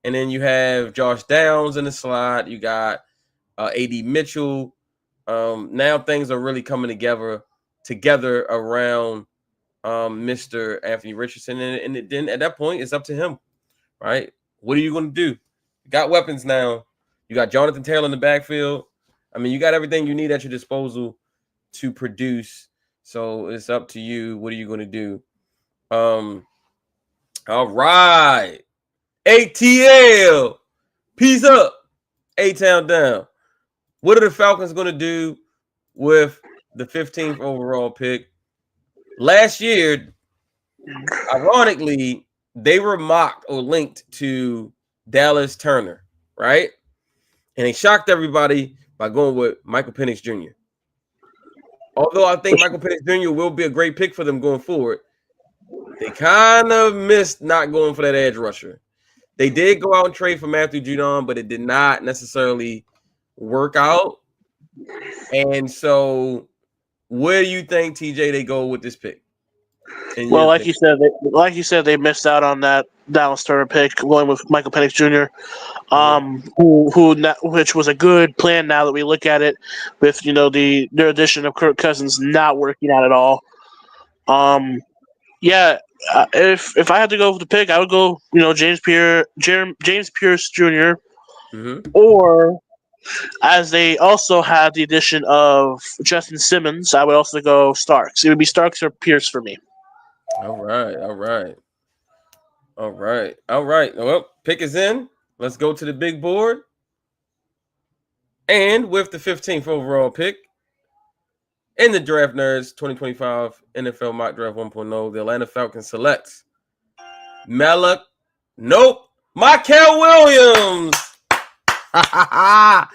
and then you have Josh Downs in the slot. You got A.D. Mitchell. Now things are really coming together around Mr. Anthony Richardson, and then at that point, it's up to him, right? What are you going to do? You got weapons now. You got Jonathan Taylor in the backfield. I mean, you got everything you need at your disposal to produce. So it's up to you. What are you going to do? All right. ATL. Peace up. A-Town down. What are the Falcons going to do with the 15th overall pick? Last year, ironically, they were mocked or linked to Dallas Turner, right? And they shocked everybody by going with Michael Penix Jr. Although I think Michael Penix Jr. will be a great pick for them going forward, they kind of missed not going for that edge rusher. They did go out and trade for Matthew Judon, but it did not necessarily work out. And so, where do you think, TJ, they go with this pick? Well, like you said, they missed out on that Dallas Turner pick, going with Michael Penix Jr. Which was a good plan. Now that we look at it, with their addition of Kirk Cousins not working out at all. If I had to go with the pick, I would go James Pierce Jr. Or, as they also had the addition of Justin Simmons, I would also go Starks. It would be Starks or Pierce for me. All right. Well, pick is in. Let's go to the big board. And with the 15th overall pick in the Draft Nerds 2025 NFL Mock Draft 1.0, the Atlanta Falcons selects Michael Williams. Y'all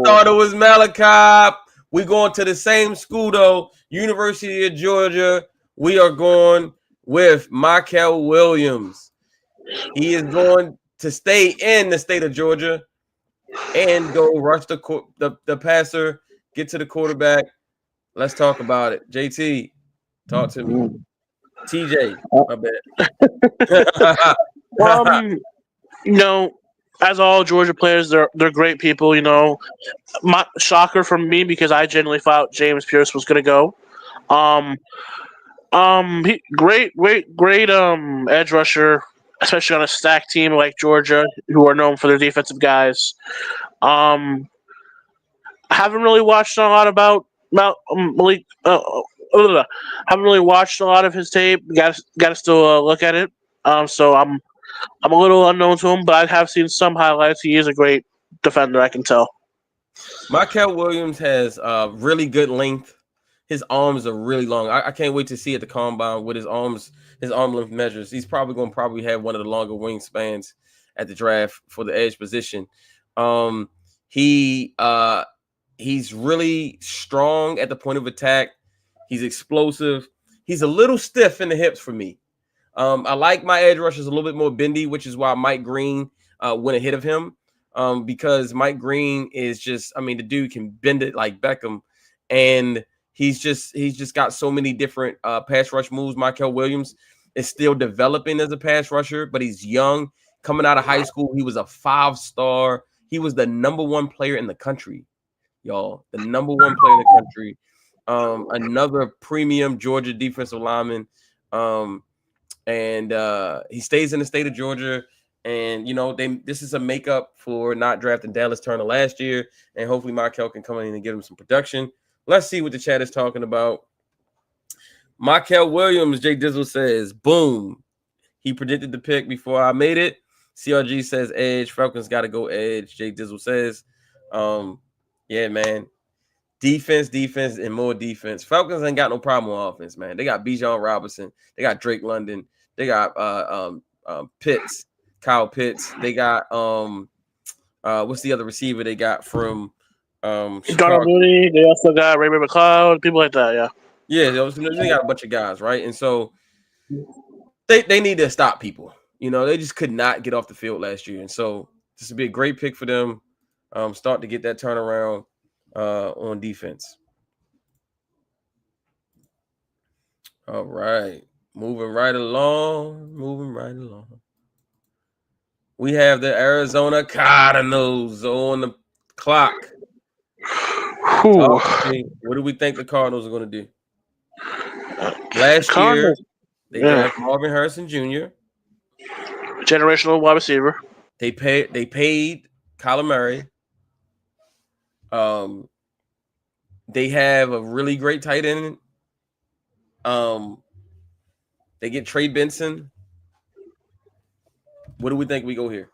thought it was Malachi. We going to the same school though, University of Georgia. We are going with Michael Williams. He is going to stay in the state of Georgia and go rush the passer, get to the quarterback. Let's talk about it. JT, talk to me. TJ, my bad. As all Georgia players, they're great people. My shocker from me, because I genuinely thought James Pierce was going to go. Great edge rusher, especially on a stacked team like Georgia, who are known for their defensive guys. I haven't really watched a lot about Malik. Haven't really watched a lot of his tape. Got to still look at it. So I'm a little unknown to him, but I have seen some highlights. He is a great defender, I can tell. Michael Williams has really good length. His arms are really long. I can't wait to see at the combine what his arm length measures. He's probably going to have one of the longer wingspans at the draft for the edge position. He's really strong at the point of attack. He's explosive. He's a little stiff in the hips for me. I like my edge rushers a little bit more bendy, which is why Mike Green went ahead of him. Because Mike Green is just, the dude can bend it like Beckham, and he's just got so many different pass rush moves. Michael Williams is still developing as a pass rusher, but he's young. Coming out of high school, he was a 5-star. He was the number one player in the country, y'all. The number one player in the country. Another premium Georgia defensive lineman. And he stays in the state of Georgia. And, this is a makeup for not drafting Dallas Turner last year. And hopefully Michael can come in and give him some production. Let's see what the chat is talking about. Michael Williams, Jay Dizzle says, boom. He predicted the pick before I made it. CRG says edge. Falcons got to go edge. Jay Dizzle says, yeah, man. Defense, and more defense. Falcons ain't got no problem on offense, man. They got Bijan Robinson. They got Drake London. They got Pitts, Kyle Pitts. They got what's the other receiver they got from Darnell Chicago. Mooney. They also got Ray McLeod, people like that. Yeah. Yeah, they got a bunch of guys, right? And so they need to stop people. They just could not get off the field last year, and so this would be a great pick for them. Start to get that turnaround on defense. All right, moving right along. We have the Arizona Cardinals on the clock. What do we think the Cardinals are going to do? Last year, they drafted Marvin Harrison Jr., generational wide receiver. They paid Kyler Murray. They have a really great tight end. They get Trey Benson. What do we think we go here?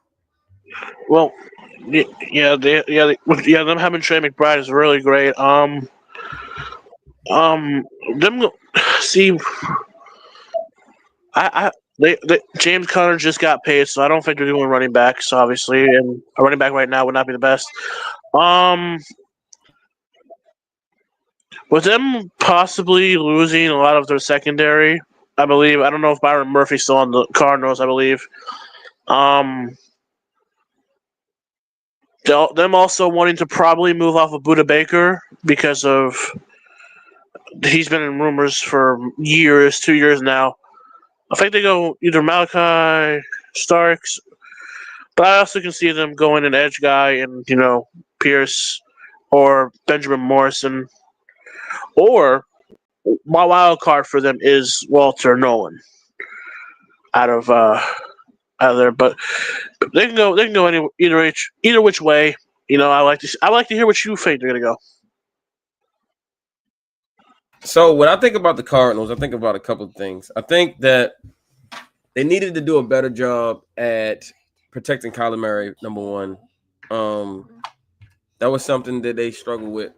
Well, them having Trey McBride is really great. James Conner just got paid, so I don't think they're doing running backs, obviously, and a running back right now would not be the best. With them possibly losing a lot of their secondary, I believe. I don't know if Byron Murphy's still on the Cardinals, I believe. Them also wanting to probably move off of Budda Baker because of he's been in rumors for 2 years now. I think they go either Malachi Starks, but I also can see them going an edge guy and Pierce or Benjamin Morrison. Or my wild card for them is Walter Nolan out of there, but they can go either which way. I like to hear what you think they're gonna go. So when I think about the Cardinals, I think about a couple of things. I think that they needed to do a better job at protecting Kyler Murray, number one. That was something that they struggled with.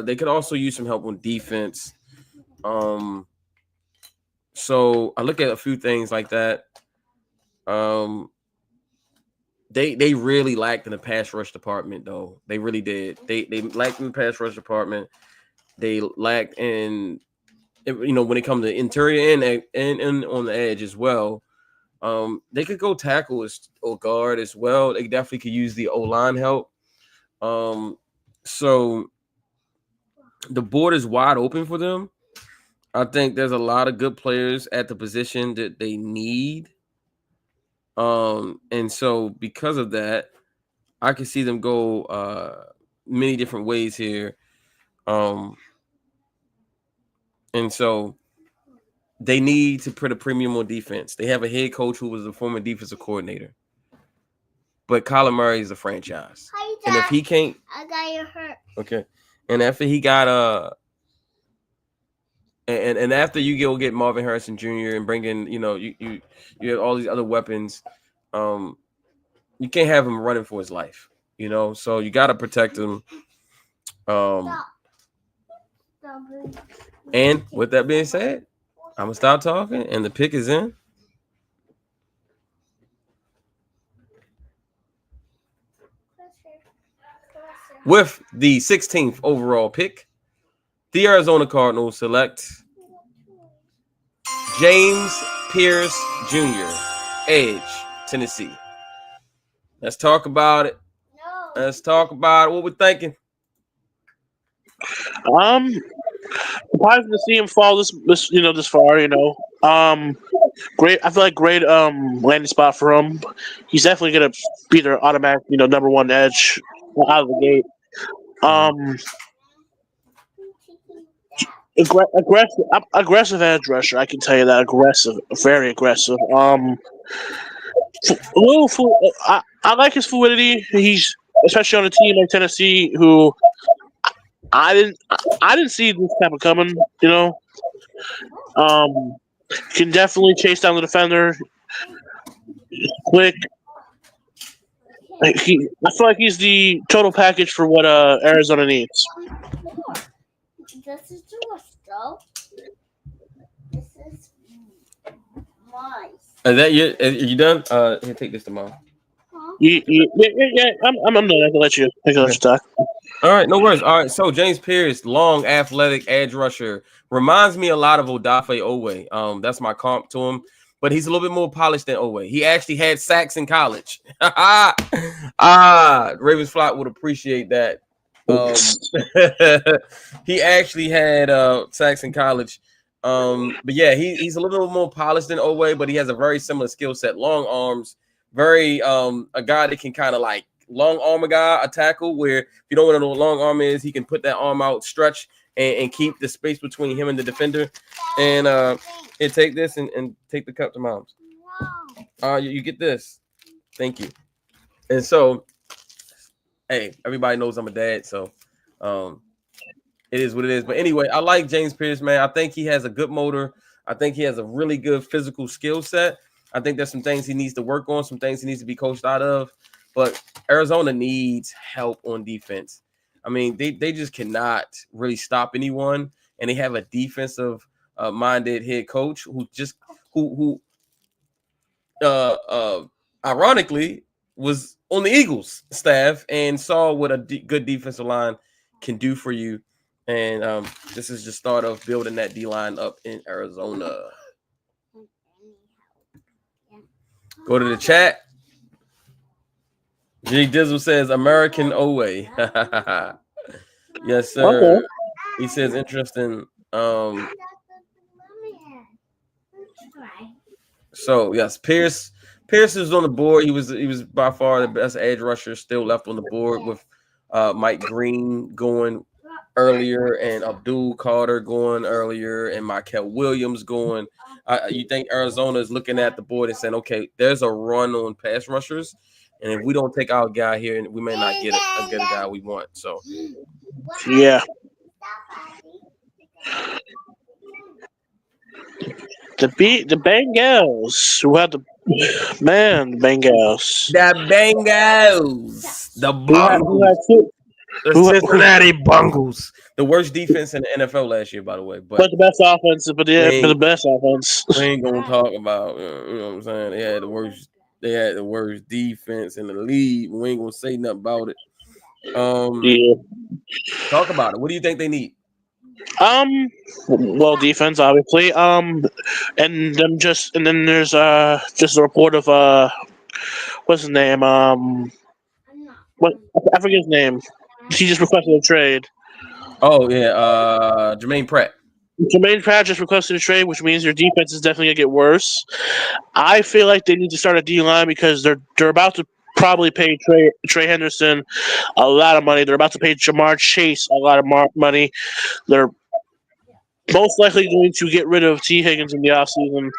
They could also use some help on defense. So I look at a few things like that. They really lacked in the pass rush department, though. They really did. They lacked in the pass rush department. They lacked in, when it comes to interior and on the edge as well. They could go tackle or guard as well. They definitely could use the O-line help. So the board is wide open for them. I think there's a lot of good players at the position that they need. And so because of that, I can see them go many different ways here. And so they need to put a premium on defense. They have a head coach who was a former defensive coordinator. But Kyler Murray is a franchise. Hi, and if he can't, I got your hurt. Okay. And after he got and after you go get Marvin Harrison Jr. and bring in, you have all these other weapons, you can't have him running for his life, so you got to protect him. And with that being said, I'm gonna stop talking, and the pick is in. With the 16th overall pick, the Arizona Cardinals select James Pierce Jr., edge, Tennessee. Let's talk about it. Let's talk about what we're thinking. Surprised to see him fall this far. Great. I feel like great landing spot for him. He's definitely gonna be their automatic number one edge out of the gate. Aggressive edge rusher. I can tell you that very aggressive. I like his fluidity. He's especially on a team like Tennessee, who I didn't see this type of coming. Can definitely chase down the defender. Quick. I feel like he's the total package for what Arizona needs. This is yours, though. This is mine. Is that you? Are you done? Here, take this to mom. Yeah. I'm done. I can let you talk. All right, no worries. All right, so James Pierce, long, athletic edge rusher, reminds me a lot of Odafe Owe. That's my comp to him, but he's a little bit more polished than Owe. He actually had sacks in college. Ravens flock would appreciate that. He actually had sacks in college. But yeah, he's a little bit more polished than Owe, but he has a very similar skill set. Long arms, very a guy that can kind of like long arm a guy, a tackle, where if you don't know what a long arm is, he can put that arm out, stretch, and keep the space between him and the defender. And take this and take the cup to moms. You get this. Thank you. And so, hey, everybody knows I'm a dad, so it is what it is. But anyway, I like James Pierce, man. I think he has a good motor. I think he has a really good physical skill set. I think there's some things he needs to work on, some things he needs to be coached out of. But Arizona needs help on defense. I mean, they just cannot really stop anyone, and they have a defensive minded head coach who ironically was on the Eagles staff and saw what a good defensive line can do for you. And this is the start of building that D line up in Arizona. Go to the chat. G Dizzle says American Owe. Yes, sir. Okay. He says interesting. So yes, Pierce is on the board. He was by far the best edge rusher still left on the board, with Mike Green going earlier and Abdul Carter going earlier and Michael Williams going. You think Arizona is looking at the board and saying, okay, there's a run on pass rushers, and if we don't take our guy here, we may not get a good guy we want. So yeah. The Bengals, who had the Bengals. The Bengals. The Cincinnati Bengals. The worst defense in the NFL last year, by the way. But the best offense. But the best offense. We ain't gonna talk about. You know what I'm saying? They had the worst defense in the league. We ain't gonna say nothing about it. Talk about it. What do you think they need? Well, defense, obviously. And then there's just a report of what's his name? What I forget his name. He just requested a trade. Oh yeah, Jermaine Pratt. Jermaine Pratt just requested a trade, which means their defense is definitely gonna get worse. I feel like they need to start a D line because they're about to probably pay Trey Henderson a lot of money. They're about to pay Jamar Chase a lot of money. They're most likely going to get rid of T. Higgins in the offseason.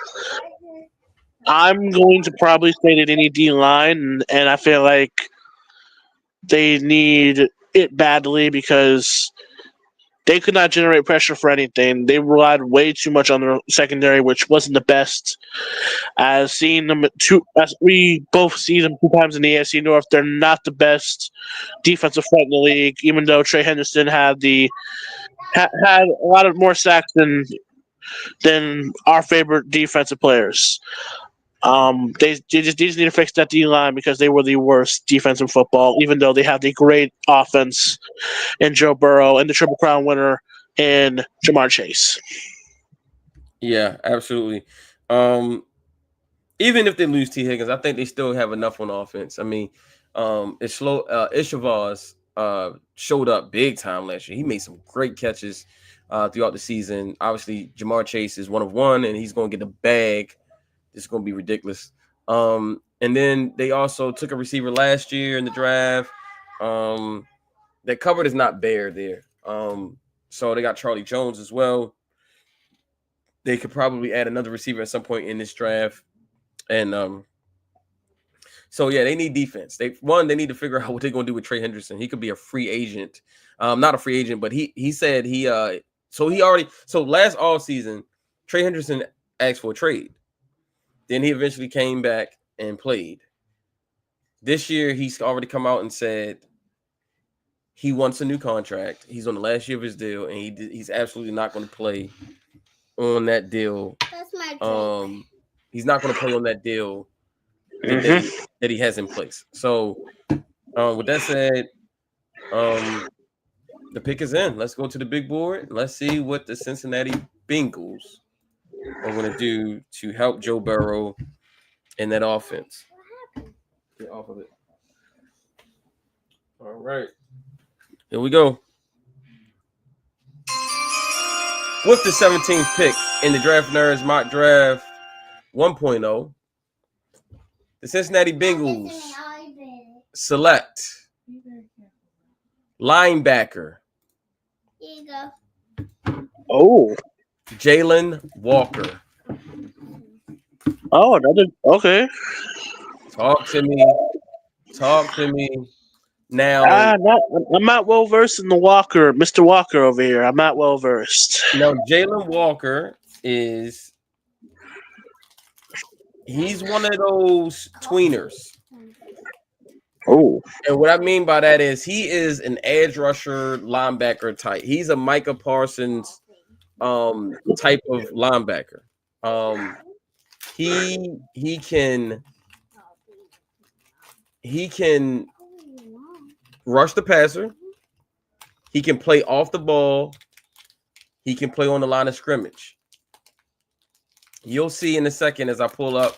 I'm going to probably say that they need D line, and I feel like they need it badly because they could not generate pressure for anything. They relied way too much on their secondary, which wasn't the best. As we both see them 2 times in the AFC North, they're not the best defensive front in the league. Even though Trey Henderson had a lot of more sacks than our favorite defensive players. They just need to fix that D line because they were the worst defense in football, even though they have the great offense in Joe Burrow and the Triple Crown winner in Jamar Chase. Yeah, absolutely. Even if they lose T. Higgins, I think they still have enough on offense. I mean, Ishavaz showed up big time last year. He made some great catches throughout the season. Obviously, Jamar Chase is one of one, and he's going to get the bag. It's going to be ridiculous. And then they also took a receiver last year in the draft. That cupboard is not bare there. So they got Charlie Jones as well. They could probably add another receiver at some point in this draft. And so, yeah, they need defense. They need to figure out what they're going to do with Trey Henderson. He could be a free agent. Not a free agent, but he said last offseason, Trey Henderson asked for a trade. Then he eventually came back and played. This year, he's already come out and said he wants a new contract. He's on the last year of his deal, and he's absolutely not going to play on that deal. That's my dream. He's not going to play on that deal that he has in place. So, with that said, The pick is in. Let's go to the big board. Let's see what the Cincinnati Bengals are going to do to help Joe Burrow in that offense. Get off of it. All right. Here we go. With the 17th pick in the Draftnerds Mock Draft 1.0, the Cincinnati Bengals select linebacker Here you go. Oh, Jalen Walker. oh, okay. Talk to me. Now, I'm not well versed in the Walker, Mr. Walker over here. I'm not well versed. Jalen Walker he's one of those tweeners. Oh, And what I mean by that is he is an edge rusher linebacker type. He's a Micah Parsons type of linebacker. He can rush the passer. He can play off the ball. He can play on the line of scrimmage. You'll see in a second as I pull up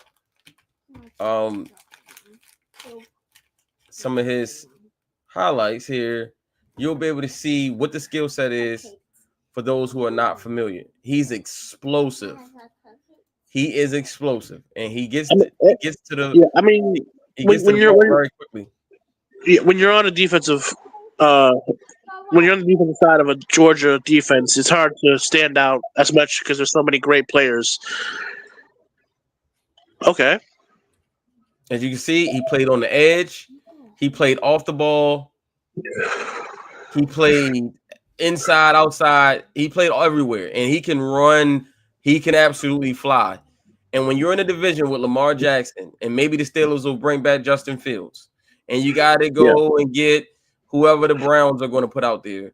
some of his highlights here. You'll be able to see what the skill set is for those who are not familiar. He's explosive. He is explosive, and he gets to the. yeah. I mean, when you're very quickly. Yeah, when you're on a defensive, when you're on the defensive side of a Georgia defense, it's hard to stand out as much because there's so many great players. Okay. As you can see, he played on the edge. He played off the ball. He played inside, outside. He played everywhere, and he can run. He can absolutely fly. And when you're in a division with Lamar Jackson, and maybe the Steelers will bring back Justin Fields, and you got to go and get whoever the Browns are going to put out there,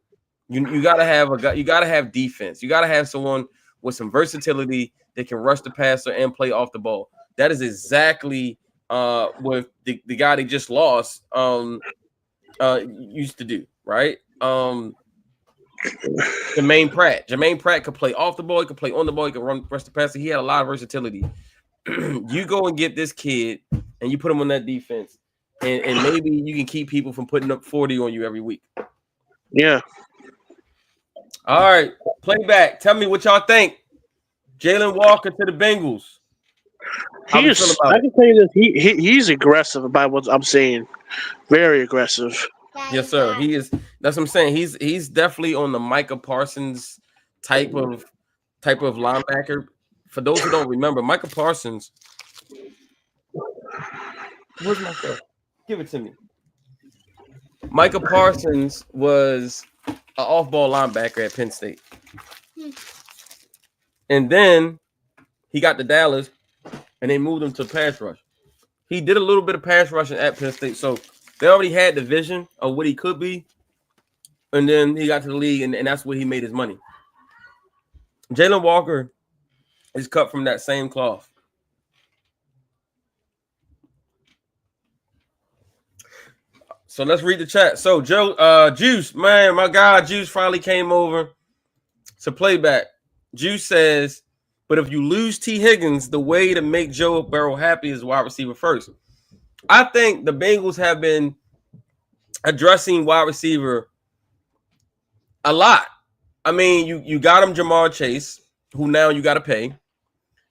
you got to have you got to have defense. You got to have someone with some versatility that can rush the passer and play off the ball. That is exactly what the guy they just lost used to do, right? Jermaine Pratt could play off the ball, he could play on the ball, he could rush the passer. He had a lot of versatility. You go and get this kid and you put him on that defense, and maybe you can keep people from putting up 40 on you every week. Yeah. All right, playback. Tell me what y'all think. Jalen Walker to the Bengals. I can tell you this. He's aggressive by what I'm saying. Very aggressive. Yes, sir. He is. That's what I'm saying. He's definitely on the Micah Parsons type of linebacker. For those who don't remember, Micah Parsons. Where's my stuff? Give it to me. Micah Parsons was an off-ball linebacker at Penn State, and then he got to Dallas, and they moved him to pass rush. He did a little bit of pass rushing at Penn State, so they already had the vision of what he could be, and then he got to the league, and that's where he made his money. Jalen Walker is cut from that same cloth. So let's read the chat. So Juice, man, my guy Juice finally came over to playback. Juice says, but if you lose T. Higgins, the way to make Joe Burrow happy is wide receiver first. I think the Bengals have been addressing wide receiver a lot. I mean, you got him Jamar Chase, who now you got to pay.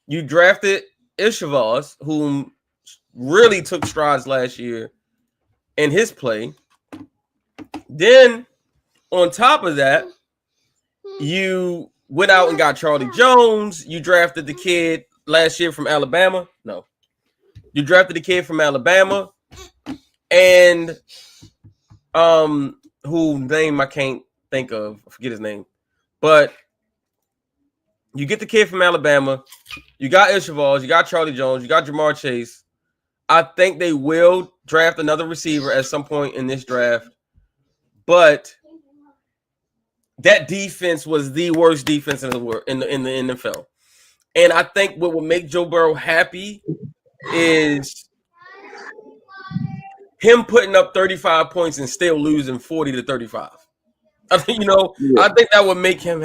You drafted Ishavaz, whom really took strides last year in his play. Then, on top of that, you went out and got Charlie Jones. You drafted the kid last year from Alabama. No. You drafted the kid from Alabama. And who name I can't think of. I forget his name. But you get the kid from Alabama. You got Ishavaz. You got Charlie Jones. You got Jamar Chase. I think they will draft another receiver at some point in this draft. But that defense was the worst defense in the world in the NFL. And I think what would make Joe Burrow happy is him putting up 35 points and still losing 40-35. I think I think that would make him.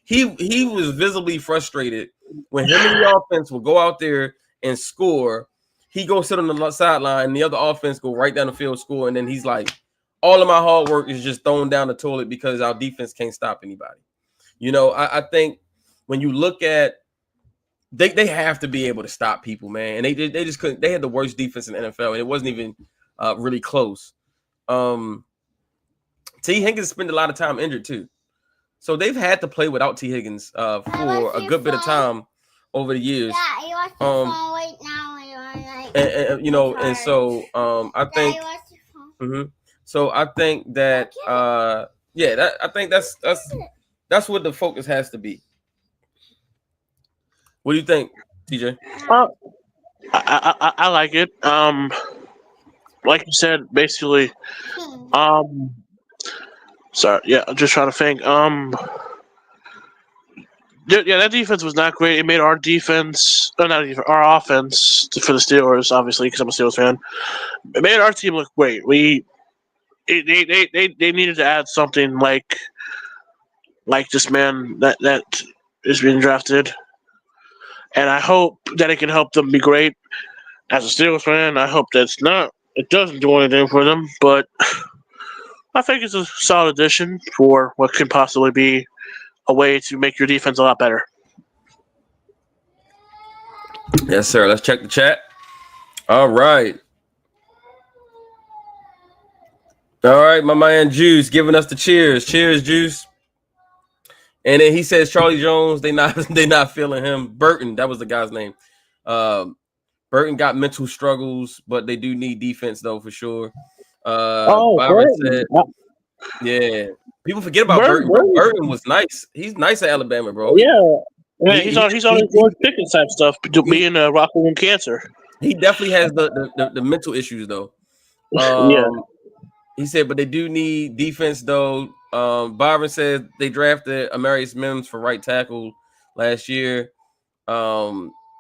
He was visibly frustrated when him and the offense will go out there and score. He go sit on the sideline, and the other offense go right down the field score, and then he's like, "All of my hard work is just thrown down the toilet because our defense can't stop anybody." I think when you look at they have to be able to stop people, man, and they just couldn't. They had the worst defense in the NFL, and it wasn't even really close. T. Higgins spent a lot of time injured too, so they've had to play without T. Higgins for a good bit of time over the years. Yeah, you watch your phone right now. And so I think. So I think that I think that's what the focus has to be. What do you think, TJ? I like it. Like you said, basically. Sorry, yeah, I'm just trying to think. Yeah, that defense was not great. It made our defense, our offense for the Steelers, obviously, because I'm a Steelers fan. It made our team look great. They needed to add something like this man that is being drafted, and I hope that it can help them be great. As a Steelers fan, I hope it doesn't do anything for them, but I think it's a solid addition for what could possibly be a way to make your defense a lot better. Yes, sir. Let's check the chat. All right. My man Juice giving us the cheers. Cheers, Juice. And then he says Charlie Jones, they not feeling him. Burton, that was the guy's name. Burton got mental struggles, but they do need defense though for sure. Byron said, yeah. People forget about Burton. Burton was nice. He's nice at Alabama, bro. Yeah, he's on his George Pickens type stuff, being a rocker room cancer. He definitely has the mental issues though. He said, but they do need defense though. Byron said they drafted Amarius Mims for right tackle last year.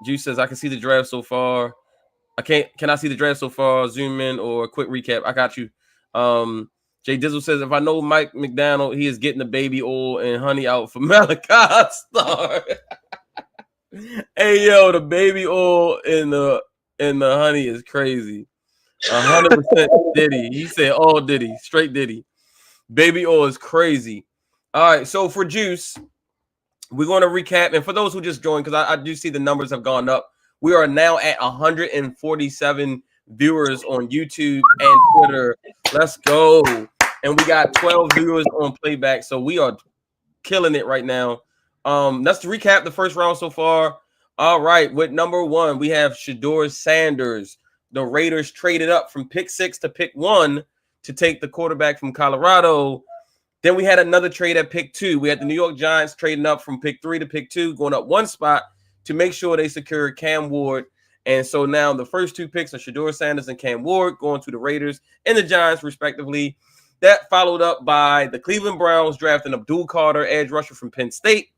Juice says I can see the draft so far. Can I see the draft so far? Zoom in or a quick recap. I got you. Jay Dizzle says if I know Mike McDonald, he is getting the baby oil and honey out for Malachi Star. Hey yo, the baby oil and the honey is crazy. 100% Diddy. He said all Diddy, straight Diddy. Baby oil is crazy. All right, so for Juice, we're going to recap. And for those who just joined, because I do see the numbers have gone up, we are now at 147 viewers on YouTube and Twitter. Let's go. And we got 12 viewers on playback. So we are killing it right now. Let's recap the first round so far. All right, with number 1, we have Shedeur Sanders. The Raiders traded up from pick 6 to pick 1 to take the quarterback from Colorado. Then we had another trade at pick 2. We had the New York Giants trading up from pick 3 to pick 2, going up one spot to make sure they secured Cam Ward. And so now the first 2 picks are Shedeur Sanders and Cam Ward going to the Raiders and the Giants, respectively. That followed up by the Cleveland Browns drafting Abdul Carter, edge rusher from Penn State.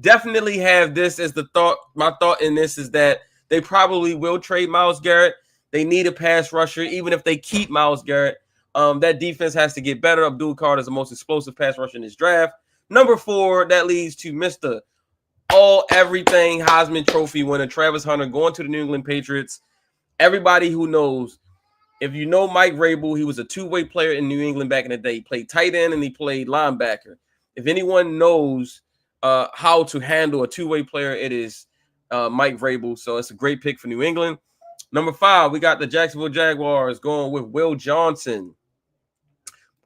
Definitely have this as the thought. My thought in this is that they probably will trade Myles Garrett. They need a pass rusher, even if they keep Myles Garrett. That defense has to get better. Abdul Carter is the most explosive pass rusher in this draft. Number 4, that leads to Mr. Everything Heisman Trophy winner Travis Hunter going to the New England Patriots. Everybody who knows, if you know Mike Vrabel, he was a two-way player in New England back in the day. He played tight end and he played linebacker. If anyone knows how to handle a two-way player, it is Mike Vrabel. So it's a great pick for New England. Number 5, we got the Jacksonville Jaguars going with Will Johnson,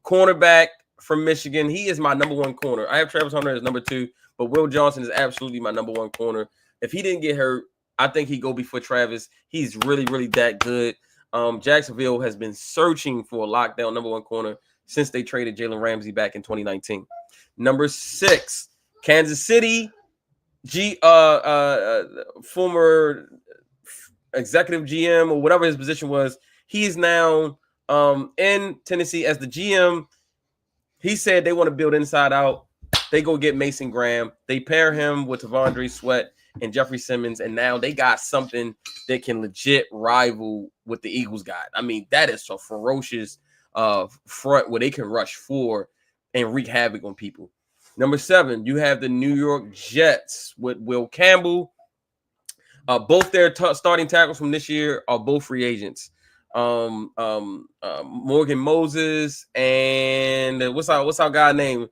cornerback from Michigan. He is my number 1 corner. I have Travis Hunter as number 2, but Will Johnson is absolutely my number 1 corner. If he didn't get hurt, I think he'd go before Travis. He's really, really that good. Jacksonville has been searching for a lockdown number 1 corner since they traded Jalen Ramsey back in 2019. Number 6, Kansas City, former executive GM or whatever his position was. He is now in Tennessee as the GM. He said they want to build inside out. They go get Mason Graham. They pair him with Tavondre Sweat and Jeffrey Simmons, and now they got something that can legit rival what the Eagles got. I mean, that is a ferocious front where they can rush 4 and wreak havoc on people. Number 7, you have the New York Jets with Will Campbell. Both their starting tackles from this year are both free agents. Morgan Moses and what's our guy name?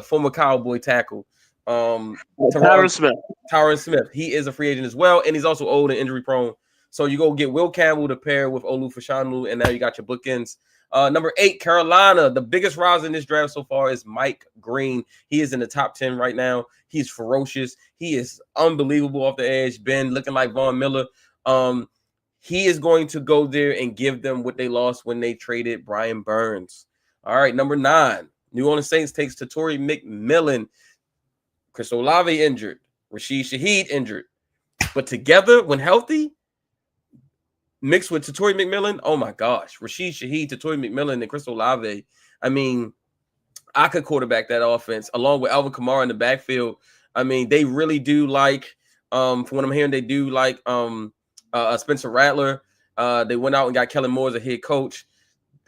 Former Cowboy tackle. Tyron Smith. Tyron Smith. He is a free agent as well, and he's also old and injury prone. So you go get Will Campbell to pair with Olu Fashanu, and now you got your bookends. Number 8, Carolina. The biggest rise in this draft so far is Mike Green. He is in the top 10 right now. He's ferocious. He is unbelievable off the edge. Ben looking like Von Miller. He is going to go there and give them what they lost when they traded Brian Burns. All right, number 9. New Orleans Saints takes Tatori McMillan. Chris Olave injured. Rashid Shaheed injured. But together, when healthy, mixed with Tatori McMillan, oh my gosh. Rashid Shaheed, Tatori McMillan, and Chris Olave. I mean, I could quarterback that offense along with Alvin Kamara in the backfield. I mean, they really do like, from what I'm hearing, they do like Spencer Rattler. They went out and got Kellen Moore as a head coach.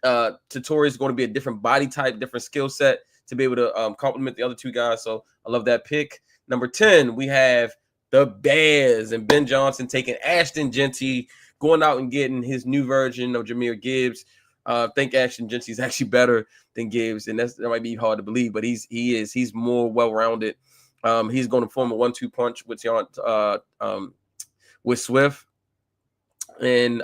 Tatori is going to be a different body type, different skill set to be able to complement the other two guys. So I love that pick. Number 10, we have the Bears and Ben Johnson taking Ashton Genty, going out and getting his new version of Jahmyr Gibbs. I think Ashton Genty is actually better than Gibbs, and that might be hard to believe, but he's more well-rounded. He's going to form a 1-2 punch with Swift, and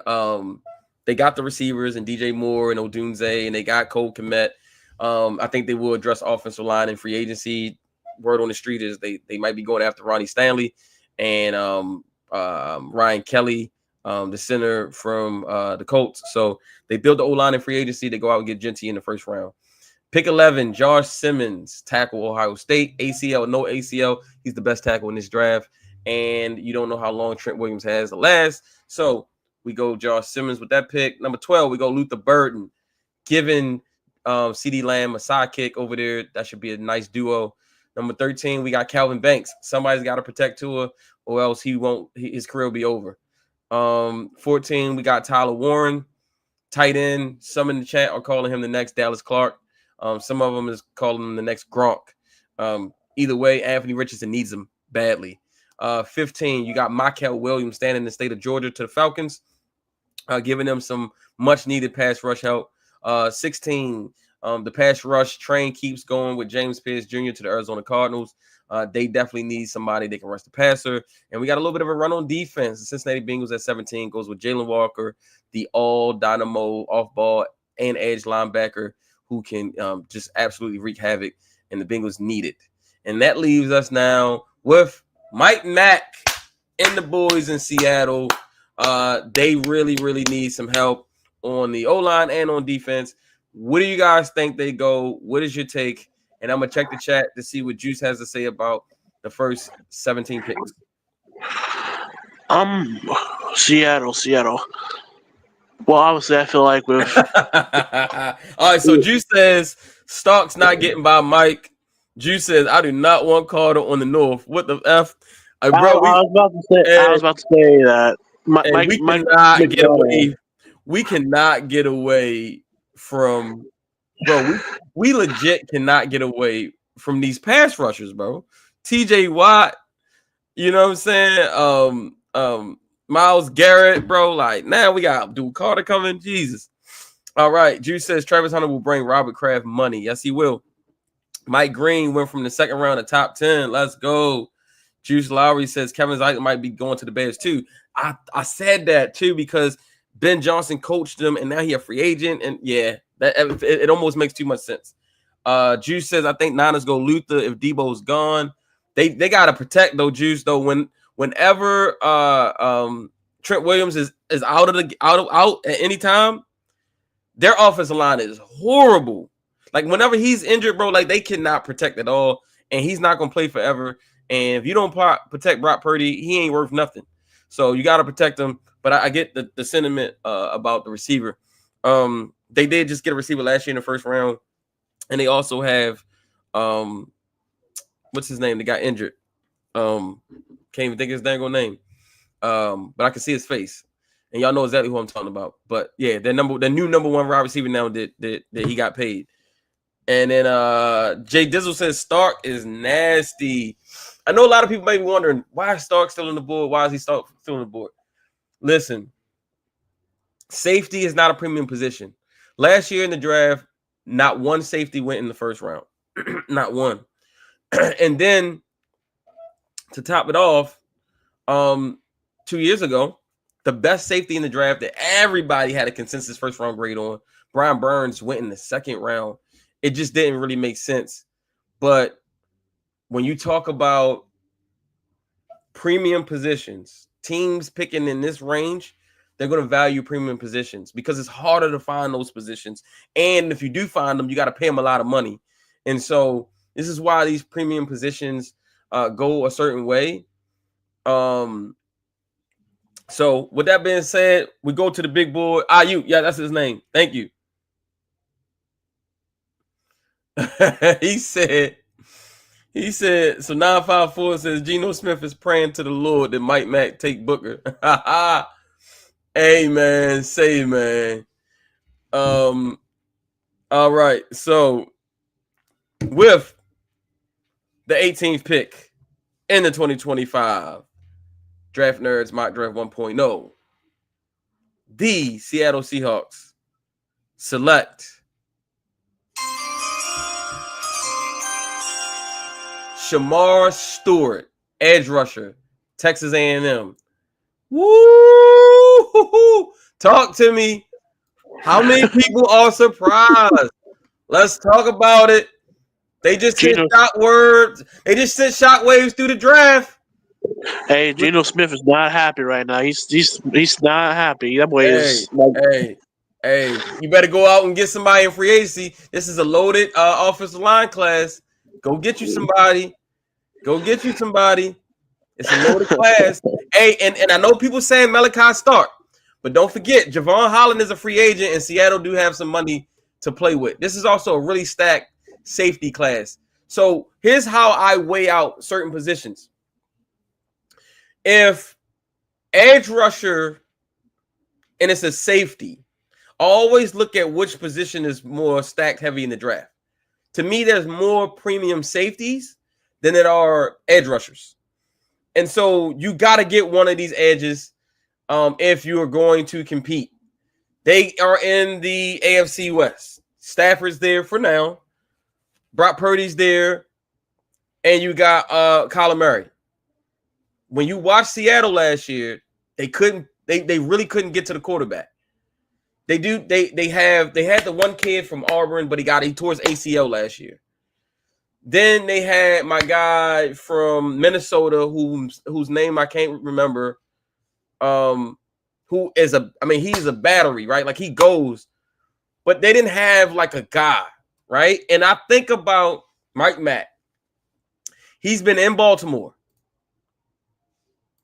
they got the receivers and DJ Moore and Odunze, and they got Cole Kmet. I think they will address offensive line and free agency. Word on the street is they might be going after Ronnie Stanley and Ryan Kelly, the center from the Colts. So they build the O-line in free agency. They go out and get Genty in the first round. Pick 11, Josh Simmons, tackle, Ohio State. ACL, no ACL. He's the best tackle in this draft. And you don't know how long Trent Williams has to last. So we go Josh Simmons with that pick. Number 12, we go Luther Burden. Giving CeeDee Lamb a sidekick over there. That should be a nice duo. Number 13, we got Calvin Banks. Somebody's got to protect Tua, or else his career will be over. 14, we got Tyler Warren, tight end. Some in the chat are calling him the next Dallas Clark. Some of them is calling him the next Gronk. Either way, Anthony Richardson needs him badly. 15, you got Michael Williams standing in the state of Georgia to the Falcons, giving them some much-needed pass rush help. 16, the pass rush train keeps going with James Pierce Jr. to the Arizona Cardinals. They definitely need somebody that can rush the passer. And we got a little bit of a run on defense. The Cincinnati Bengals at 17 goes with Jalen Walker, the all-dynamo off-ball and edge linebacker who can just absolutely wreak havoc, and the Bengals need it. And that leaves us now with Mike Mack and the boys in Seattle. They really, really need some help on the O-line and on defense. What do you guys think they go? What is your take? And I'm going to check the chat to see what Juice has to say about the first 17 picks. Seattle. Well, obviously, I feel like with all right, so Juice says Stark's not getting by Mike. Juice says I do not want Carter on the North. What the F? I was about to say that. We cannot get away from, bro. We legit cannot get away from these pass rushers, bro. TJ Watt, you know what I'm saying? Myles Garrett, bro. Like, now we got Abdul Carter coming. Jesus. All right. Juice says Travis Hunter will bring Robert Kraft money. Yes, he will. Mike Green went from the second round to top 10. Let's go. Juice Lowry says Kevin Zeitler might be going to the Bears too. I said that too because Ben Johnson coached him and now he a free agent. And yeah, it almost makes too much sense. Juice says I think Niners go Luther if Debo's gone. They got to protect though, Juice, though. Whenever Trent Williams is out at any time, their offensive line is horrible. Like whenever he's injured, bro, like they cannot protect at all, and he's not gonna play forever. And if you don't protect Brock Purdy, he ain't worth nothing. So you got to protect him. But I get the sentiment about the receiver. They did just get a receiver last year in the first round, and they also have what's his name? They got injured. Can't even think of his dang old name. But I can see his face, and y'all know exactly who I'm talking about. But yeah, the new number one wide receiver now that he got paid. And then Jay Dizzle says Stark is nasty. I know a lot of people may be wondering, why is Stark still on the board? Why is he still on the board? Listen, safety is not a premium position. Last year in the draft, not one safety went in the first round. Not one. And then to top it off, 2 years ago, the best safety in the draft that everybody had a consensus first round grade on, Brian Burns, went in the second round. It just didn't really make sense. But when you talk about premium positions, teams picking in this range, they're going to value premium positions because it's harder to find those positions. And if you do find them, you got to pay them a lot of money. And so this is why these premium positions go a certain way. So with that being said, we go to the big boy. Ayuk. Yeah, that's his name. Thank you. He said, so 954 says Geno Smith is praying to the Lord that Mike Mack take Booker. Amen. Say man. All right. So with the 18th pick in the 2025 Draft Nerds Mock Draft 1.0, the Seattle Seahawks select Shamar Stewart, edge rusher, Texas A&M. Woo! Talk to me. How many people are surprised? Let's talk about it. They just sent shockwaves. They just sent shockwaves through the draft. Hey, Geno Smith is not happy right now. He's not happy. That boy is. Hey, you better go out and get somebody in free agency. This is a loaded offensive line class. Go get you somebody. It's a loaded class. Hey, and I know people saying Malachi Stark, but don't forget, Javon Holland is a free agent, and Seattle do have some money to play with. This is also a really stacked safety class. So here's how I weigh out certain positions. If edge rusher, and it's a safety, always look at which position is more stacked heavy in the draft. To me, there's more premium safeties than there are edge rushers. And so you got to get one of these edges if you are going to compete. They are in the AFC West. Stafford's there for now. Brock Purdy's there. And you got Kyler Murray. When you watched Seattle last year, they really couldn't get to the quarterback. They had the one kid from Auburn, but he tore his ACL last year. Then they had my guy from Minnesota, whose name I can't remember. He's a battery, right? Like he goes, but they didn't have like a guy, right? And I think about Mike Mack. He's been in Baltimore.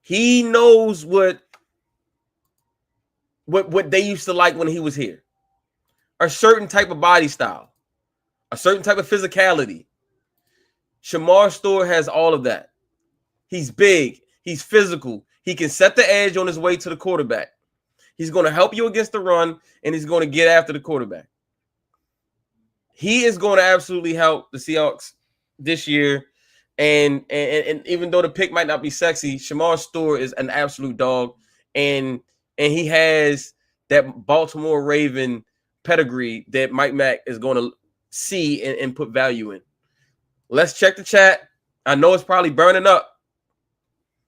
He knows what they used to like when he was here. A certain type of body style, a certain type of physicality. Shamar Stewart has all of that. He's big. He's physical. He can set the edge on his way to the quarterback. He's going to help you against the run, and he's going to get after the quarterback. He is going to absolutely help the Seahawks this year. And even though the pick might not be sexy, Shamar Stewart is an absolute dog. And he has that Baltimore Raven pedigree that Mike Mack is going to see and put value in. Let's check the chat. I know it's probably burning up.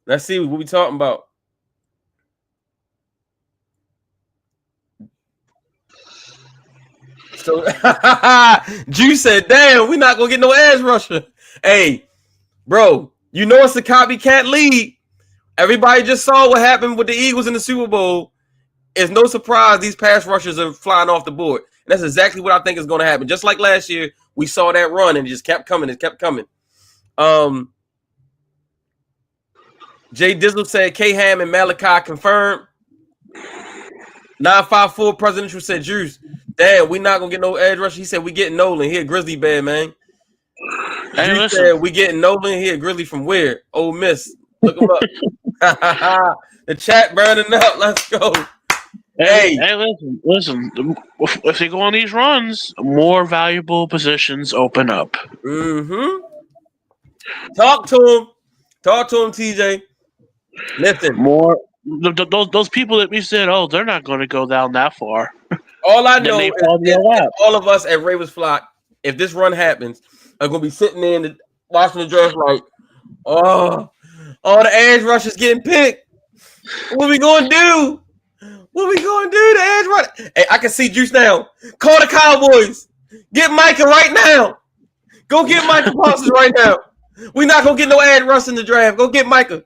Let's see what we talking about. So Juice said, damn, we're not going to get no edge rusher. Hey, bro, you know it's a copycat league. Everybody just saw what happened with the Eagles in the Super Bowl. It's no surprise these pass rushers are flying off the board. And that's exactly what I think is going to happen. Just like last year, we saw that run and it just kept coming. It kept coming. Jay Dizzle said K-Ham and Malachi confirmed. 954 Presidential said, Juice, damn, we not going to get no edge rusher. He said we getting Nolan. He a Grizzly Bear, man. Hey, Juice said we getting Nolan. He a Grizzly from where? Ole Miss. Look him up. The chat burning up. Let's go. Hey. Listen. If they go on these runs, more valuable positions open up. Mm-hmm. Talk to him, TJ. Listen. More those people that we said, oh, they're not going to go down that far. All I Then know they is fall to your lap. all of us at Ravens Flock, if this run happens, are gonna be sitting there and watching the draft like, oh, all the edge rushers getting picked. What we gonna do? What we gonna do? The edge rush. Hey, I can see Juice now. Call the Cowboys. Get Micah right now. Go get Micah Parsons right now. We not gonna get no edge rush in the draft. Go get Micah.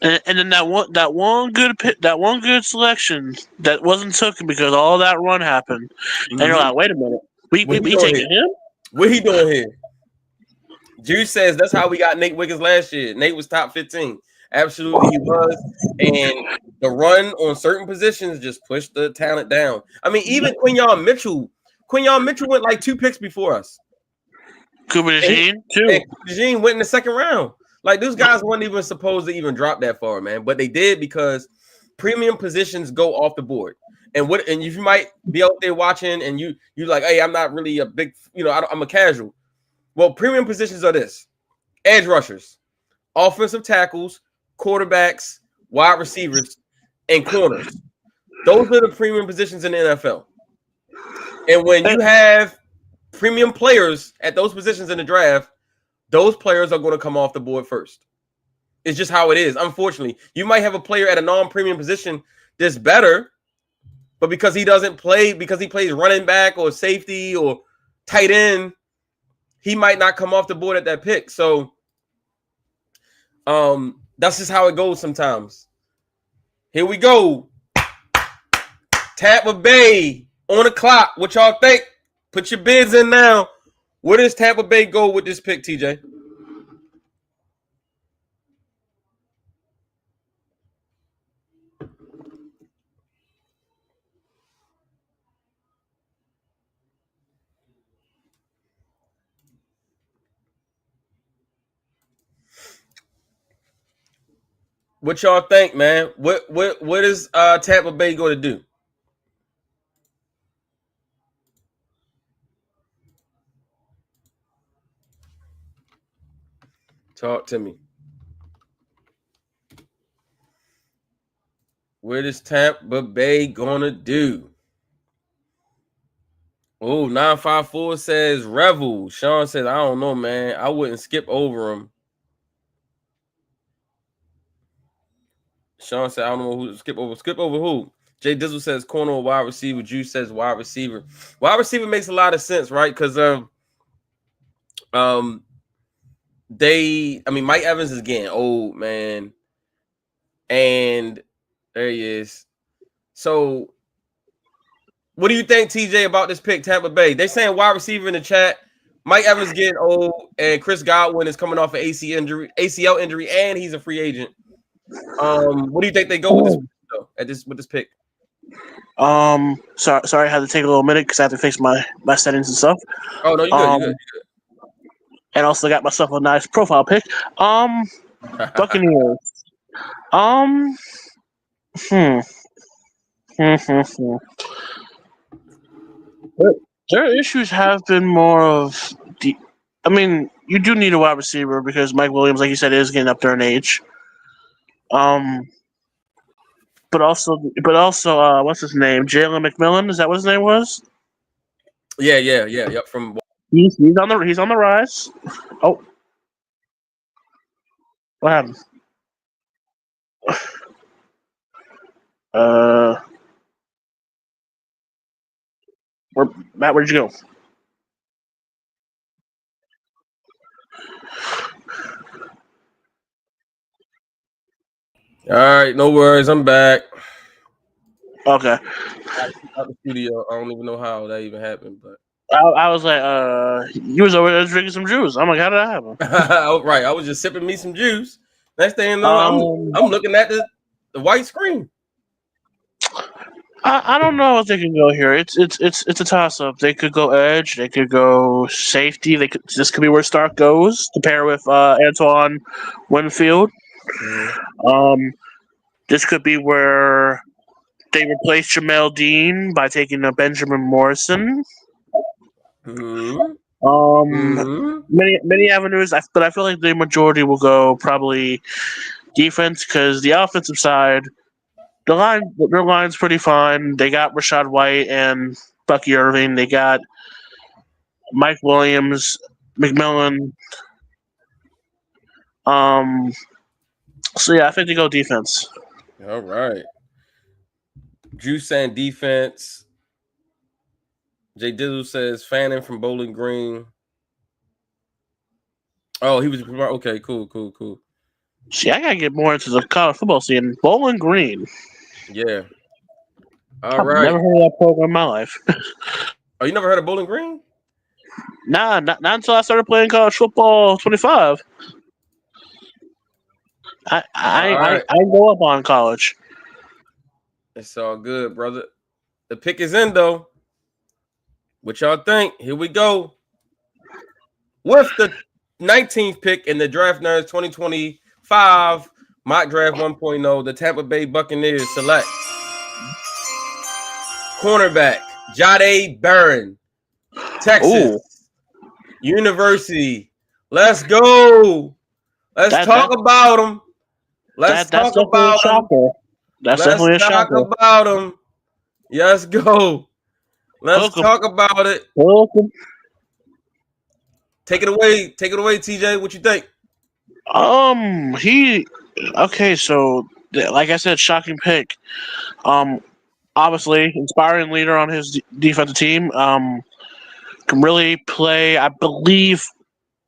And then that one good selection that wasn't taken because all that run happened. And you're like, wait a minute, we taking him? What he doing here? Juice says that's how we got Nate Wiggins last year. Nate was top 15. Absolutely, he was. And the run on certain positions just pushed the talent down. I mean, even Quinyon Mitchell went like 2 picks before us. Cooper DeJean, too. And DeJean went in the second round. Like, those guys weren't even supposed to even drop that far, man. But they did because premium positions go off the board. And if you might be out there watching and you like, hey, I'm not really a big, I'm a casual. Well, premium positions are this: edge rushers, offensive tackles, quarterbacks, wide receivers, and corners. Those are the premium positions in the NFL. And when you have premium players at those positions in the draft, those players are going to come off the board first. It's just how it is. Unfortunately, you might have a player at a non-premium position that's better, but because he doesn't play, because he plays running back or safety or tight end, he might not come off the board at that pick. So that's just how it goes sometimes. Here we go. Tampa Bay on the clock. What y'all think? Put your bids in now. Where does Tampa Bay go with this pick, TJ? What y'all think, man? What is Tampa Bay going to do? Talk to me. What is Tampa Bay gonna do? Oh, 954 says Revel. Sean says, I don't know, man. I wouldn't skip over him. Sean said, I don't know who to skip over. Skip over who? Jay Dizzle says corner or wide receiver. Juice says wide receiver. Wide receiver makes a lot of sense, right? Because Mike Evans is getting old, man. And there he is. So what do you think, TJ, about this pick, Tampa Bay? They're saying wide receiver in the chat. Mike Evans getting old, and Chris Godwin is coming off an ACL injury, and he's a free agent. What do you think they go with this with this pick? Sorry, I had to take a little minute because I have to fix my settings and stuff. Oh no, you're good. And also got myself a nice profile pic. Buccaneers. Their issues have been more of you do need a wide receiver because Mike Williams, like you said, is getting up there in age. But also, what's his name? Jalen McMillan, is that what his name was? Yeah. Yep. From he's on the rise. Oh, what happened? Matt, where'd you go? All right, no worries. I'm back. Okay. Out the studio. I don't even know how that even happened, but I was like, you was over there drinking some juice. I'm like, how did that happen? Right. I was just sipping me some juice. Next thing you know, I'm looking at the white screen. I don't know if they can go here. It's a toss up. They could go edge. They could go safety. This could be where Stark goes to pair with Antoine Winfield. Mm-hmm. This could be where They replaced Jamel Dean by taking a Benjamin Morrison. Mm-hmm. Many avenues, but I feel like the majority will go probably defense because the offensive side, their line's pretty fine. They got Rashad White and Bucky Irving. They got Mike Williams, McMillan. So yeah, I think they go defense. All right. Juice saying defense. Jay Dizzle says Fanning from Bowling Green. Oh, he was okay. Cool. See, I gotta get more into the college football scene. Bowling Green. Yeah. All I've right. never heard of that program in my life. Oh, you never heard of Bowling Green? Nah, not until I started playing college football 25. I go up on college. It's all good, brother. The pick is in, though. What y'all think? Here we go. With the 19th pick in the Draftnerds 2025 Mock Draft 1.0, the Tampa Bay Buccaneers select cornerback Jahdae Barron, Texas University. Let's go. Let's talk about him. Let's talk about him. That's definitely a shocker. Let's talk about him. Let's go. Let's talk about it. Take it away, TJ. What you think? So like I said, shocking pick. Obviously, inspiring leader on his defensive team. Can really play. I believe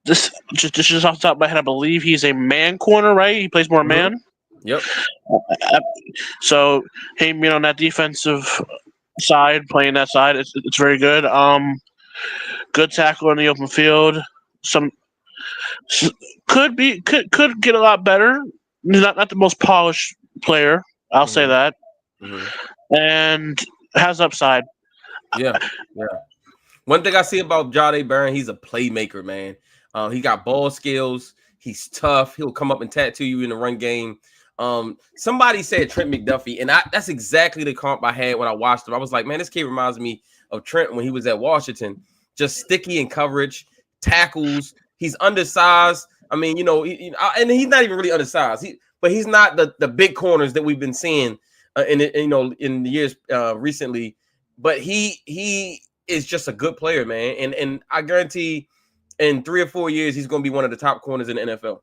this just off the top of my head. I believe he's a man corner, right? He plays more man. Yep. So him being on that defensive side, playing that side, it's very good. Good tackle in the open field. Could get a lot better. Not the most polished player, I'll say that. And has upside. Yeah. One thing I see about Jahdae Barron, he's a playmaker, man. He got ball skills. He's tough. He'll come up and tattoo you in the run game. Somebody said Trent McDuffie, and that's exactly the comp I had when I watched him. I was like, man, this kid reminds me of Trent when he was at Washington. Just sticky in coverage, tackles. He's undersized. I mean, and he's not even really undersized. But he's not the big corners that we've been seeing in the years recently. But he is just a good player, man. And I guarantee in 3 or 4 years he's going to be one of the top corners in the NFL.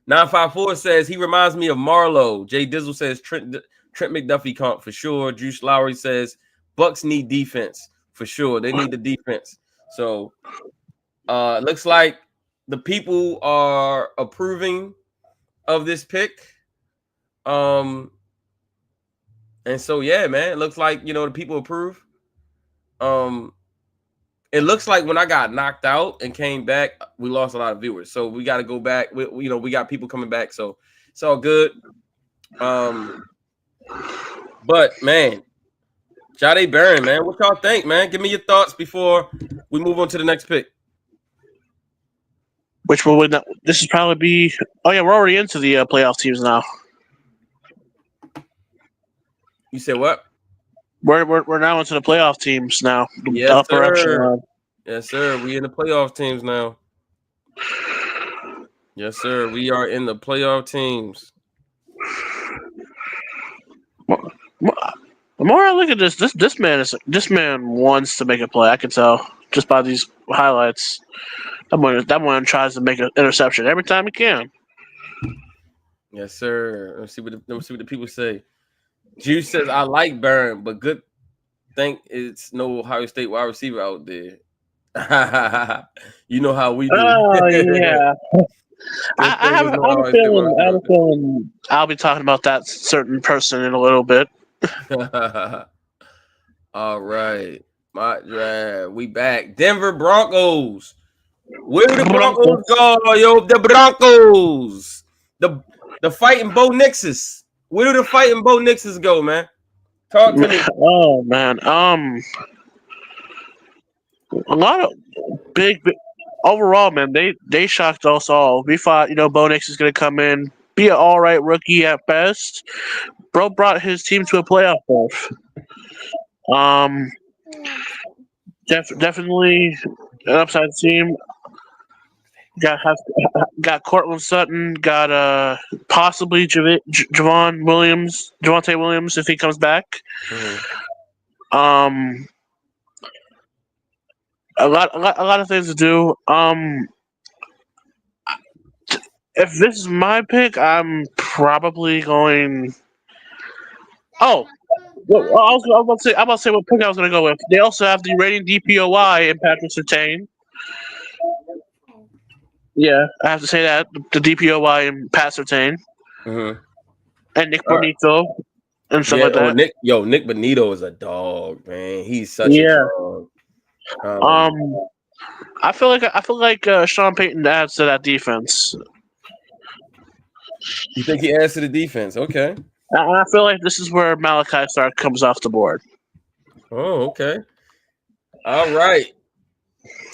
954 says he reminds me of Marlowe. Jay Dizzle says Trent McDuffie comp for sure. Juice Lowry says Bucks need defense for sure. They need the defense. So looks like the people are approving of this pick. And so yeah, man, it looks like the people approve. It looks like when I got knocked out and came back, we lost a lot of viewers. So we got to go back. We got people coming back. So it's all good. But man, Jahdae Barron, man, what y'all think, man? Give me your thoughts before we move on to the next pick. Which will win? This is probably be. Oh yeah, we're already into the playoff teams now. You said what? We're now into the playoff teams now. Yes, sir. Yes, sir. We in the playoff teams now. Yes, sir. We are in the playoff teams. The more I look at this man wants to make a play. I can tell just by these highlights. That one tries to make an interception every time he can. Yes, sir. Let's see what the people say. Juice says I like Barron, but good thing it's no Ohio State wide receiver out there. You know how we do. Oh yeah. I have a feeling I'll be talking about that certain person in a little bit. All right. My draft. We back. Denver Broncos. Where do the Broncos go? Yo, the Broncos. The fighting Bo Nixes. Where do the fighting Bo Nixes go, man? Talk to me. Oh man. A lot of big overall, man. They shocked us all. We thought, Bo Nix is gonna come in, be an all right rookie at best. Bro brought his team to a playoff berth. Definitely an upside team. Got Cortland Sutton. Got possibly Javonte Williams if he comes back. Mm-hmm. A lot of things to do. If this is my pick, I'm probably going. Oh, well, I was about to say what pick I was going to go with. They also have the rating DPOY in Patrick Surtain. Yeah, I have to say that the DPOY in Pat Surtain Mm-hmm. and Nick Bonito and stuff like that. Nick Bonito is a dog, man. He's such a dog. I feel like Sean Payton adds to that defense. You think he adds to the defense? Okay. I feel like this is where Malachi Stark comes off the board. Oh, okay. All right.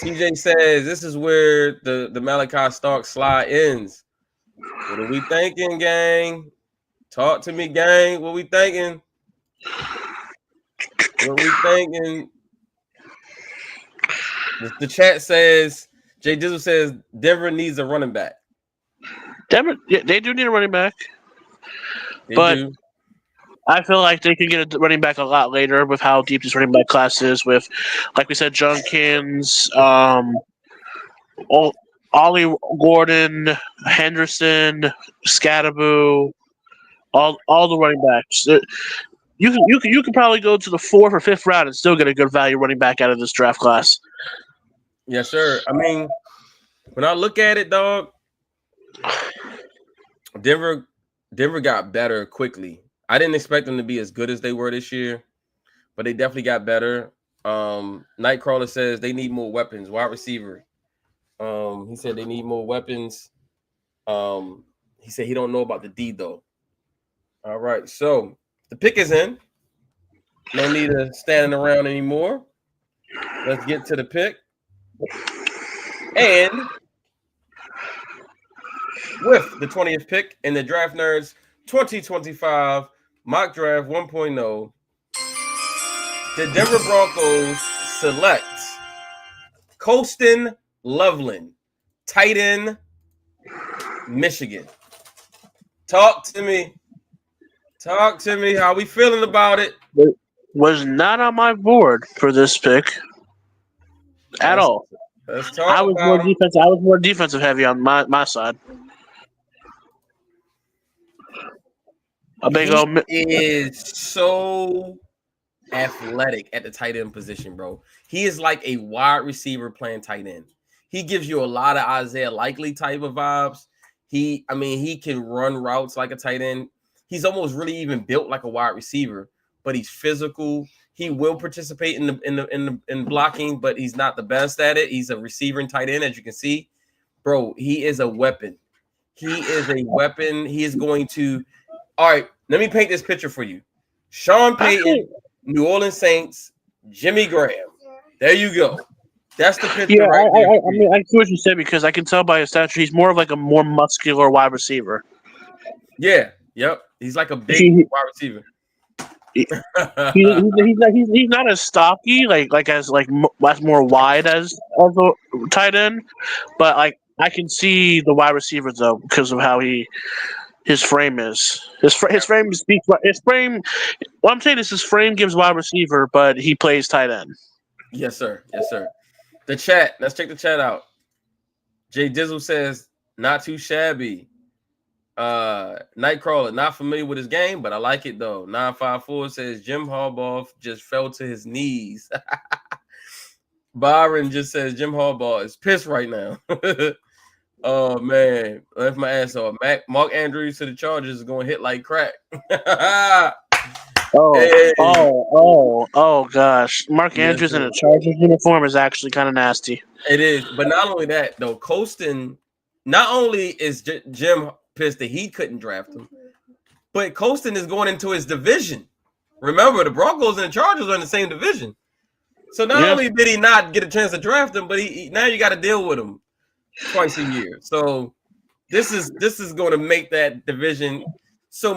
TJ says this is where the Malachi Stark slide ends. What are we thinking, gang? Talk to me, gang. What we thinking? The chat says, Jay Dizzle says Denver needs a running back. Denver, yeah, they do need a running back. They but do. I feel like they could get a running back a lot later with how deep this running back class is. With, like we said, Junkins, Ollie Gordon, Henderson, Scattaboo, all the running backs. You could probably go to the 4th or 5th round and still get a good value running back out of this draft class. Yes, sir. I mean, when I look at it, dog, Denver got better quickly. I didn't expect them to be as good as they were this year, but they definitely got better. Nightcrawler says they need more weapons. Wide receiver. He said they need more weapons. He said he don't know about the D though. All right, so the pick is in. No need of standing around anymore. Let's get to the pick. And with the 20th pick in the Draft Nerds 2025 Mock Draft 1.0, the Denver Broncos select Colston Loveland, tight end, Michigan. Talk to me. How we feeling about it? Was not on my board for this pick at all. Let's talk I was about more him. defensive. I was more defensive heavy on my side. He is so athletic at the tight end position, bro. He is like a wide receiver playing tight end. He gives you a lot of Isaiah Likely type of vibes. He can run routes like a tight end. He's almost really even built like a wide receiver, but he's physical. He will participate in blocking, but he's not the best at it. He's a receiver and tight end, as you can see. Bro, he is a weapon. He is going to. All right, let me paint this picture for you. Sean Payton, New Orleans Saints, Jimmy Graham. There you go. That's the picture there. I mean, I see what you said because I can tell by his stature he's more of like a more muscular wide receiver. Yeah. Yep. He's like a big wide receiver. He's not as stocky, as more wide as a tight end, but like I can see the wide receiver though because of how his frame is. His frame speaks. His frame. What I'm saying is his frame gives wide receiver, but he plays tight end. Yes, sir. The chat. Let's check the chat out. Jay Dizzle says not too shabby. Nightcrawler, not familiar with his game, but I like it though. 954 says Jim Harbaugh just fell to his knees. Byron just says Jim Harbaugh is pissed right now. Oh man, left my ass off. Mark Andrews to the Chargers is going to hit like crack. Oh gosh, Mark Andrews in a Chargers uniform is actually kind of nasty. It is, but not only that though, Colston. Not only is Jim pissed that he couldn't draft him, but Colston is going into his division. Remember, the Broncos and the Chargers are in the same division. So not only did he not get a chance to draft him, but now you got to deal with him twice a year. So this is going to make that division so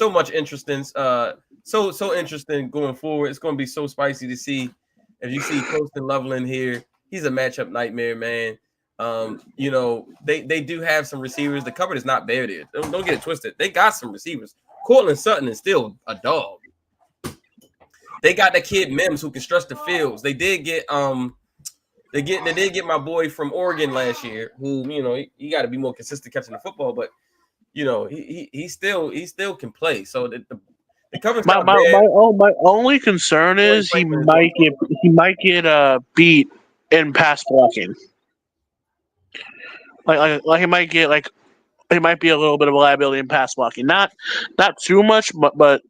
much interesting. So interesting going forward. It's going to be so spicy to see if you see Colston Loveland here. He's a matchup nightmare, man. You know, they do have some receivers. The cupboard is not bare there. Don't get it twisted. They got some receivers. Cortland Sutton is still a dog. They got the kid Mims who can stretch the fields. They did get they did get my boy from Oregon last year, who, you know, he got to be more consistent catching the football, but you know, he still can play. So the coverage. My only concern is he might get beat in pass blocking. Like he might get he might be a little bit of a liability in pass blocking. Not too much, but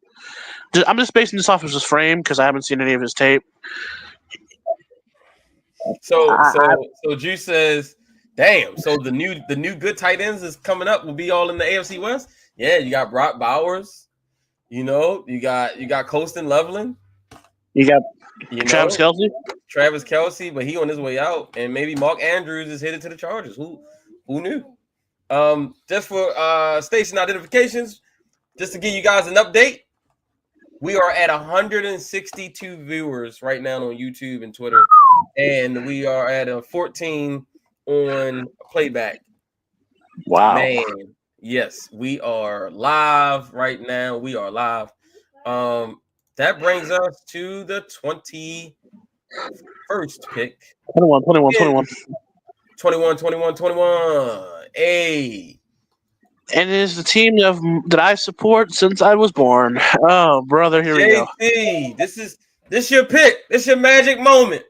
I'm just basing this off of his frame because I haven't seen any of his tape. So Juice says, "Damn! So the new good tight ends is coming up. Will be all in the AFC West. Yeah, you got Brock Bowers. You know, you got Colston Loveland. You got Travis Kelce, but he on his way out, and maybe Mark Andrews is headed to the Chargers. Who knew? Just for station identifications, just to give you guys an update, we are at 162 viewers right now on YouTube and Twitter, and we are at a 14 on playback. Wow, man! Yes, we are live right now. We are live. That brings us to the 21st pick. 21. Hey. And it is the team that I support since I was born. Oh, brother, here we go. JC, this your pick. This your magic moment.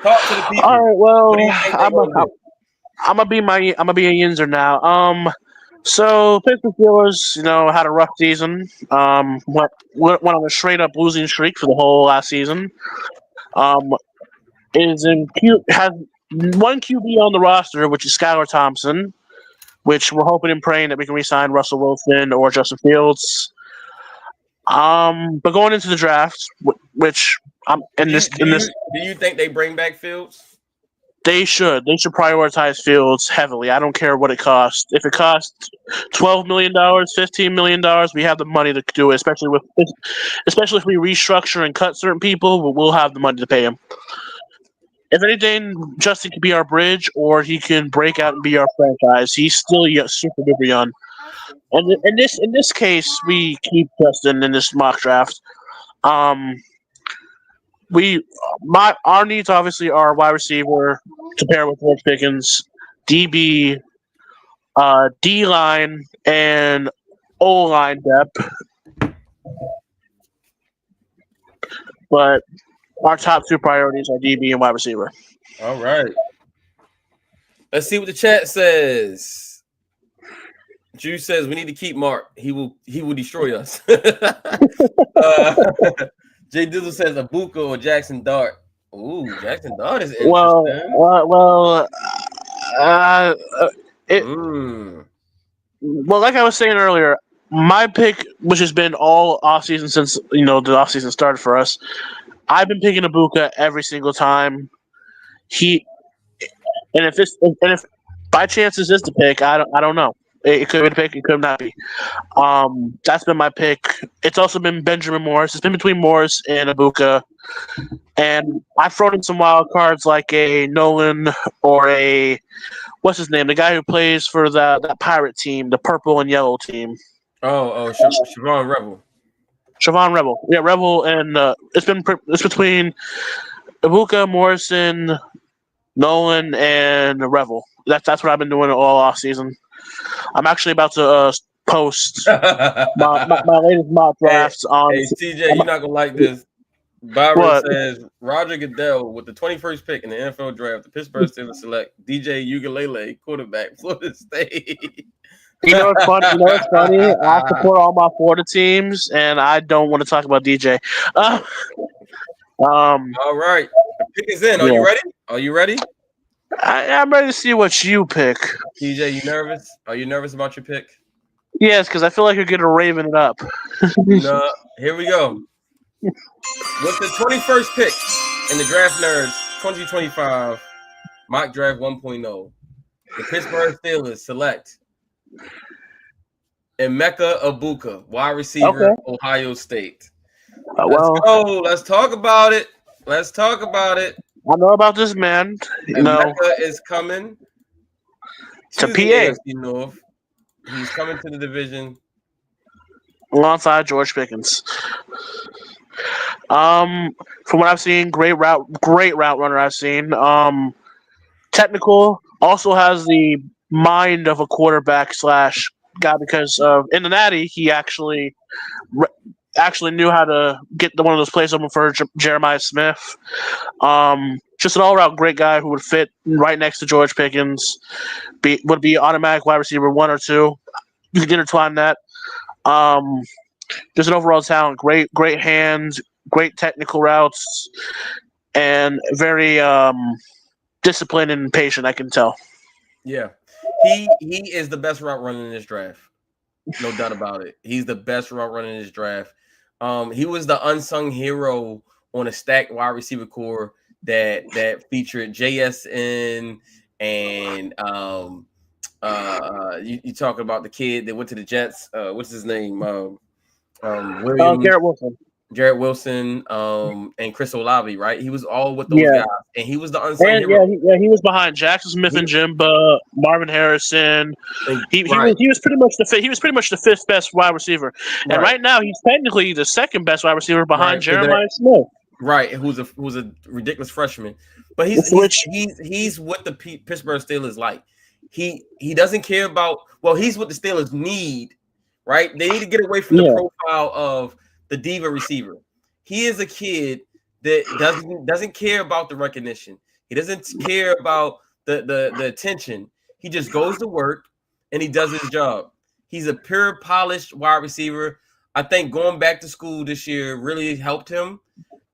Talk to the people. All right, well, I'm gonna be a Yinzer now. So Pittsburgh Steelers, you know, had a rough season. Went on a straight up losing streak for the whole last season. Has one QB on the roster, which is Skylar Thompson, which we're hoping and praying that we can re-sign Russell Wilson or Justin Fields. But going into the draft, which do you think they bring back Fields? They should prioritize Fields heavily. I don't care what it costs. If it costs $12 million, $15 million, we have the money to do it. Especially if we restructure and cut certain people, we'll have the money to pay him. If anything, Justin could be our bridge, or he can break out and be our franchise. He's still super duper young. And in this case, we keep Justin in this mock draft. Our needs obviously are wide receiver to pair with George Pickens, DB, D line, and O line depth. But our top two priorities are DB and wide receiver. All right. Let's see what the chat says. Juice says we need to keep Mark. He will destroy us. Jay Dizzle says Abuka or Jackson Dart. Ooh, Jackson Dart is interesting. Well, like I was saying earlier, my pick, which has been all offseason since the offseason started for us, I've been picking Abuka every single time. If by chance this is the pick, I don't know. It could be the pick. It could not be. That's been my pick. It's also been Benjamin Morris. It's been between Morris and Abuka. And I've thrown in some wild cards like a Nolan or a what's his name? The guy who plays for that pirate team, the purple and yellow team. Siobhan Rebel. Siobhan Rebel. Yeah, Rebel, and it's between Abuka, Morrison, Nolan, and Rebel. That's what I've been doing all off season. I'm actually about to post my latest mock drafts on. Hey, TJ, you're not gonna like this. Byron says Roger Goodell with the 21st pick in the NFL draft. The Pittsburgh Steelers select DJ Ugalele, quarterback, Florida State. You know what's funny? I support all my Florida teams, and I don't want to talk about DJ. All right, the pick is in. Are you ready? I'm ready to see what you pick. TJ, you nervous? Are you nervous about your pick? Yes, because I feel like you're going to raven it up. No, here we go. With the 21st pick in the Draft Nerds 2025 Mock Draft 1.0, The Pittsburgh Steelers select Emeka Egbuka, wide receiver, Ohio State. Let's go. Let's talk about it. I know about this man. Emeka is coming to the PA. AFC North. He's coming to the division alongside George Pickens. From what I've seen, great route runner I've seen. Technical, also has the mind of a quarterback / guy because in the Natty he actually knew how to get one of those plays open for Jeremiah Smith. Just an all-around great guy who would fit right next to George Pickens. Would be automatic wide receiver 1 or 2. You could intertwine that. Just an overall talent, great hands, great technical routes, and very disciplined and patient. I can tell. Yeah, he is the best route runner in this draft. No doubt about it. He's the best route runner in this draft. He was the unsung hero on a stacked wide receiver core that featured JSN and you talking about the kid that went to the Jets. What's his name? Garrett Wilson, and Chris Olave, right? He was all with those guys, and he was the unsung hero. He was behind Jackson Smith and Jimba, Marvin Harrison. He was pretty much the fifth best wide receiver, and right now he's technically the second best wide receiver behind Jeremiah Smith. Right, who's a ridiculous freshman, but he's what the Pittsburgh Steelers like. He doesn't care about. Well, he's what the Steelers need. Right, they need to get away from the profile of the diva receiver. He is a kid that doesn't care about the recognition. He doesn't care about the attention. He just goes to work and he does his job. He's a pure polished wide receiver. I think going back to school this year really helped him.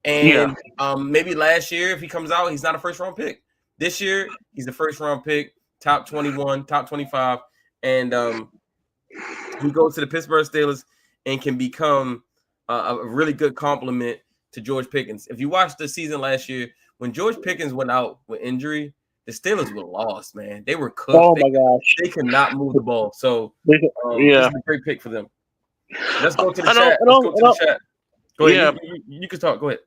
And maybe last year, if he comes out, he's not a first round pick. This year, he's a first round pick, top 21, top 25, and he goes to the Pittsburgh Steelers and can become a really good compliment to George Pickens. If you watched the season last year, when George Pickens went out with injury, the Steelers were lost, man. They were cooked. Oh, my gosh. They could not move the ball. So, this is a great pick for them. Let's go to the chat. Go ahead. You can talk. Go ahead.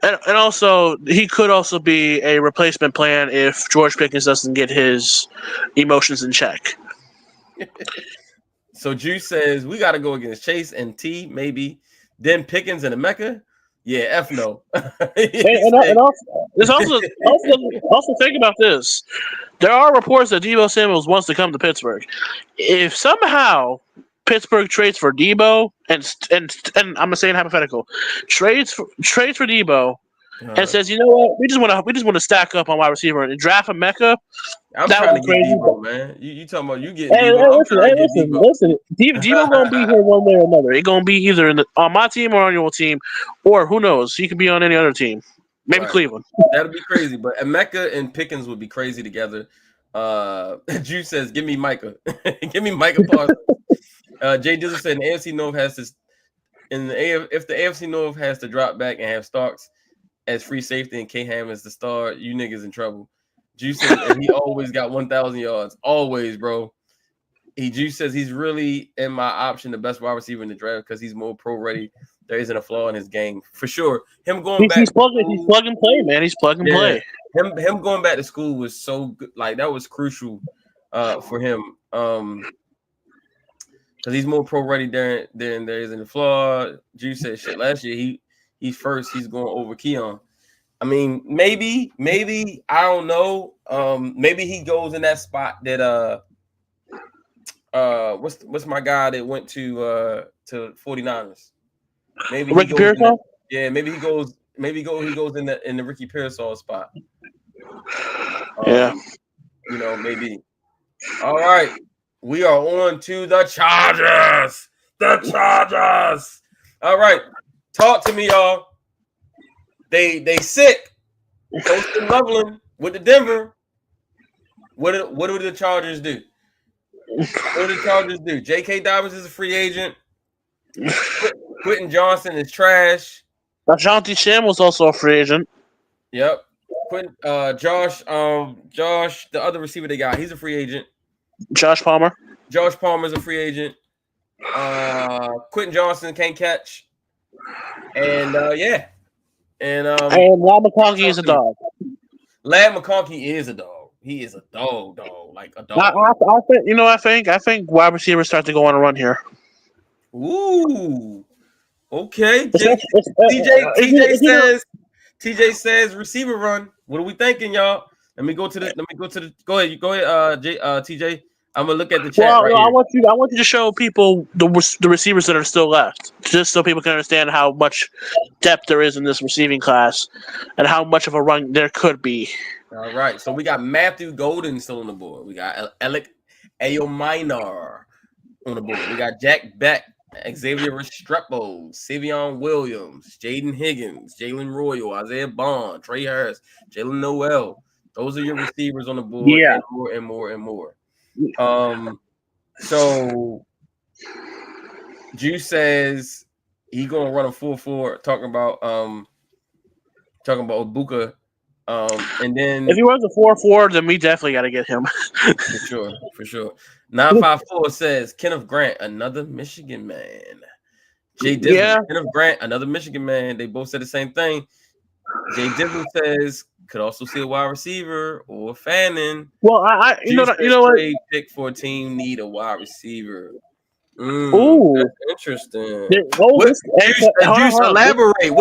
And also, he could also be a replacement plan if George Pickens doesn't get his emotions in check. So, Juice says, we got to go against Chase and T, maybe. Then Pickens and Emeka? Yeah, F no. and also think about this. There are reports that Deebo Samuels wants to come to Pittsburgh. If somehow Pittsburgh trades for Deebo and I'm gonna say in hypothetical, trades for Deebo and says, you know what, we just want to stack up on wide receiver and draft a Mecca. I'm trying to get Deebo, man. You talking about you get Deebo? Listen. Deebo gonna be here one way or another. It gonna be either on my team or on your team, or who knows? He could be on any other team. Maybe Cleveland. That'd be crazy. But Emeka and Pickens would be crazy together. Juice says, "Give me Micah. Give me Micah Parsons." Jay Dizzle said, "The AFC North has to, if the AFC North has to drop back and have Starks as free safety and K-Ham as the star, you niggas in trouble." Juice says, and he always got 1,000 yards. Always, bro. Juice says he's really, in my option, the best wide receiver in the draft because he's more pro ready. There isn't a flaw in his game. For sure. Him going back. He's plug and play, man. He's plug and play. Him going back to school was so good. Like, that was crucial for him. Because he's more pro ready than there is in the flaw. Juice said shit. Last year, he's going over Keon. I mean, maybe I don't know. Maybe he goes in that spot that what's my guy that went to 49ers? Maybe Ricky Pearsall? Maybe he goes in the Ricky Pearsall spot. Maybe. All right. We are on to the Chargers. All right. Talk to me, y'all. They sick. Coach Loveland with the Denver. What do the Chargers do? J.K. Dobbins is a free agent. Quentin Johnson is trash. Ashanti Sham was also a free agent. Yep. Josh, the other receiver they got, he's a free agent. Josh Palmer. Josh Palmer's a free agent. Quentin Johnson can't catch. And And Rob McConkey is a dog. Lad McConkey is a dog. He is a dog, like a dog. I think wide receivers start to go on a run here. Ooh. Okay. TJ says receiver run. What are we thinking, y'all? Go ahead. TJ. I'm gonna look at the chat. Well, right I here. want you to show people the receivers that are still left, just so people can understand how much depth there is in this receiving class, and how much of a run there could be. All right, so we got Matthew Golden still on the board. We got Alec Ayominar on the board. We got Jack Beck, Xavier Restrepo, Savion Williams, Jaden Higgins, Jalen Royal, Isaiah Bond, Trey Harris, Jalen Noel. Those are your receivers on the board. Yeah. And more. So Juice says he gonna run a 4-4, talking about Ibuka. And then if he runs a 4-4, then we definitely got to get him. for sure. 954 says Kenneth Grant, another Michigan man. Jay Dizzle, Kenneth Grant, another Michigan man. They both said the same thing. Jay Dizzle says could also see a wide receiver or Fannin. Well, you know what? Trade pick for a team need a wide receiver. Ooh, that's interesting. Juice, elaborate.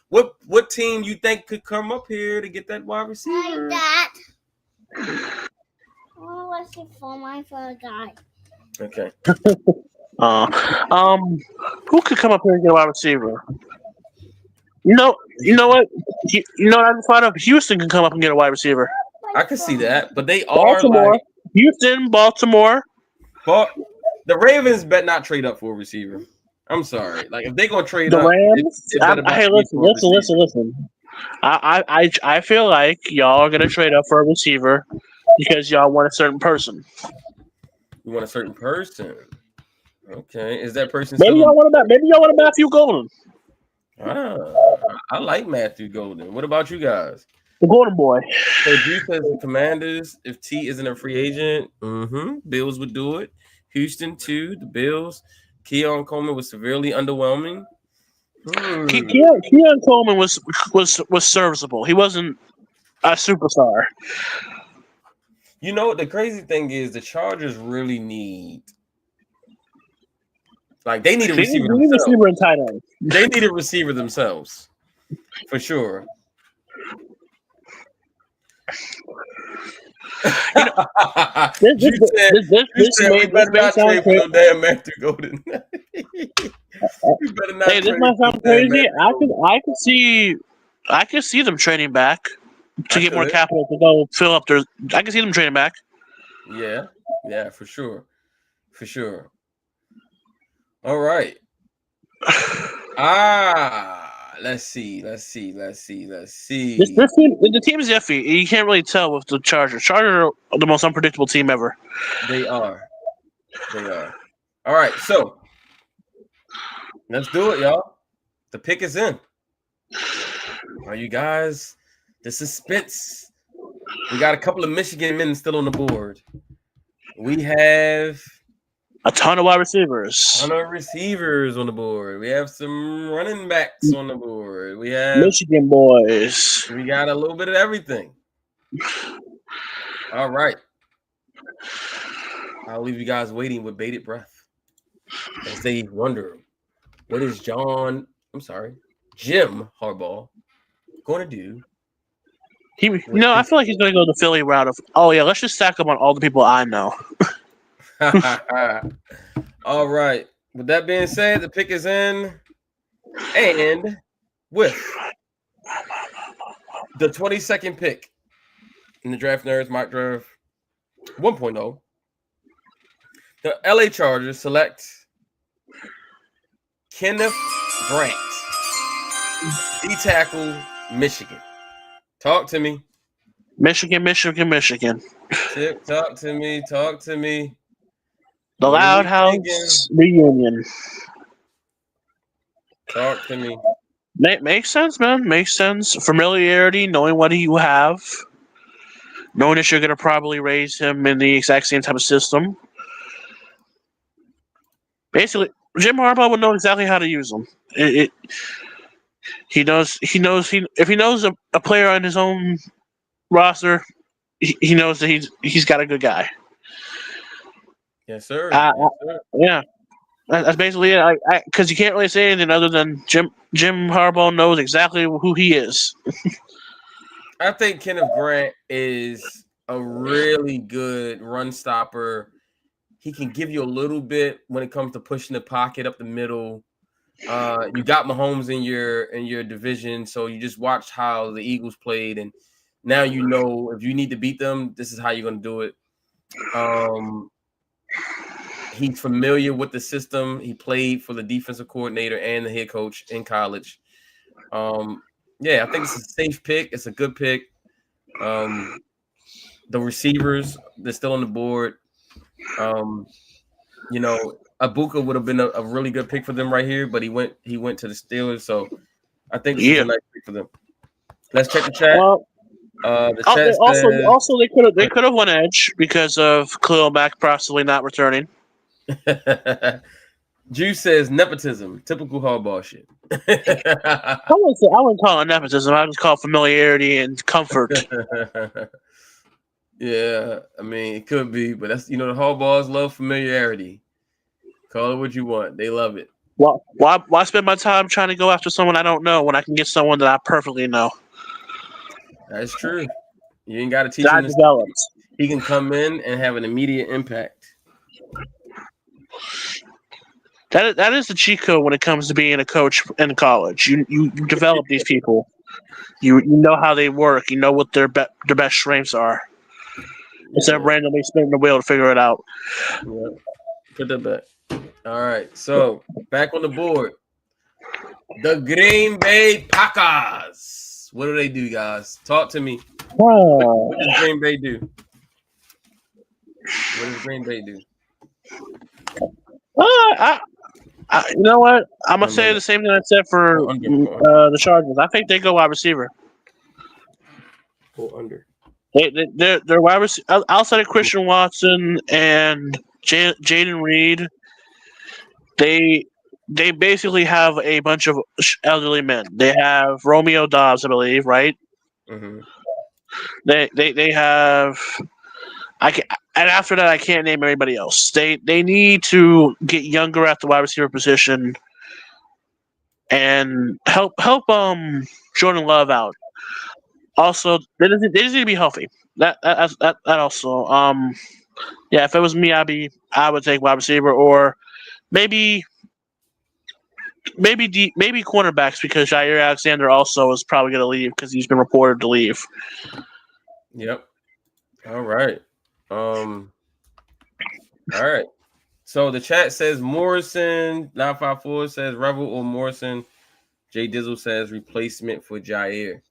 What team you think could come up here to get that wide receiver? Like that. Oh, let's see for my first guy. Okay. Who could come up here and get a wide receiver? You know what? I just thought of Houston can come up and get a wide receiver. I can see that, but they Baltimore, are Houston, Baltimore. But the Ravens bet not trade up for a receiver. I'm sorry. Like if they're gonna trade the up, Rams. Hey, listen. I feel like y'all are gonna trade up for a receiver because y'all want a certain person. You want a certain person. Okay, is that person? Maybe y'all want a Matthew Golden. I like Matthew Golden. What about you guys? The Golden Boy. So G says the Commanders, if T isn't a free agent, Bills would do it. Houston too, the Bills. Keon Coleman was severely underwhelming. Keon Coleman was serviceable. He wasn't a superstar. You know what the crazy thing is? The Chargers really need. Like they need a receiver. They need a receiver and tight end. They need a receiver themselves, for sure. This better sound crazy. Damn Matthew Golden. Hey, this might sound crazy. I could see them trading back to get more capital to go fill up their. I can see them trading back. Yeah, for sure. All right. Let's see. The team is iffy. You can't really tell with the Chargers. Chargers are the most unpredictable team ever. They are. All right, so let's do it, y'all. The pick is in. Are you guys? The suspense. We got a couple of Michigan men still on the board. We have a ton of wide receivers. A ton of receivers on the board. We have some running backs on the board. We have Michigan boys. We got a little bit of everything. All right. I'll leave you guys waiting with bated breath as they wonder, what is Jim Harbaugh going to do? I feel like he's going to go the Philly route of, let's just stack them on all the people I know. All right. With that being said, the pick is in. And with the 22nd pick in the Draft Nerds Mock Draft 1.0, the LA Chargers select Kenneth Grant, D-tackle, Michigan. Talk to me. Michigan. Talk to me. The Loud House reunion. Talk to me. Makes sense, man. Makes sense. Familiarity, knowing what you have, knowing that you're going to probably raise him in the exact same type of system. Basically, Jim Harbaugh would know exactly how to use him. He knows. If he knows a player on his own roster, he knows that he's got a good guy. Yes, sir. Yeah. That's basically it. Because you can't really say anything other than Jim Harbaugh knows exactly who he is. I think Kenneth Grant is a really good run stopper. He can give you a little bit when it comes to pushing the pocket up the middle. You got Mahomes in your division, so you just watch how the Eagles played, and now you know if you need to beat them, this is how you're going to do it. He's familiar with the system. He played for the defensive coordinator and the head coach in college. Yeah, I think it's a safe pick. It's a good pick. The receivers, they're still on the board. You know, Ibuka would have been a really good pick for them right here, but he went to the Steelers, so I think this is a nice pick for them. Let's check the chat. The chat also they could have won edge because of Khalil Mack possibly not returning. Juice says nepotism, typical Harbaugh shit. I wouldn't call it nepotism. I would just call it familiarity and comfort. Yeah, I mean it could be, but that's the Harbaughs love familiarity. Call it what you want; they love it. Well, why spend my time trying to go after someone I don't know when I can get someone that I perfectly know? That's true. You ain't got to teach him this. He can come in and have an immediate impact. That is the cheat code when it comes to being a coach in college. You develop these people. You know how they work. You know what their best strengths are. Instead of randomly spinning the wheel to figure it out. Yeah. Put that back. All right. So back on the board. The Green Bay Packers. What do they do, guys? Talk to me. What does Green Bay do? What does Green Bay do? You know what? I'm gonna say the same thing I said for the Chargers. I think they go wide receiver. Go under. They're wide receiver outside of Christian Watson and Jaden Reed. They basically have a bunch of elderly men. They have Romeo Dobbs, I believe, right? Mm-hmm. They have. And after that, I can't name anybody else. They need to get younger at the wide receiver position and help Jordan Love out. Also, they just need to be healthy. That also. Yeah, if it was me, I would take wide receiver or maybe cornerbacks because Jair Alexander also is probably going to leave because he's been reported to leave. Yep. All right. All right. So the chat says Morrison. 954 says Revel or Morrison. Jay Dizzle says replacement for Jair.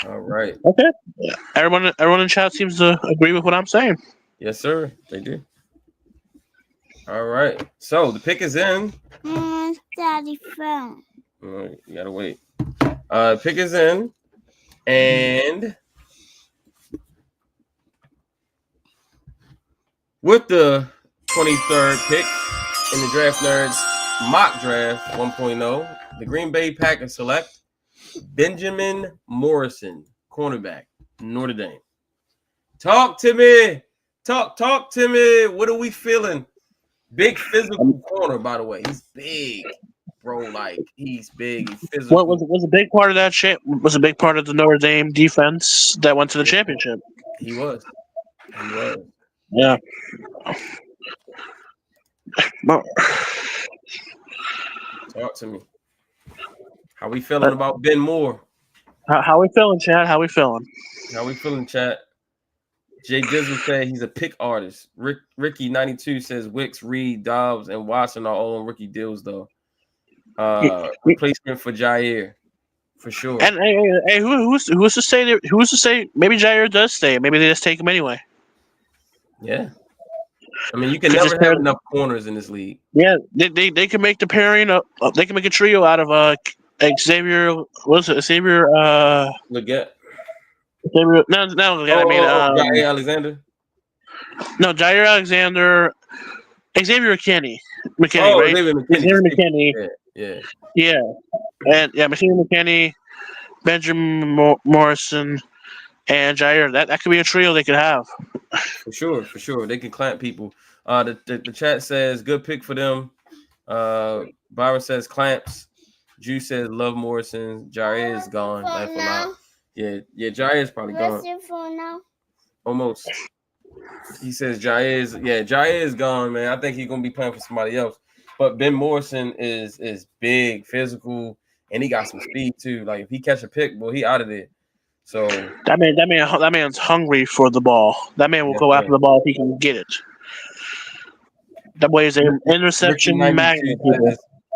All right. Okay. Yeah. Everyone in chat seems to agree with what I'm saying. Yes, sir. They do. All right. So the pick is in. Daddy phone. You gotta wait. Pick is in, and with the 23rd pick in the Draft Nerds mock draft 1.0, the Green Bay Packers select Benjamin Morrison, cornerback, Notre Dame. Talk to me. Talk to me. What are we feeling? Big physical corner, by the way. He's big, bro. Like he's big. He's physical. What was a big part of that was a big part of the Notre Dame defense that went to the championship. He was. Yeah. Talk to me. How we feeling about Ben Moore? How we feeling, Chad? How we feeling? How we feeling, chat? Jay Dizzle said he's a pick artist. Ricky 92 says Wicks, Reed, Dobbs, and Watson are all on rookie deals though. Replacement for Jair, for sure. And hey, who's to say who's to say maybe Jair does stay? Maybe they just take him anyway. Yeah. I mean, you can never have enough corners in this league. Yeah, they can make the pairing. They can make a trio out of Xavier, what is it? Xavier, Leggett. Xavier, no, Leggett. I mean, Jair Alexander. no, Jair Alexander, Xavier McKinney, Oh, right? David McKinney. Xavier McKinney, Yeah. yeah, and Xavier McKinney, Benjamin Morrison, and Jair. That could be a trio they could have. For sure. They can clamp people. The chat says good pick for them. Byron says clamps. Drew says love Morrison. Jair is gone. Laugh a lot. Yeah, Jair is probably gone. Almost. He says Jair is gone, man. I think he's gonna be playing for somebody else. But Ben Morrison is big, physical, and he got some speed too. Like if he catch a pick, boy, he out of there. So that man's hungry for the ball. That man will go after the ball if he can get it. That boy is an interception magnet.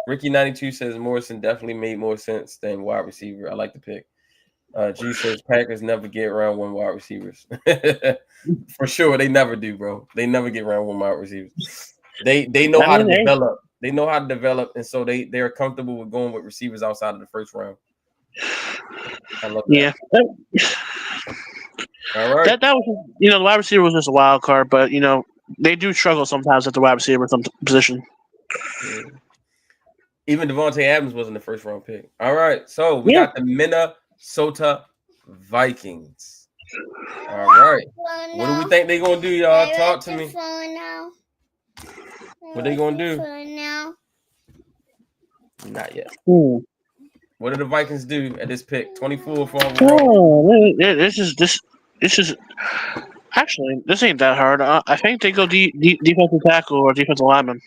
Ricky 92 says Morrison definitely made more sense than wide receiver. I like the pick. G says Packers never get around one wide receivers. For sure, they never do, bro. They never get around one wide receivers. They know how to develop. They know how to develop, and so they're comfortable with going with receivers outside of the first round. I love that. Yeah. All right. That was, the wide receiver was just a wild card, but they do struggle sometimes at the wide receiver position. Yeah. Even Devontae Adams wasn't the first round pick. All right, so we got the Minnesota Vikings. All right, what do we think they're gonna do, y'all? Talk to me. What they gonna do? Not yet. What do the Vikings do at this pick? 24 for overall. This is actually, this ain't that hard. I think they go defensive tackle or defensive lineman.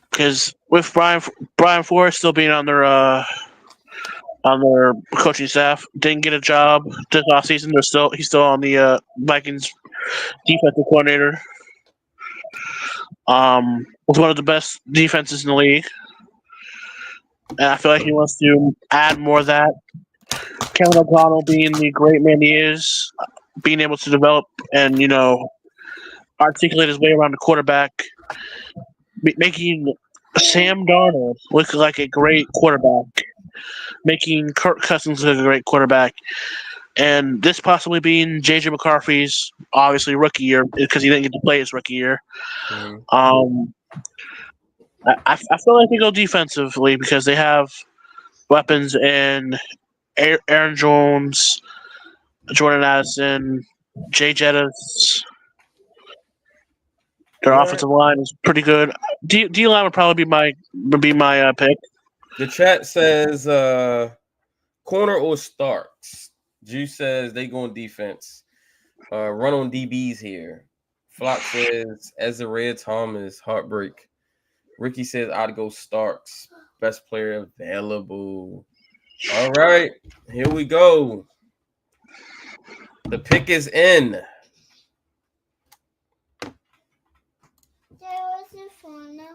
Because with Brian Flores still being on their coaching staff, didn't get a job this offseason. He's still on the Vikings defensive coordinator. Was one of the best defenses in the league, and I feel like he wants to add more of that. Kevin O'Connell being the great man he is, being able to develop and articulate his way around the quarterback, making Sam Darnold look like a great quarterback, making Kirk Cousins look like a great quarterback, and this possibly being J.J. McCarthy's obviously rookie year because he didn't get to play his rookie year. Mm-hmm. I feel like they go defensively because they have weapons in Aaron Jones, Jordan Addison, Jay Jettis. Their offensive line is pretty good. D line would probably be my pick. The chat says corner or Starks. Juice says they go on defense. Run on DBs here. Flock says Ezra Thomas, heartbreak. Ricky says I'd go Starks. Best player available. All right, here we go. The pick is in.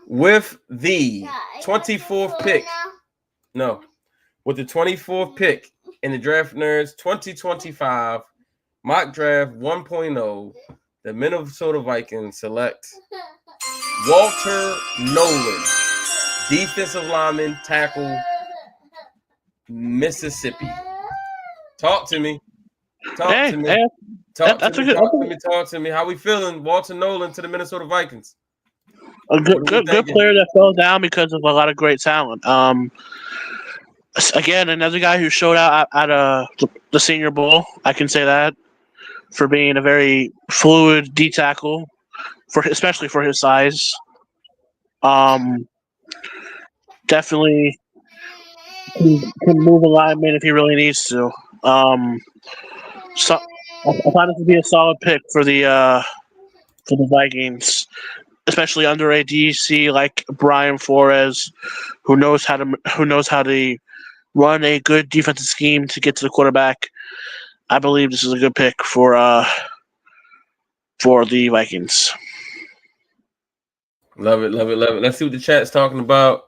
With the 24th pick. No. With the 24th pick in the Draft Nerds 2025 Mock Draft 1.0, the Minnesota Vikings select Walter Nolan, defensive lineman, tackle, Mississippi. Talk to me. Talk to me. How we feeling? Walter Nolan to the Minnesota Vikings. A good player that fell down because of a lot of great talent. Again, another guy who showed out at the Senior Bowl. I can say that for being a very fluid D tackle, especially for his size. Definitely can move a lineman if he really needs to. So I find it to be a solid pick for the Vikings, especially under a DC like Brian Flores, who knows how to run a good defensive scheme to get to the quarterback. I believe this is a good pick for the Vikings. Love it. Let's see what the chat's talking about.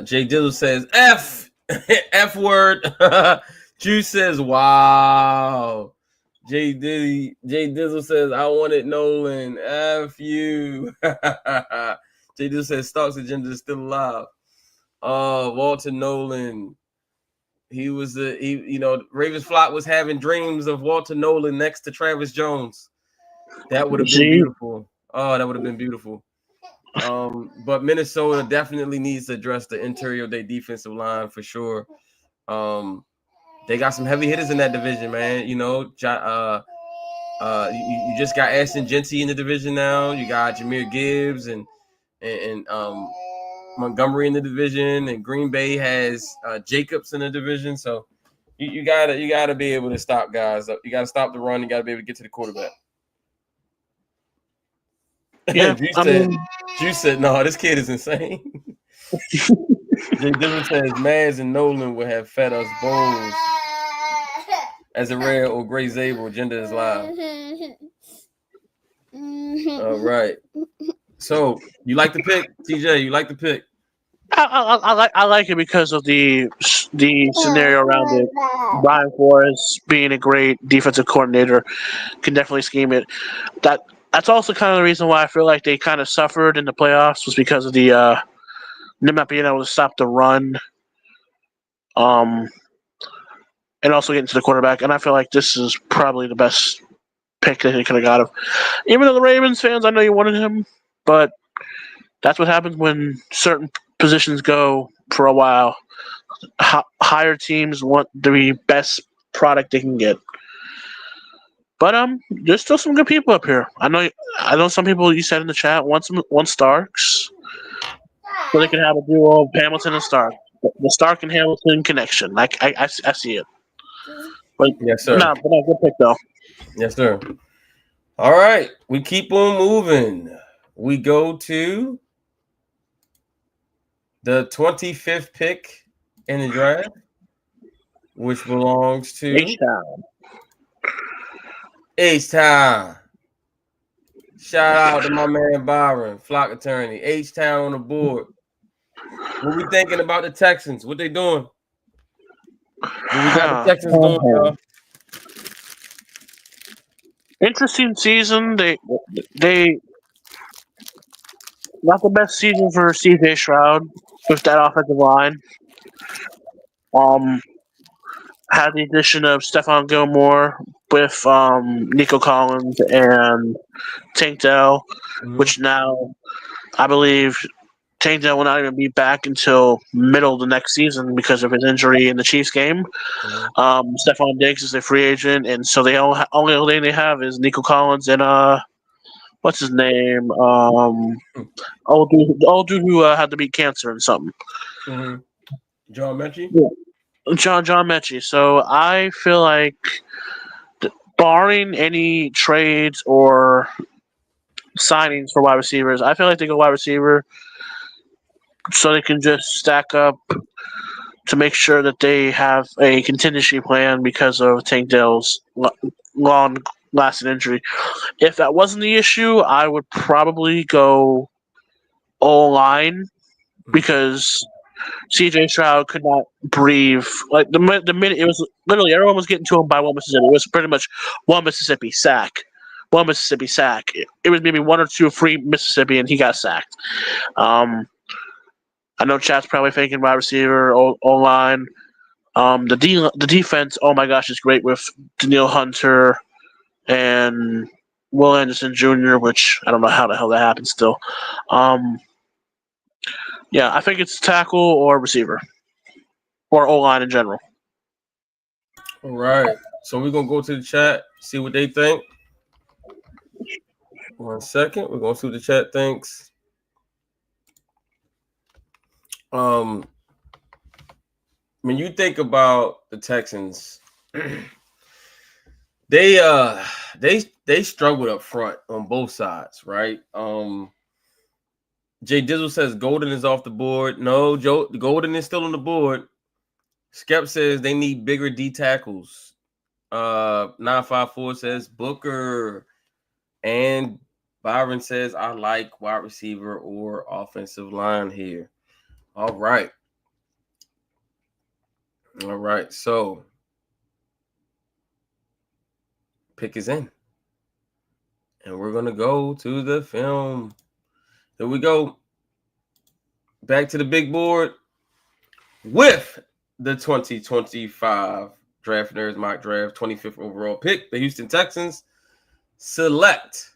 Jay Dizzle says F word. Juice says wow. Jay Dizzle says, I wanted Nolan. F you. Jay Dizzle says, Stark's agenda is still alive. Walter Nolan. He was Ravens flock was having dreams of Walter Nolan next to Travis Jones. That would have been beautiful. Oh, that would have been beautiful. But Minnesota definitely needs to address the interior of their defensive line for sure. They got some heavy hitters in that division, man. You know, you just got Ashton Genty in the division now. You got Jahmyr Gibbs and Montgomery in the division, and Green Bay has Jacobs in the division. So you gotta be able to stop guys. You gotta stop the run. You gotta be able to get to the quarterback. Yeah, Juice said, no, this kid is insane. Jay Dillon says Maz and Nolan would have fed us bowls as a rare or gray Zabel. Gender is live. All right. So you like the pick, TJ? You like the pick? I like it because of the scenario around it. Brian Flores being a great defensive coordinator can definitely scheme it. That's also kind of the reason why I feel like they kind of suffered in the playoffs was because of the them not being able to stop the run, and also getting to the quarterback. And I feel like this is probably the best pick that they could have got him. Even though the Ravens fans, I know you wanted him, but that's what happens when certain positions go for a while. Higher teams want the best product they can get. But there's still some good people up here. I know some people you said in the chat want Starks, so they can have a duo of Hamilton and Stark. The Stark and Hamilton connection. I see it. But yes, sir. But good pick though. Yes, sir. All right, we keep on moving. We go to the 25th pick in the draft, which belongs to H-Town. Shout out to my man Byron, flock attorney. H-Town on the board. What we thinking about the Texans? What they doing? What we got the Texans doing, y'all? Interesting season. They not the best season for CJ Stroud with that offensive line. Had the addition of Stephon Gilmore with Nico Collins and Tank Dell, which now I believe Tank Dell will not even be back until middle of the next season because of his injury in the Chiefs game. Stephon Diggs is a free agent, and so the only thing they have is Nico Collins and what's his name? Old dude who had to beat cancer and something. John Mechie? Yeah. John Mechie. So I feel like, barring any trades or signings for wide receivers, I feel like they go wide receiver so they can just stack up to make sure that they have a contingency plan because of Tank Dell's long-lasting injury. If that wasn't the issue, I would probably go O-line because CJ Stroud could not breathe. Like the minute it was literally everyone was getting to him by one Mississippi. It was pretty much one Mississippi sack. It was maybe one or two free Mississippi, and he got sacked. I know chat's probably thinking wide receiver, O-line. The defense, oh my gosh, is great with Daniil Hunter and Will Anderson Jr., which I don't know how the hell that happened still. Yeah, I think it's tackle or receiver. Or O-line in general. All right. So we're going to go to the chat, see what they think. 1 second. We're going to see what the chat thinks. When you think about the Texans, they struggled up front on both sides, right? Jay Dizzle says Golden is off the board. No, Golden is still on the board. Skep says they need bigger D tackles. 954 says Booker. And Byron says I like wide receiver or offensive line here. All right. So pick is in. And we're going to go to the film. Here we go. Back to the big board with the 2025 Draft Nerds Mock Draft 25th overall pick. The Houston Texans select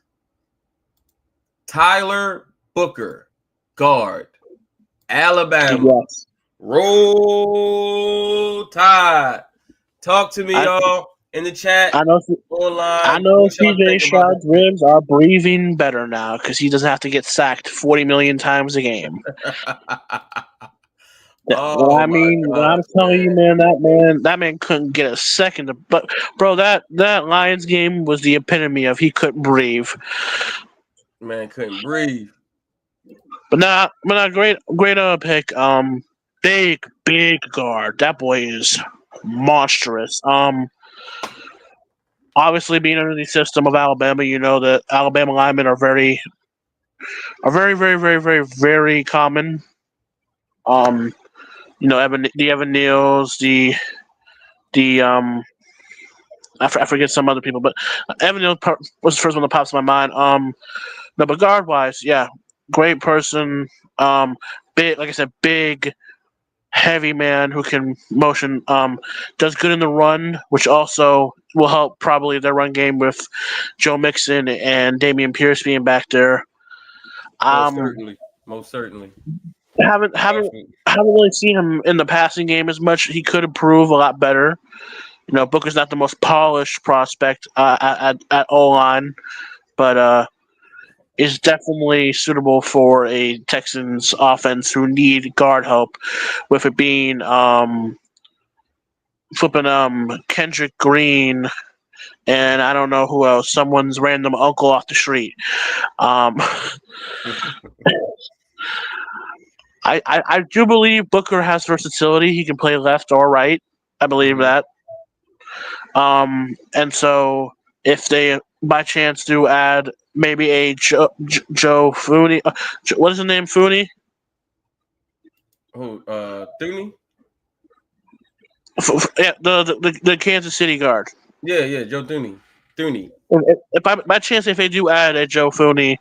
Tyler Booker, guard, Alabama. Yes. Roll Tide. Talk to me, y'all, in the chat, online. I know CJ Stroud's ribs are breathing better now because he doesn't have to get sacked 40 million times a game. What I'm telling you, man, that man couldn't get a second. But bro, that Lions game was the epitome of he couldn't breathe. Man couldn't breathe. But not great pick. Big guard. That boy is monstrous. Obviously being under the system of Alabama, you know that Alabama linemen are very, very, very, very, very common. Evan Neal's, I forget some other people, but Evan Neal was the first one that pops in my mind. But guard wise, yeah, great person. Big, like I said, big, heavy man who can motion. Does good in the run, which also will help probably their run game with Joe Mixon and Dameon Pierce being back there. Most certainly. Haven't really seen him in the passing game as much. He could improve a lot better. You know, Booker's not the most polished prospect at O-line, but is definitely suitable for a Texans offense who need guard help, with it being flipping Kendrick Green and I don't know who else, someone's random uncle off the street. I do believe Booker has versatility. He can play left or right. I believe that. And so if they by chance do add maybe a Joe Fooney, what is his name? Fooney? Thuney? Yeah, the Kansas City guard. Yeah, Joe Thuney. If by chance if they do add a Joe Fooney,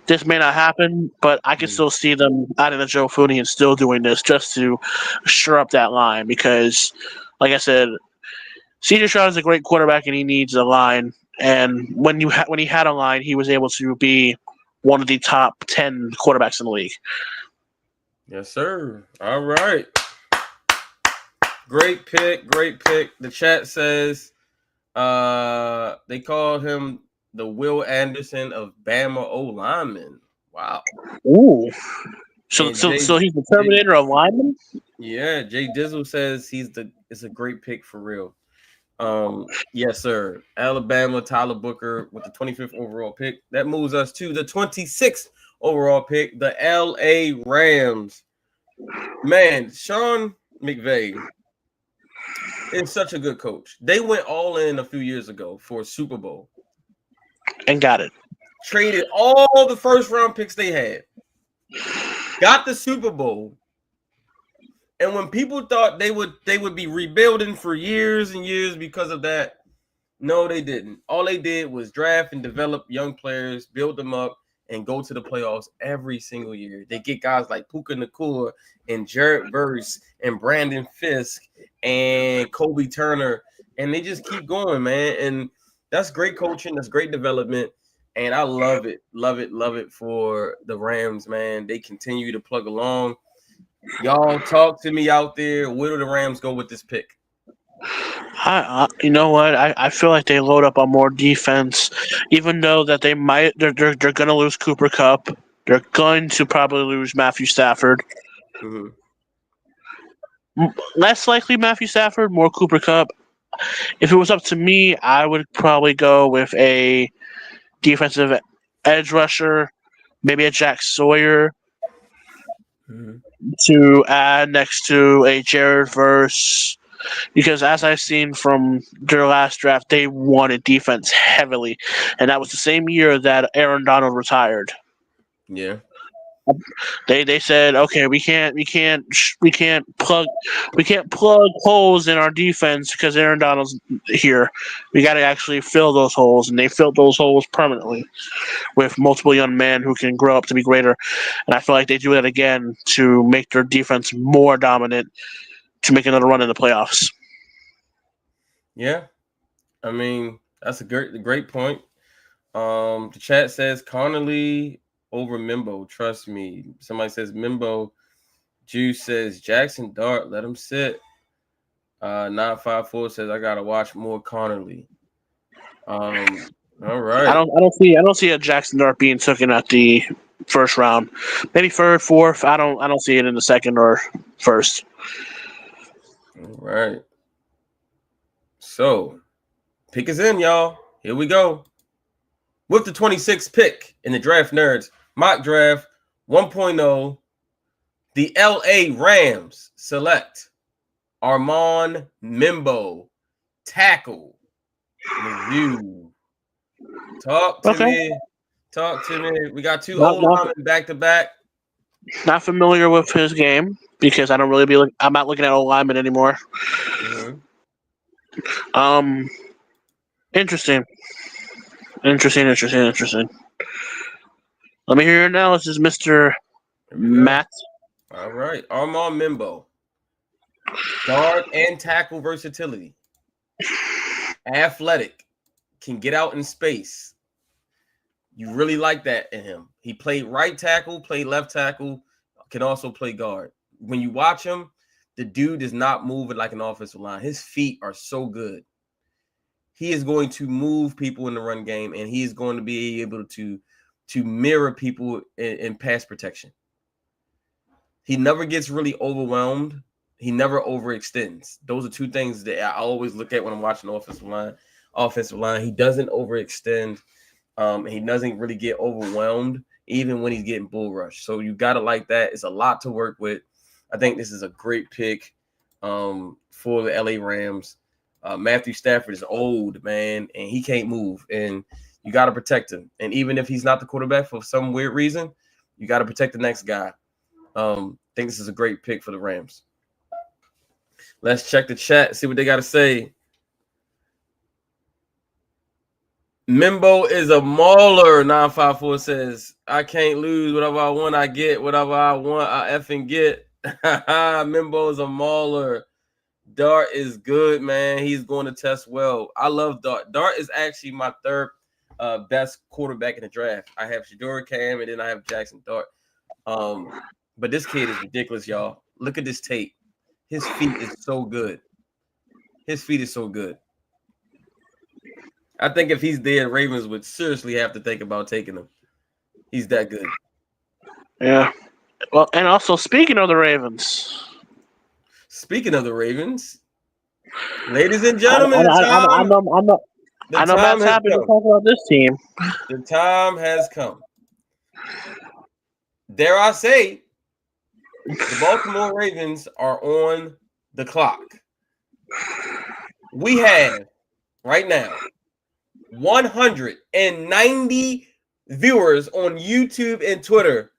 this may not happen, but I can still see them adding a Joe Fooney and still doing this just to shore up that line because, like I said, CJ Stroud is a great quarterback and he needs a line. And when he had a line, he was able to be one of the top 10 quarterbacks in the league. Yes, sir. All right. Great pick. The chat says they called him the Will Anderson of Bama O-lineman. Wow. Ooh. So he's the Terminator of linemen? Yeah, Jay Dizzle says it's a great pick for real. Yes, sir. Alabama, Tyler Booker with the 25th overall pick. That moves us to the 26th overall pick, the LA Rams. Man, Sean McVay is such a good coach. They went all in a few years ago for a Super Bowl. And got it. Traded all the first round picks they had. Got the Super Bowl. And when people thought they would be rebuilding for years and years because of that, no, they didn't. All they did was draft and develop young players, build them up, and go to the playoffs every single year. They get guys like Puka Nacua and Jarrett Verse and Brandon Fisk and Kobe Turner, and they just keep going, man. And that's great coaching. That's great development. And I love it for the Rams, man. They continue to plug along. Y'all talk to me out there. Where do the Rams go with this pick? You know what? I feel like they load up on more defense, even though that they're going to lose Cooper Kupp. They're going to probably lose Matthew Stafford. Mm-hmm. Less likely Matthew Stafford, more Cooper Kupp. If it was up to me, I would probably go with a defensive edge rusher, maybe a Jack Sawyer. Mm-hmm. To add next to a Jared Verse, because as I've seen from their last draft, they wanted defense heavily, and that was the same year that Aaron Donald retired. Yeah. They said, okay, we can't plug holes in our defense because Aaron Donald's here. We got to actually fill those holes, and they filled those holes permanently with multiple young men who can grow up to be greater. And I feel like they do that again to make their defense more dominant to make another run in the playoffs. Yeah, I mean that's a great point. The chat says Connolly over Mimbo. Trust me. Somebody says Mimbo. Juice says Jackson Dart. Let him sit. 954 says I gotta watch more Connolly. All right. I don't see a Jackson Dart being taken at the first round. Maybe third, fourth. I don't see it in the second or first. All right. So pick is in, y'all. Here we go. With the 26th pick in the Draft Nerds Mock Draft 1.0, the LA Rams select Armand Mimbo, tackle. Review. Talk to me. We got two old linemen back to back. Not familiar with his game because I don't really I'm not looking at old linemen anymore. Mm-hmm. Interesting. Let me hear your analysis, Mr. Matt. All right. Armand Mimbo. Guard and tackle versatility. Athletic. Can get out in space. You really like that in him. He played right tackle, played left tackle, can also play guard. When you watch him, the dude does not move it like an offensive line. His feet are so good. He is going to move people in the run game, and he is going to be able to mirror people in pass protection. He never gets really overwhelmed. He never overextends. Those are two things that I always look at when I'm watching offensive line. He doesn't overextend. He doesn't really get overwhelmed, even when he's getting bull rushed. So you got to like that. It's a lot to work with. I think this is a great pick for the LA Rams. Matthew Stafford is old, man, and he can't move, and you got to protect him. And even if he's not the quarterback for some weird reason, you got to protect the next guy. I think this is a great pick for the Rams. Let's check the chat, see what they got to say. Mimbo is a mauler, 954 says. I can't lose. Whatever I want, I get. Whatever I want, I effing get. Mimbo is a mauler. Dart is good, man. He's going to test well. I love Dart. Dart is actually my third best quarterback in the draft. I have Shador Cam, and then I have Jackson Dart. But this kid is ridiculous, y'all. Look at this tape. His feet is so good. I think if he's there, Ravens would seriously have to think about taking him. He's that good. Yeah. Well, and also speaking of the Ravens, ladies and gentlemen, I know Matt's happy to talk about this team. The time has come. Dare I say, the Baltimore Ravens are on the clock. We have right now 190 viewers on YouTube and Twitter.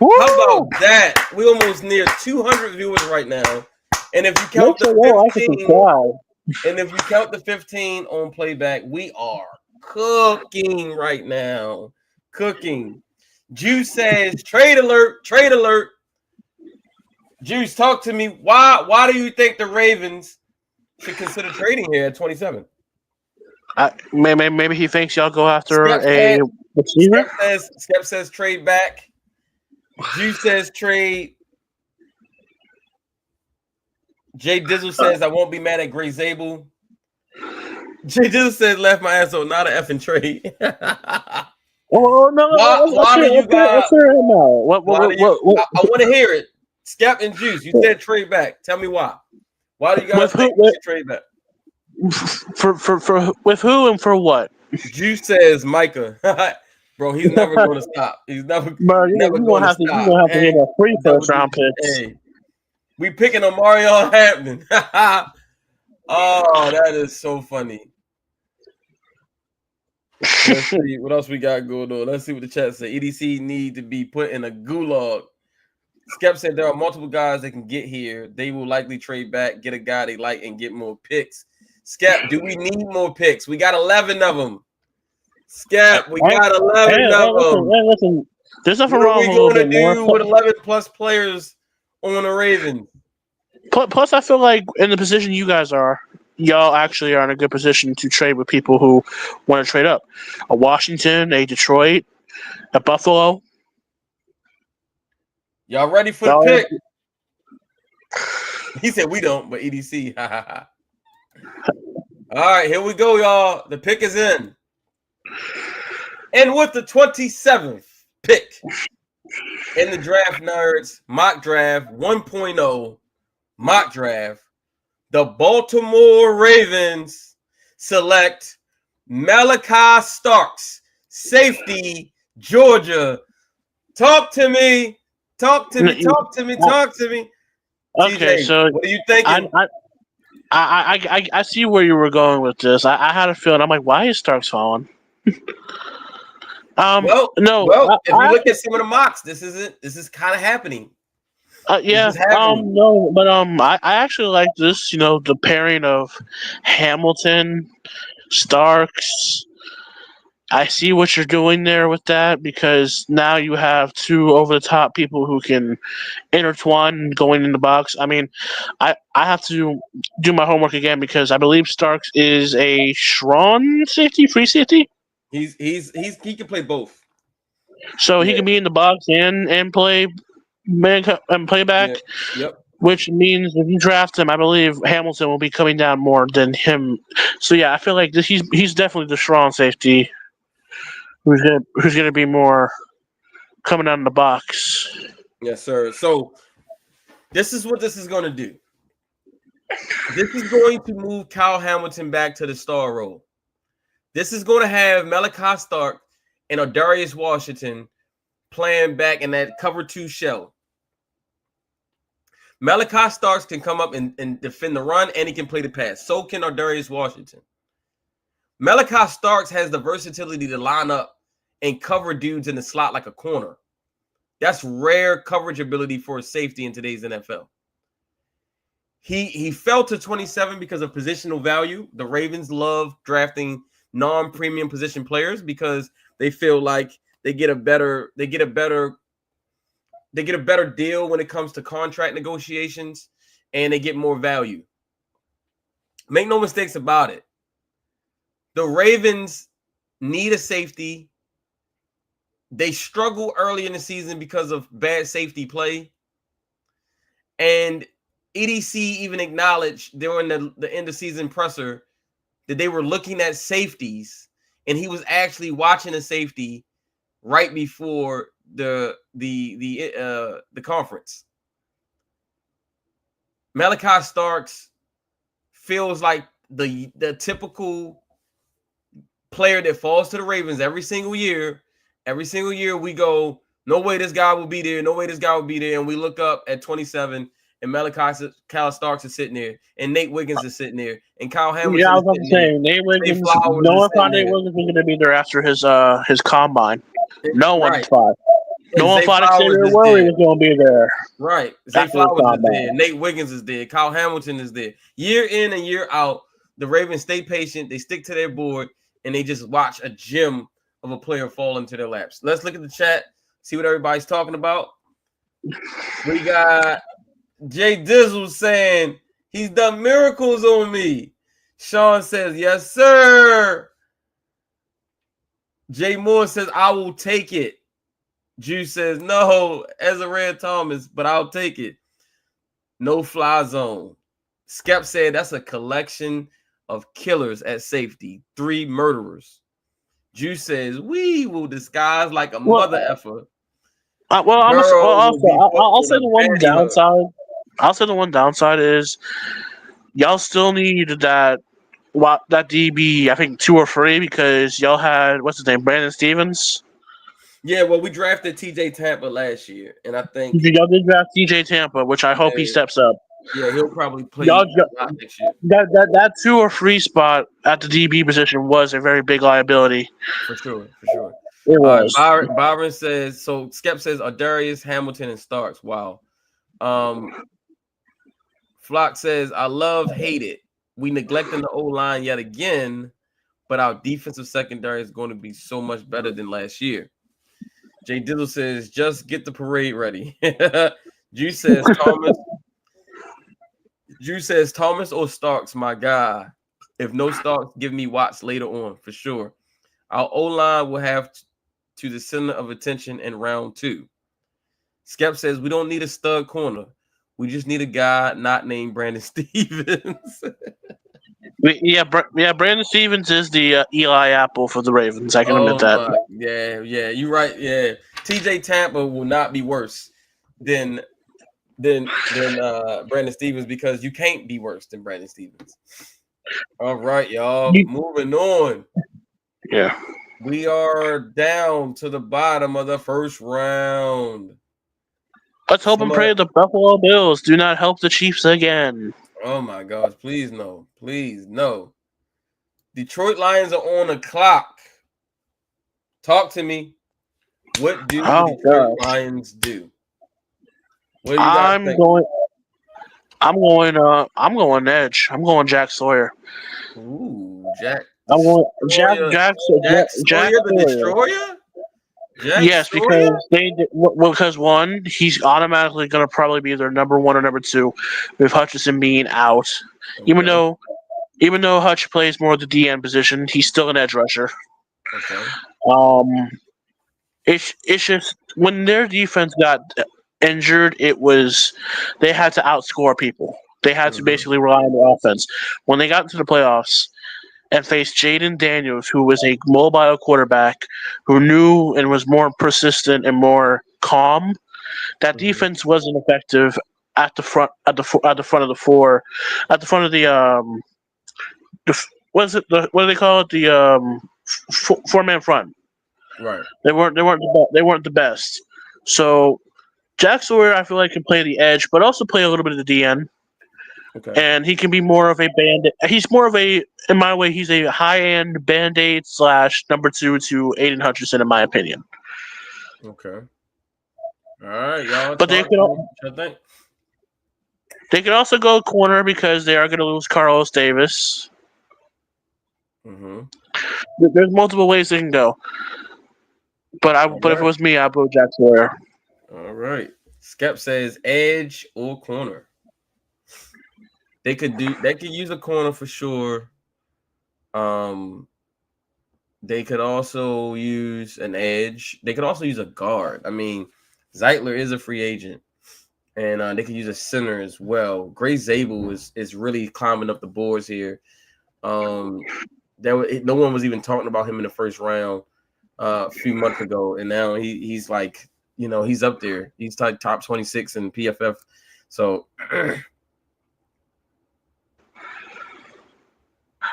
Woo! How about that? We almost near 200 viewers right now. And if you count the 15 on playback, we are cooking right now. Cooking. Juice says, trade alert. Juice, talk to me. Why do you think the Ravens should consider trading here at 27? Maybe he thinks y'all go after a receiver. Skep says trade back. Juice says trade. Jay Dizzle says I won't be mad at Gray Zabel. Jay Dizzle says left my ass on not an effing trade. Oh no! Why do you guys? I want to hear it. Skep and Juice, you said trade back. Tell me why. Why do you guys think we should trade back? For with who and for what? Juice says Micah. Bro, he's never going to stop. He's never going to stop. You're going to have to get a free first round pick. Hey, we picking on Mario Hampton. Oh, that is so funny. Let's see what else we got going on. Let's see what the chat said. EDC need to be put in a gulag. Skep said there are multiple guys that can get here. They will likely trade back, get a guy they like, and get more picks. Skep, do we need more picks? We got 11 of them. Skep, we got 11 of them. Listen, there's nothing What are wrong we with a little going to bit do more. with 11 plus players on the Ravens? Plus, I feel like in the position you guys are, y'all actually are in a good position to trade with people who want to trade up. A Washington, a Detroit, a Buffalo. Y'all ready for the pick? He said we don't, but EDC. All right, here we go, y'all. The pick is in. And with the 27th pick in the Draft Nerds Mock Draft 1.0 Mock Draft, the Baltimore Ravens select Malachi Starks, safety, Georgia. Talk to me. Talk to me. Okay, TJ, so what are you thinking? I see where you were going with this. I had a feeling. I'm like, why is Starks falling? Well, no. if you look at some of the mocks, this is kind of happening. Yeah. No, but I actually like this. You know, the pairing of Hamilton, Starks. I see what you're doing there with that because now you have two over-the-top people who can intertwine going in the box. I mean, I have to do my homework again because I believe Starks is a strong safety, free safety. He can play both. So he can be in the box and play and play back. Yeah. Yep. Which means if you draft him, I believe Hamilton will be coming down more than him. So yeah, I feel like he's definitely the strong safety. Who's gonna be more coming out of the box? Yes, sir. So this is what this is going to do. This is going to move Kyle Hamilton back to the star role. This is going to have Malachi Stark and Adarius Washington playing back in that cover 2 shell. Malachi Starks can come up and defend the run, and he can play the pass. So can Adarius Washington. Malachi Starks has the versatility to line up and cover dudes in the slot like a corner. That's rare coverage ability for a safety in today's NFL. He fell to 27 because of positional value. The Ravens love drafting non-premium position players because they feel like they get a better deal when it comes to contract negotiations, and they get more value. Make no mistakes about it. The Ravens need a safety. They struggle early in the season because of bad safety play. And EDC even acknowledged during the end of season presser that they were looking at safeties, and he was actually watching a safety right before the conference. Malachi Starks feels like the typical player that falls to the Ravens every single year. Every single year we go, no way this guy will be there. No way this guy will be there. And we look up at 27 and Kyle Starks is sitting there and Nate Wiggins is sitting there and Kyle Hamilton. Yeah, I was about to say Nate Wiggins. No one thought Nate Wiggins was going to be there after his combine. No one thought. No one thought Xavier Worley was going to be there. Right. Zay Flowers is there. Nate Wiggins is there. Kyle Hamilton is there. Year in and year out, the Ravens stay patient. They stick to their board, and they just watch a gem of a player fall into their laps. Let's look at the chat, see what everybody's talking about. We got Jay Dizzle saying, he's done miracles on me. Sean says, yes, sir. Jay Moore says, I will take it. Juice says, no, Ezra Thomas, but I'll take it. No fly zone. Skep said, that's a collection of killers at safety. 3 murderers. Juice says, we will disguise like a mother effer. I'll say the one downside. I'll say the one downside is y'all still need that DB, I think 2 or 3, because y'all had, what's his name, Brandon Stevens? Yeah, well, we drafted TJ Tampa last year, and I think y'all did draft TJ Tampa, which I hope he steps up. Yeah, he'll probably play Y'all, a lot next year. that 2 or 3 spot at the DB position was a very big liability. For sure, for sure. It was. Byron says, so Skep says Darius, Hamilton, and Starks. Wow. Flock says, I hate it. We neglecting the O-line yet again, but our defensive secondary is going to be so much better than last year. Jay Dizzle says, just get the parade ready. Drew says Thomas or Starks, my guy. If no Starks, give me Watts later on for sure. Our O-line will have to the center of attention in round 2. Skep says we don't need a stud corner. We just need a guy not named Brandon Stevens. Brandon Stevens is the Eli Apple for the Ravens. I can admit that. Yeah, you're right. Yeah, TJ Tampa will not be worse than Brandon Stevens because you can't be worse than Brandon Stevens. All right, y'all. Moving on. Yeah. We are down to the bottom of the first round. Let's hope and pray the Buffalo Bills do not help the Chiefs again. Oh my gosh, please no. Please no. Detroit Lions are on the clock. Talk to me. What do the Detroit Lions do? What do you guys think? I'm going edge. I'm going Jack Sawyer. Ooh, Jack. I'm going Jack Sawyer, the Destroyer? Yes, because because one, he's automatically going to probably be their number 1 or number 2, with Hutchinson being out. Okay. Even though Hutch plays more of the DN position, he's still an edge rusher. Okay. It's just when their defense got injured, they had to outscore people. They had to basically rely on the offense. When they got into the playoffs and faced Jaden Daniels, who was a mobile quarterback who knew and was more persistent and more calm, that defense wasn't effective at the front of the 4-man front. Right. They weren't the best. So Jack Sawyer, I feel like, can play the edge, but also play a little bit of the DN. Okay. And he can be more of a band. He's more of a, in my way, he's a high-end Band-Aid / number 2 to Aiden Hutchinson, in my opinion. Okay. All right, y'all. But they can also go corner because they are going to lose Carlos Davis. There's multiple ways they can go. But if it was me, I'd go Jack Sawyer. All right. Skep says edge or corner. They could use a corner for sure. They could also use an edge. They could also use a guard. I mean, Zeitler is a free agent, and they could use a center as well. Gray Zabel is really climbing up the boards here. No one was even talking about him in the first round a few months ago, and now he's like, he's up there. He's like top 26 in PFF. So.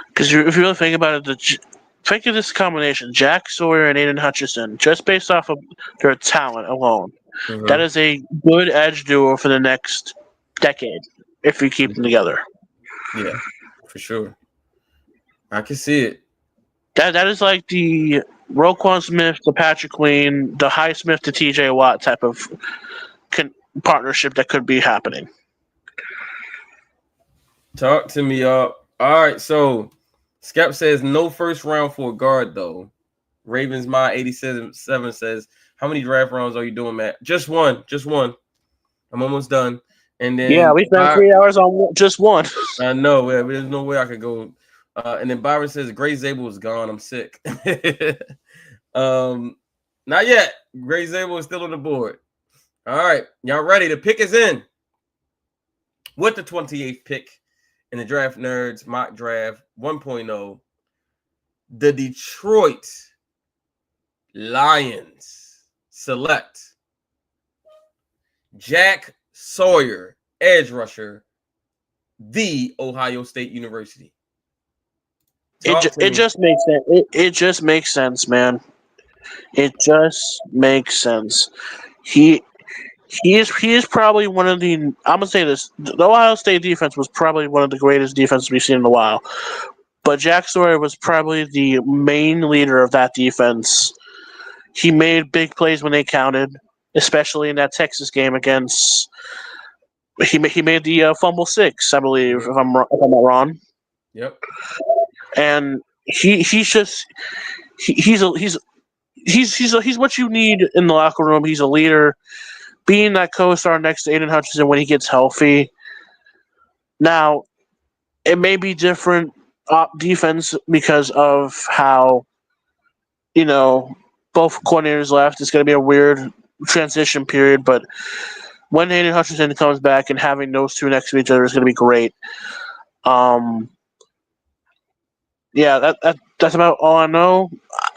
Because if you really think about it, think of this combination: Jack Sawyer and Aiden Hutchinson, just based off of their talent alone. That is a good edge duo for the next decade if we keep them together. Yeah, for sure. I can see it. That is like the Roquan Smith to Patrick Queen, the Highsmith to TJ Watt type of partnership that could be happening. Talk to me, y'all. All right, so Skep says no first round for a guard, though. Ravens My 87 says, how many draft rounds are you doing, Matt? Just one. I'm almost done. And then we spent 3 hours on just one. I know. There's no way I could go. And then Byron says, Gray Zabel is gone. I'm sick. Not yet. Gray Zabel is still on the board. All right. Y'all ready? The pick is in. With the 28th pick in the Draft Nerds Mock Draft 1.0, the Detroit Lions select Jack Sawyer, edge rusher, the Ohio State University. It just makes sense. It just makes sense, man. It just makes sense. He He is probably one of the. I'm gonna say this: the Ohio State defense was probably one of the greatest defenses we've seen in a while. But Jack Sawyer was probably the main leader of that defense. He made big plays when they counted, especially in that Texas game against. He made the fumble 6, I believe, if I'm not wrong. Yep. And he's what you need in the locker room. He's a leader. Being that co-star next to Aiden Hutchinson when he gets healthy. Now, it may be different defense because of how, both coordinators left. It's going to be a weird transition period, but when Aiden Hutchinson comes back and having those two next to each other is going to be great. Yeah, that's about all I know.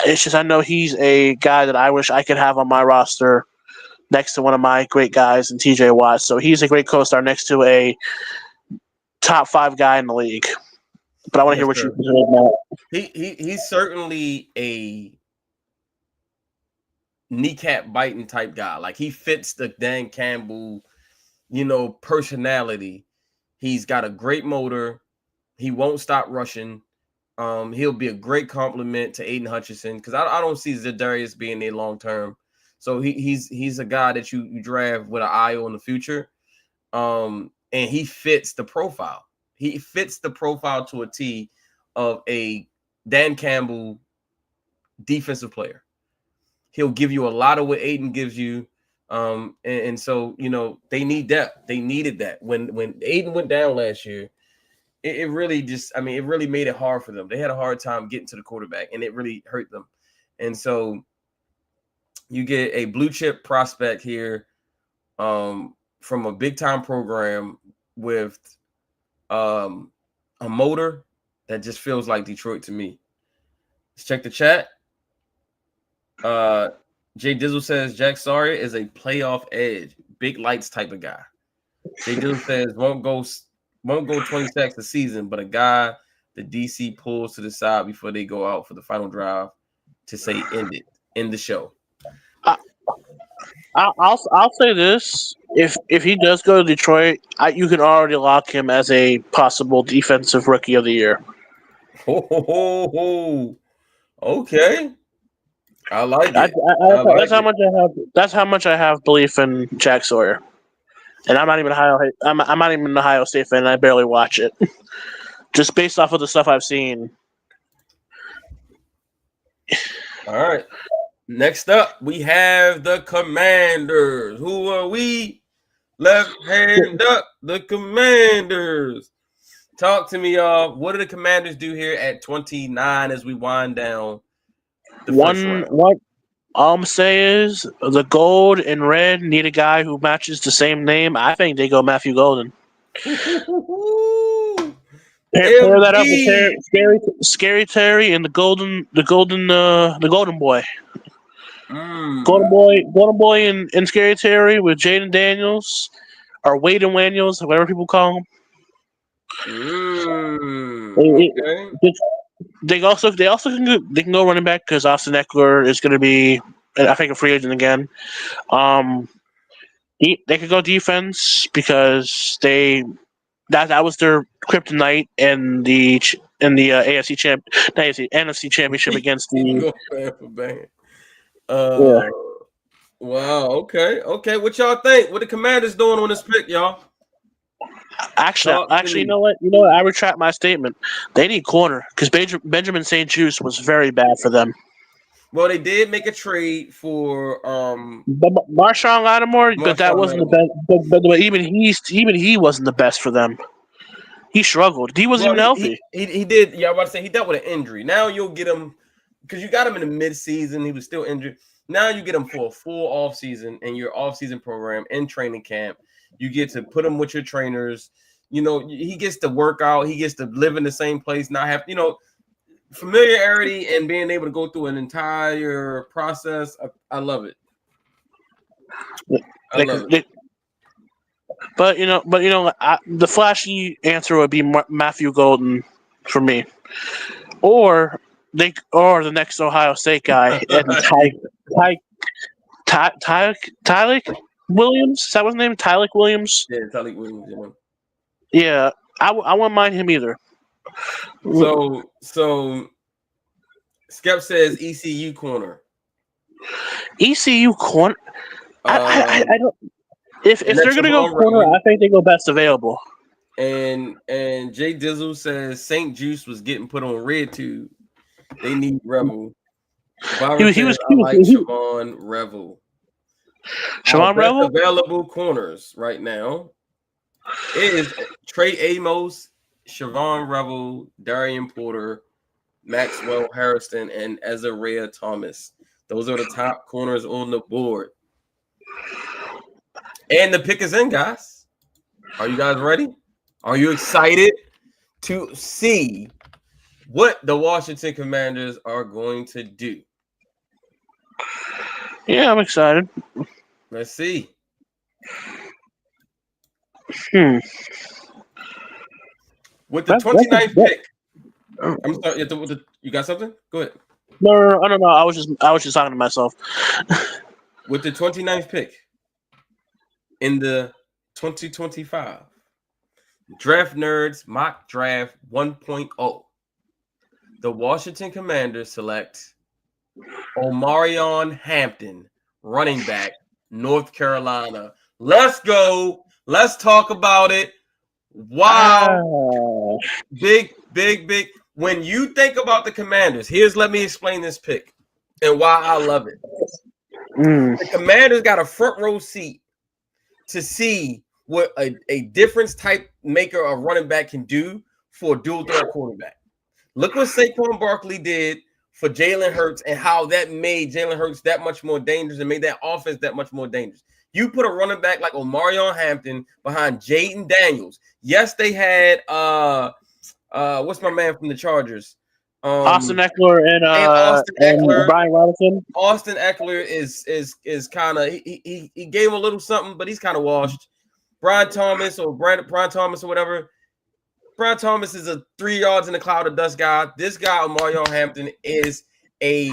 It's just I know he's a guy that I wish I could have on my roster next to one of my great guys in TJ Watt. So he's a great co-star next to a top 5 guy in the league. But I want to hear what you think about. He's certainly a kneecap biting type guy. Like he fits the Dan Campbell, personality. He's got a great motor. He won't stop rushing. He'll be a great compliment to Aiden Hutchinson because I don't see Za'Darius being there long term. So he's a guy that you draft with an eye on the future. And he fits the profile. He fits the profile to a T of a Dan Campbell defensive player. He'll give you a lot of what Aiden gives you. And so, they need depth. They needed that. When Aiden went down last year, it really it really made it hard for them. They had a hard time getting to the quarterback, and it really hurt them. And so you get a blue chip prospect here from a big time program with a motor that just feels like Detroit to me. Let's check the chat. Jay Dizzle says Jack Sawyer is a playoff edge, big lights type of guy. Jay Dizzle says won't go 20 sacks a season, but a guy the DC pulls to the side before they go out for the final drive to say end the show. I'll say this: if he does go to Detroit, you can already lock him as a possible defensive rookie of the year. Okay, I like it. That's how much I have belief in Jack Sawyer, and I'm not even an Ohio State fan. I barely watch it, just based off of the stuff I've seen. All right. Next up, we have the Commanders. Who are we? Left hand up, the Commanders. Talk to me, y'all. What do the Commanders do here at 29 as we wind down the first round? What I'm saying is the gold and red need a guy who matches the same name. I think they go Matthew Golden. Pair that up with Scary Terry and the Golden Boy. Golden Boy and Scary Terry with Jaden Daniels or Wade and Daniels, whatever people call him. Okay. They can go running back because Austin Eckler is going to be, I think, a free agent again. They could go defense because that was their kryptonite in the NFC Championship against the. Yeah. Wow. Okay. What y'all think? What the Commanders doing on this pick, y'all? Actually, you know what? I retract my statement. They need corner because Benjamin St. Juste was very bad for them. Well, they did make a trade for Marshawn Lattimore, but that wasn't the best. But even he wasn't the best for them. He struggled. He wasn't even healthy. He did. Yeah, I was about to say he dealt with an injury. Now you'll get him because you got him in the mid-season. He was still injured. Now you get him for a full offseason in your offseason program in training camp. You get to put him with your trainers. He gets to work out. He gets to live in the same place, not have, familiarity and being able to go through an entire process. I love it. But the flashy answer would be Matthew Golden for me, or the next Ohio State guy and Tylik. Williams. Is that his name? Tylik Williams. Yeah, Tylik Williams. Yeah. Yeah, I wouldn't mind him either. So Skep says ECU corner. ECU corner. I don't. If they're gonna go Javon corner, Reynolds. I think they go best available. And Jay Dizzle says St. Juice was getting put on red tube. They need Revel. Byron says, I like Siobhan Revel. Siobhan Revel? Available corners right now is Trey Amos, Siobhan Revel, Darian Porter, Maxwell Harrison, and Ezra Thomas. Those are the top corners on the board. And the pick is in, guys. Are you guys ready? Are you excited to see what the Washington Commanders are going to do? Yeah, I'm excited. Let's see. With the 29th pick. I'm sorry. You got something? Go ahead. No. I was just talking to myself. With the 29th pick in the 2025 Draft Nerds Mock Draft 1.0, the Washington Commanders select Omarion Hampton, running back, North Carolina. Let's go. Let's talk about it. Wow. Big. When you think about the Commanders, let me explain this pick and why I love it. The Commanders got a front row seat to see what a difference type maker of running back can do for a dual threat quarterback. Look what Saquon Barkley did for Jalen Hurts and how that made Jalen Hurts that much more dangerous and made that offense that much more dangerous. You put a running back like Omarion Hampton behind Jaden Daniels. Yes, they had what's my man from the Chargers? Austin Eckler and Brian Robinson. Austin Eckler is kind of he gave him a little something, but he's kind of washed. Brian Thomas or whatever. Brian Thomas is a 3 yards in the cloud of dust guy. This guy, Omarion Hampton, is a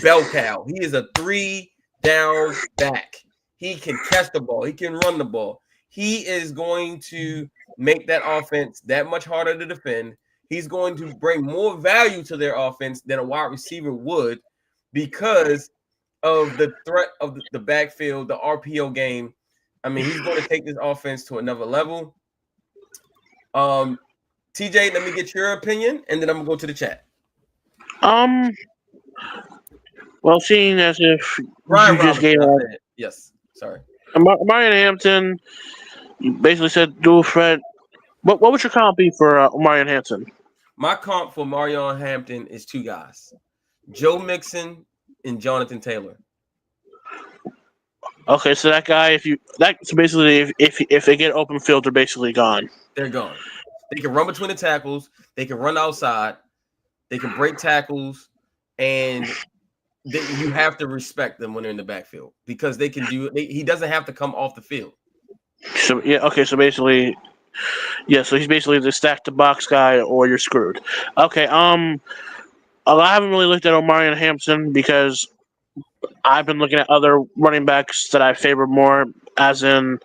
bell cow. He is a 3-down back. He can catch the ball. He can run the ball. He is going to make that offense that much harder to defend. He's going to bring more value to their offense than a wide receiver would because of the threat of the backfield, the RPO game. I mean, he's going to take this offense to another level. TJ, let me get your opinion, and then I'm going to go to the chat. Well, seeing as if Brian you just gave yes, sorry. Omarion Hampton, you basically said dual threat. What would your comp be for Omarion Hampton? My comp for Omarion Hampton is 2 guys, Joe Mixon and Jonathan Taylor. Okay, so that guy, basically if they get open field, they're basically gone. They're gone. They can run between the tackles. They can run outside. They can break tackles, and you have to respect them when they're in the backfield because they can do it. He doesn't have to come off the field. So yeah, okay. So basically, yeah. So he's basically the stack the box guy, or you're screwed. Okay. I haven't really looked at Omarion Hampton because I've been looking at other running backs that I favor more, as in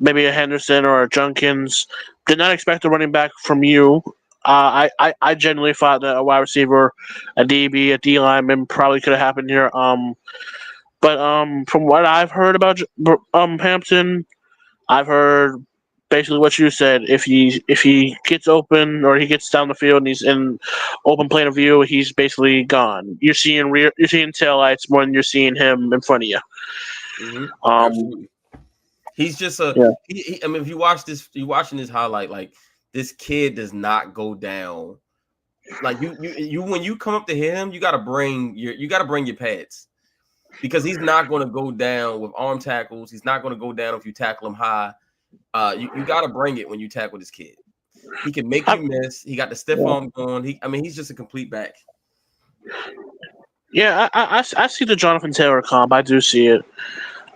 maybe a Henderson or a Junkins. Did not expect a running back from you. I genuinely thought that a wide receiver, a DB, a D lineman probably could have happened here. But from what I've heard about Hampton, I've heard basically what you said. If he gets open or he gets down the field and he's in open plane of view, he's basically gone. You're seeing taillights more than you're seeing him in front of you. Mm-hmm. He's just I mean, if you watch this, you're watching this highlight. Like, this kid does not go down. Like you when you come up to hit him, you gotta bring your pads because he's not going to go down with arm tackles. He's not going to go down if you tackle him high. You gotta bring it when you tackle this kid. He can make you miss. He got the stiff arm going. He's just a complete back. Yeah, I see the Jonathan Taylor comp. I do see it.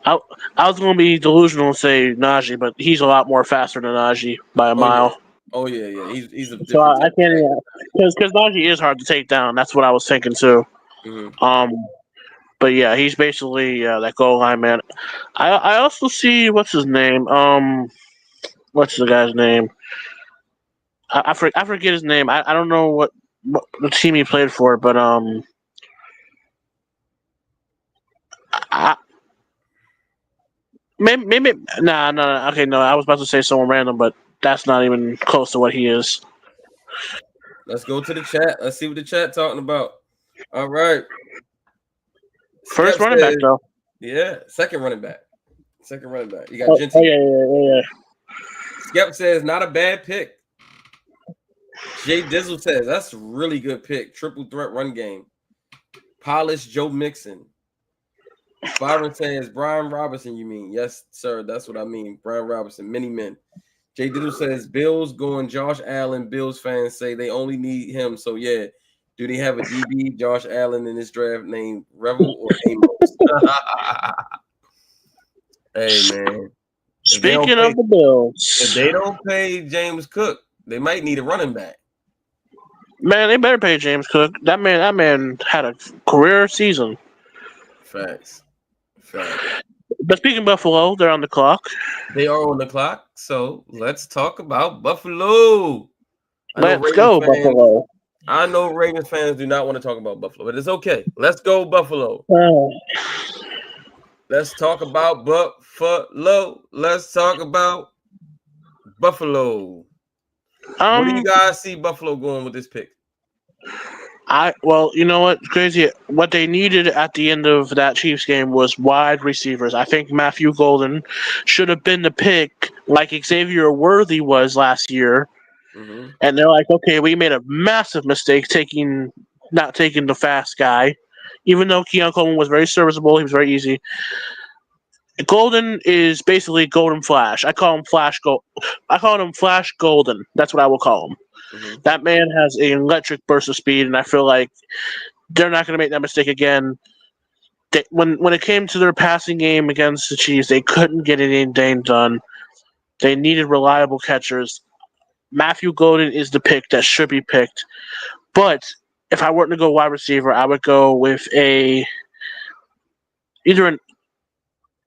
I was going to be delusional and say Najee, but he's a lot more faster than Najee by a mile. Oh yeah. He's a different. So I can't because Najee is hard to take down. That's what I was thinking too. Mm-hmm. But yeah, he's basically that goal line man. I also see what's his name. What's the guy's name? I forget his name. I don't know what the team he played for, but I, maybe no. Okay, no. I was about to say someone random, but that's not even close to what he is. Let's go to the chat. Let's see what the chat talking about. All right. First Skep running back though. Yeah, second running back. You got Oh, Genty. yeah. Skep says not a bad pick. Jay Dizzle says that's a really good pick. Triple threat run game. Polished Joe Mixon. Byron says Brian Robinson, you mean? Yes, sir. That's what I mean. Brian Robinson, many men. Jay Diddle says Bills going Josh Allen. Bills fans say they only need him. So yeah. Do they have a DB Josh Allen in this draft named Revel or Amos? Hey man. Speaking of the Bills, if they don't pay James Cook, they might need a running back. Man, they better pay James Cook. That man had a career season. Facts. But speaking of Buffalo, they're on the clock. They are on the clock. So let's talk about Buffalo. Let's go, Buffalo. I know Ravens fans do not want to talk about Buffalo, but it's okay. Let's go, Buffalo. Let's talk about Buffalo. Let's talk about Buffalo. Where do you guys see Buffalo going with this pick? Well, you know what? Crazy. What they needed at the end of that Chiefs game was wide receivers. I think Matthew Golden should have been the pick like Xavier Worthy was last year. Mm-hmm. And they're like, okay, we made a massive mistake not taking the fast guy. Even though Keon Coleman was very serviceable, he was very easy. Golden is basically Golden Flash. I call him Flash Golden. That's what I will call him. Mm-hmm. That man has an electric burst of speed, and I feel like they're not going to make that mistake again. When it came to their passing game against the Chiefs, they couldn't get anything done. They needed reliable catchers. Matthew Golden is the pick that should be picked. But if I were to go wide receiver, I would go with I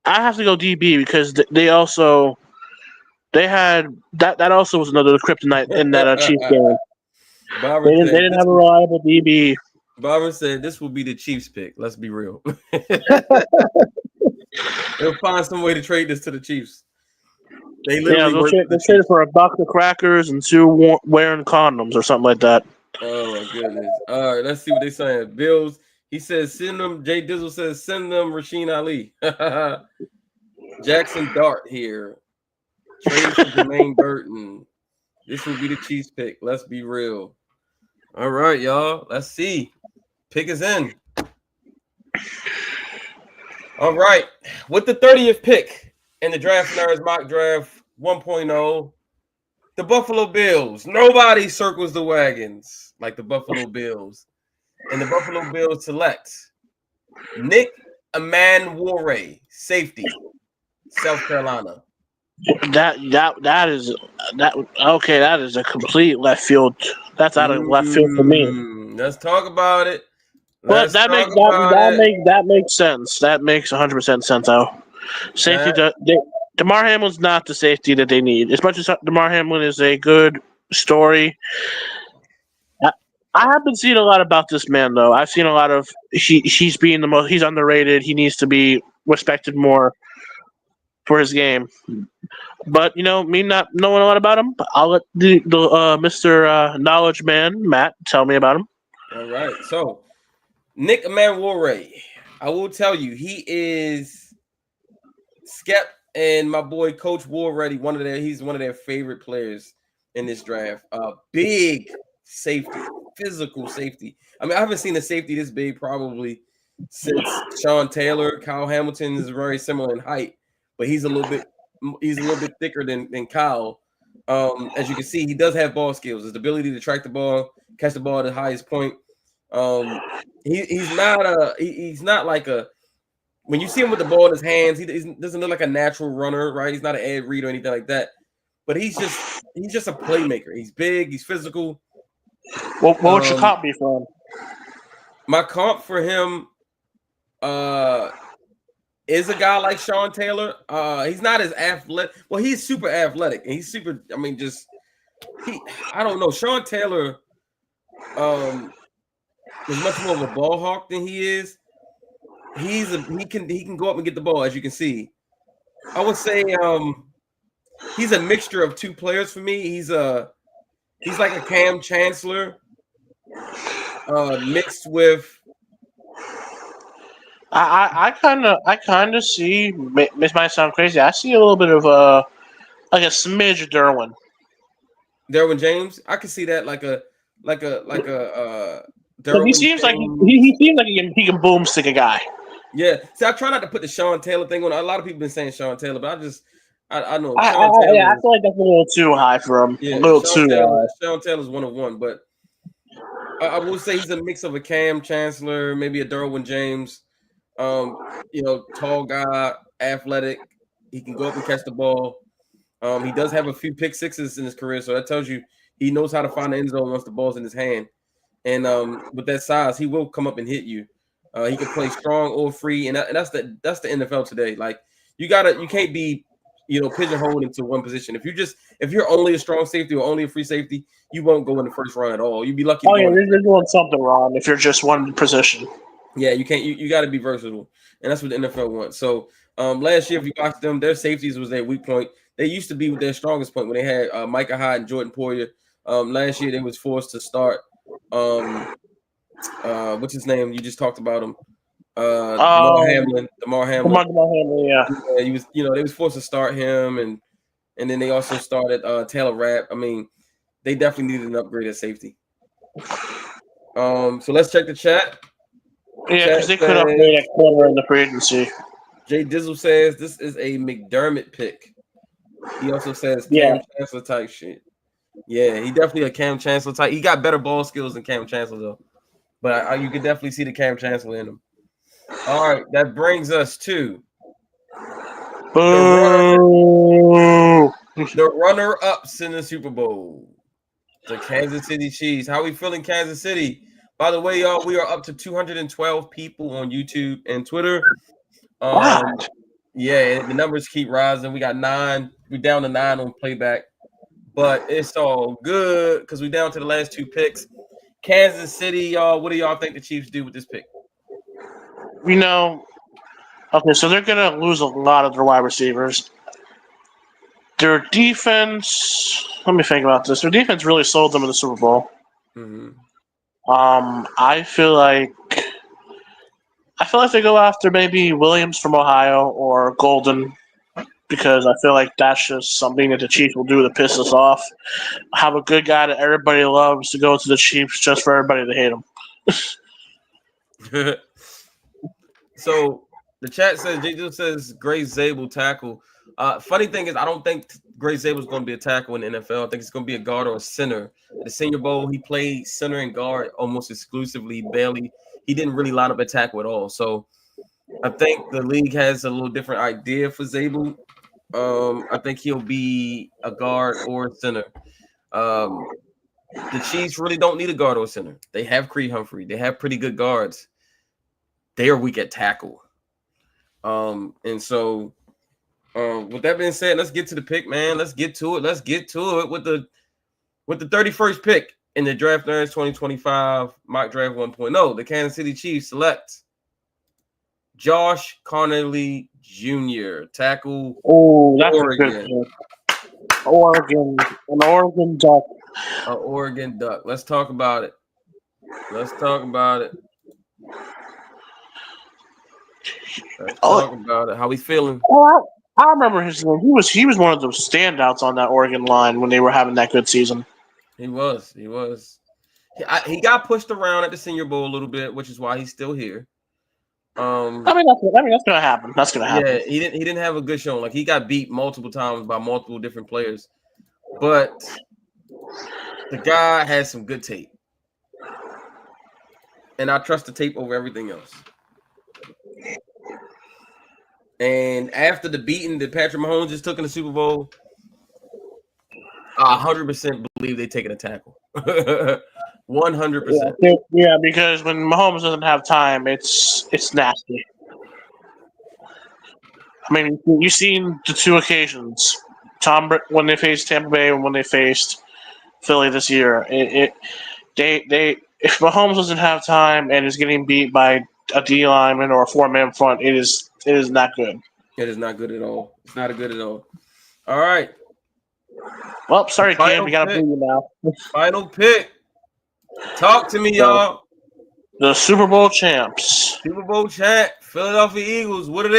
have to go DB because they had that also was another kryptonite in that Chiefs game. They didn't have a reliable DB. Barbara said this will be the Chiefs pick. Let's be real. They'll find some way to trade this to the Chiefs. They literally they'll trade it for a box of crackers and 2 wearing condoms or something like that. Oh my goodness! All right, let's see what they're saying. Bills. He says send them. Jay Dizzle says send them Rasheen Ali. Jackson Dart here. Trade for Jermaine Burton. This will be the Chiefs pick. Let's be real. All right, y'all. Let's see. Pick is in. All right. With the 30th pick in the Draftnerds mock draft 1.0, the Buffalo Bills. Nobody circles the wagons like the Buffalo Bills. And the Buffalo Bills select Nick Amanwore, safety, South Carolina. That is a complete left field. That's out of left field for me. Let's talk about it. But that makes sense. That makes 100% sense. Though safety, DeMar Hamlin's not the safety that they need. As much as DeMar Hamlin is a good story, I haven't seen a lot about this man though. I've seen a lot of he's being the most. He's underrated. He needs to be respected more for his game. But me not knowing a lot about him, I'll let the Mr. Knowledge Man Matt tell me about him. All right, so Nick Amanwore, I will tell you, he is Skep and my boy Coach Warready. He's one of their favorite players in this draft. Big safety, physical safety. I mean, I haven't seen a safety this big probably since Sean Taylor. Kyle Hamilton is very similar in height, but he's a little bit thicker than Kyle. As you can see, he does have ball skills. His ability to track the ball, catch the ball at the highest point. He's not like a, when you see him with the ball in his hands, he doesn't look like a natural runner, right? He's not an Ed Reed or anything like that. But he's just a playmaker. He's big. He's physical. What would your comp be for him? My comp for him, is a guy like Sean Taylor. He's not as athletic. Well, he's super athletic, and he's super. I mean, I don't know. Sean Taylor is much more of a ball hawk than he is. He can go up and get the ball, as you can see. I would say he's a mixture of two players for me. He's like a Cam Chancellor mixed with. I kind of see. This might sound crazy. I see a little bit of a smidge of Derwin James. I could see that like a Derwin he seems James. like he seems like he can boomstick a guy. Yeah. See, I try not to put the Sean Taylor thing on. A lot of people been saying Sean Taylor, but I know. I feel like that's a little too high for him. Yeah, a little too high. Sean Taylor's 101, but I will say he's a mix of a Cam Chancellor, maybe a Derwin James. Tall guy, athletic. He can go up and catch the ball. He does have a few pick sixes in his career, so that tells you he knows how to find the end zone once the ball's in his hand. And with that size, he will come up and hit you. He can play strong or free, and that's the NFL today. Like you can't be pigeonholed into one position. If you're only a strong safety or only a free safety, you won't go in the first round at all. You'd be lucky. Oh yeah, you're doing something wrong if you're just one position. Yeah, you can't. You got to be versatile, and that's what the NFL wants. So last year, if you watched them, their safeties was their weak point. They used to be their strongest point when they had Micah Hyde and Jordan Poyer. Last year, they was forced to start. What's his name? You just talked about him. Damar Hamlin. Yeah. He was. They was forced to start him, and then they also started Taylor Rapp. I mean, they definitely needed an upgrade at safety. So let's check the chat. Yeah, because they could upgrade at corner in the free agency. Jay Dizzle says this is a McDermott pick. He also says Cam Chancellor type shit. Yeah, he definitely a Cam Chancellor type. He got better ball skills than Cam Chancellor though, but you can definitely see the Cam Chancellor in him. All right, that brings us to the runner-ups in the Super Bowl. The Kansas City Chiefs. How we feeling, Kansas City? By the way, y'all, we are up to 212 people on YouTube and Twitter. Yeah, the numbers keep rising. We got 9. We're down to 9 on playback, but it's all good because we're down to the last 2 picks. Kansas City, y'all. What do y'all think the Chiefs do with this pick? Okay, so they're gonna lose a lot of their wide receivers. Their defense. Let me think about this. Their defense really sold them in the Super Bowl. Mm-hmm. I feel like they go after maybe Williams from Ohio or Golden because I feel like that's just something that the Chiefs will do to piss us off. Have a good guy that everybody loves to go to the Chiefs just for everybody to hate him. So the chat says Jesus says Gray Zabel tackle. Funny thing is, I don't think Gray Zabel is going to be a tackle in the NFL. I think it's going to be a guard or a center. At the Senior Bowl, he played center and guard almost exclusively. He didn't really line up a tackle at all. So I think the league has a little different idea for Zabel. I think he'll be a guard or a center. The Chiefs really don't need a guard or a center. They have Creed Humphrey. They have pretty good guards. They are weak at tackle. And so with that being said, let's get to the pick, man. Let's get to it. Let's get to it with the 31st pick in the Draftnerds 2025 mock draft 1.0. The Kansas City Chiefs select Josh Connolly Jr. tackle. Oh, that's Oregon. a good pick. Oregon, an Oregon Duck. An Oregon Duck. Let's talk about it. Let's talk about it. How we feeling? Oh, I remember his name. He was one of the standouts on that Oregon line when they were having that good season. He was. He got pushed around at the Senior Bowl a little bit, which is why he's still here. I mean that's gonna happen. That's gonna happen. Yeah, he didn't have a good showing. Like he got beat multiple times by multiple different players, but the guy has some good tape, and I trust the tape over everything else. And after the beating that Patrick Mahomes just took in the Super Bowl, I 100% believe they're taking a tackle. 100%. Yeah, because when Mahomes doesn't have time, it's nasty. mean, you've seen the two occasions, when they faced Tampa Bay and when they faced Philly this year. If Mahomes doesn't have time and is getting beat by a D lineman or a 4-man front, it is not good. It is not good at all. It's not good at all. All right. Well, sorry, Cam, we got to boo you now. Final pick. Talk to me, y'all. The Super Bowl champs. Super Bowl champ, Philadelphia Eagles. What do?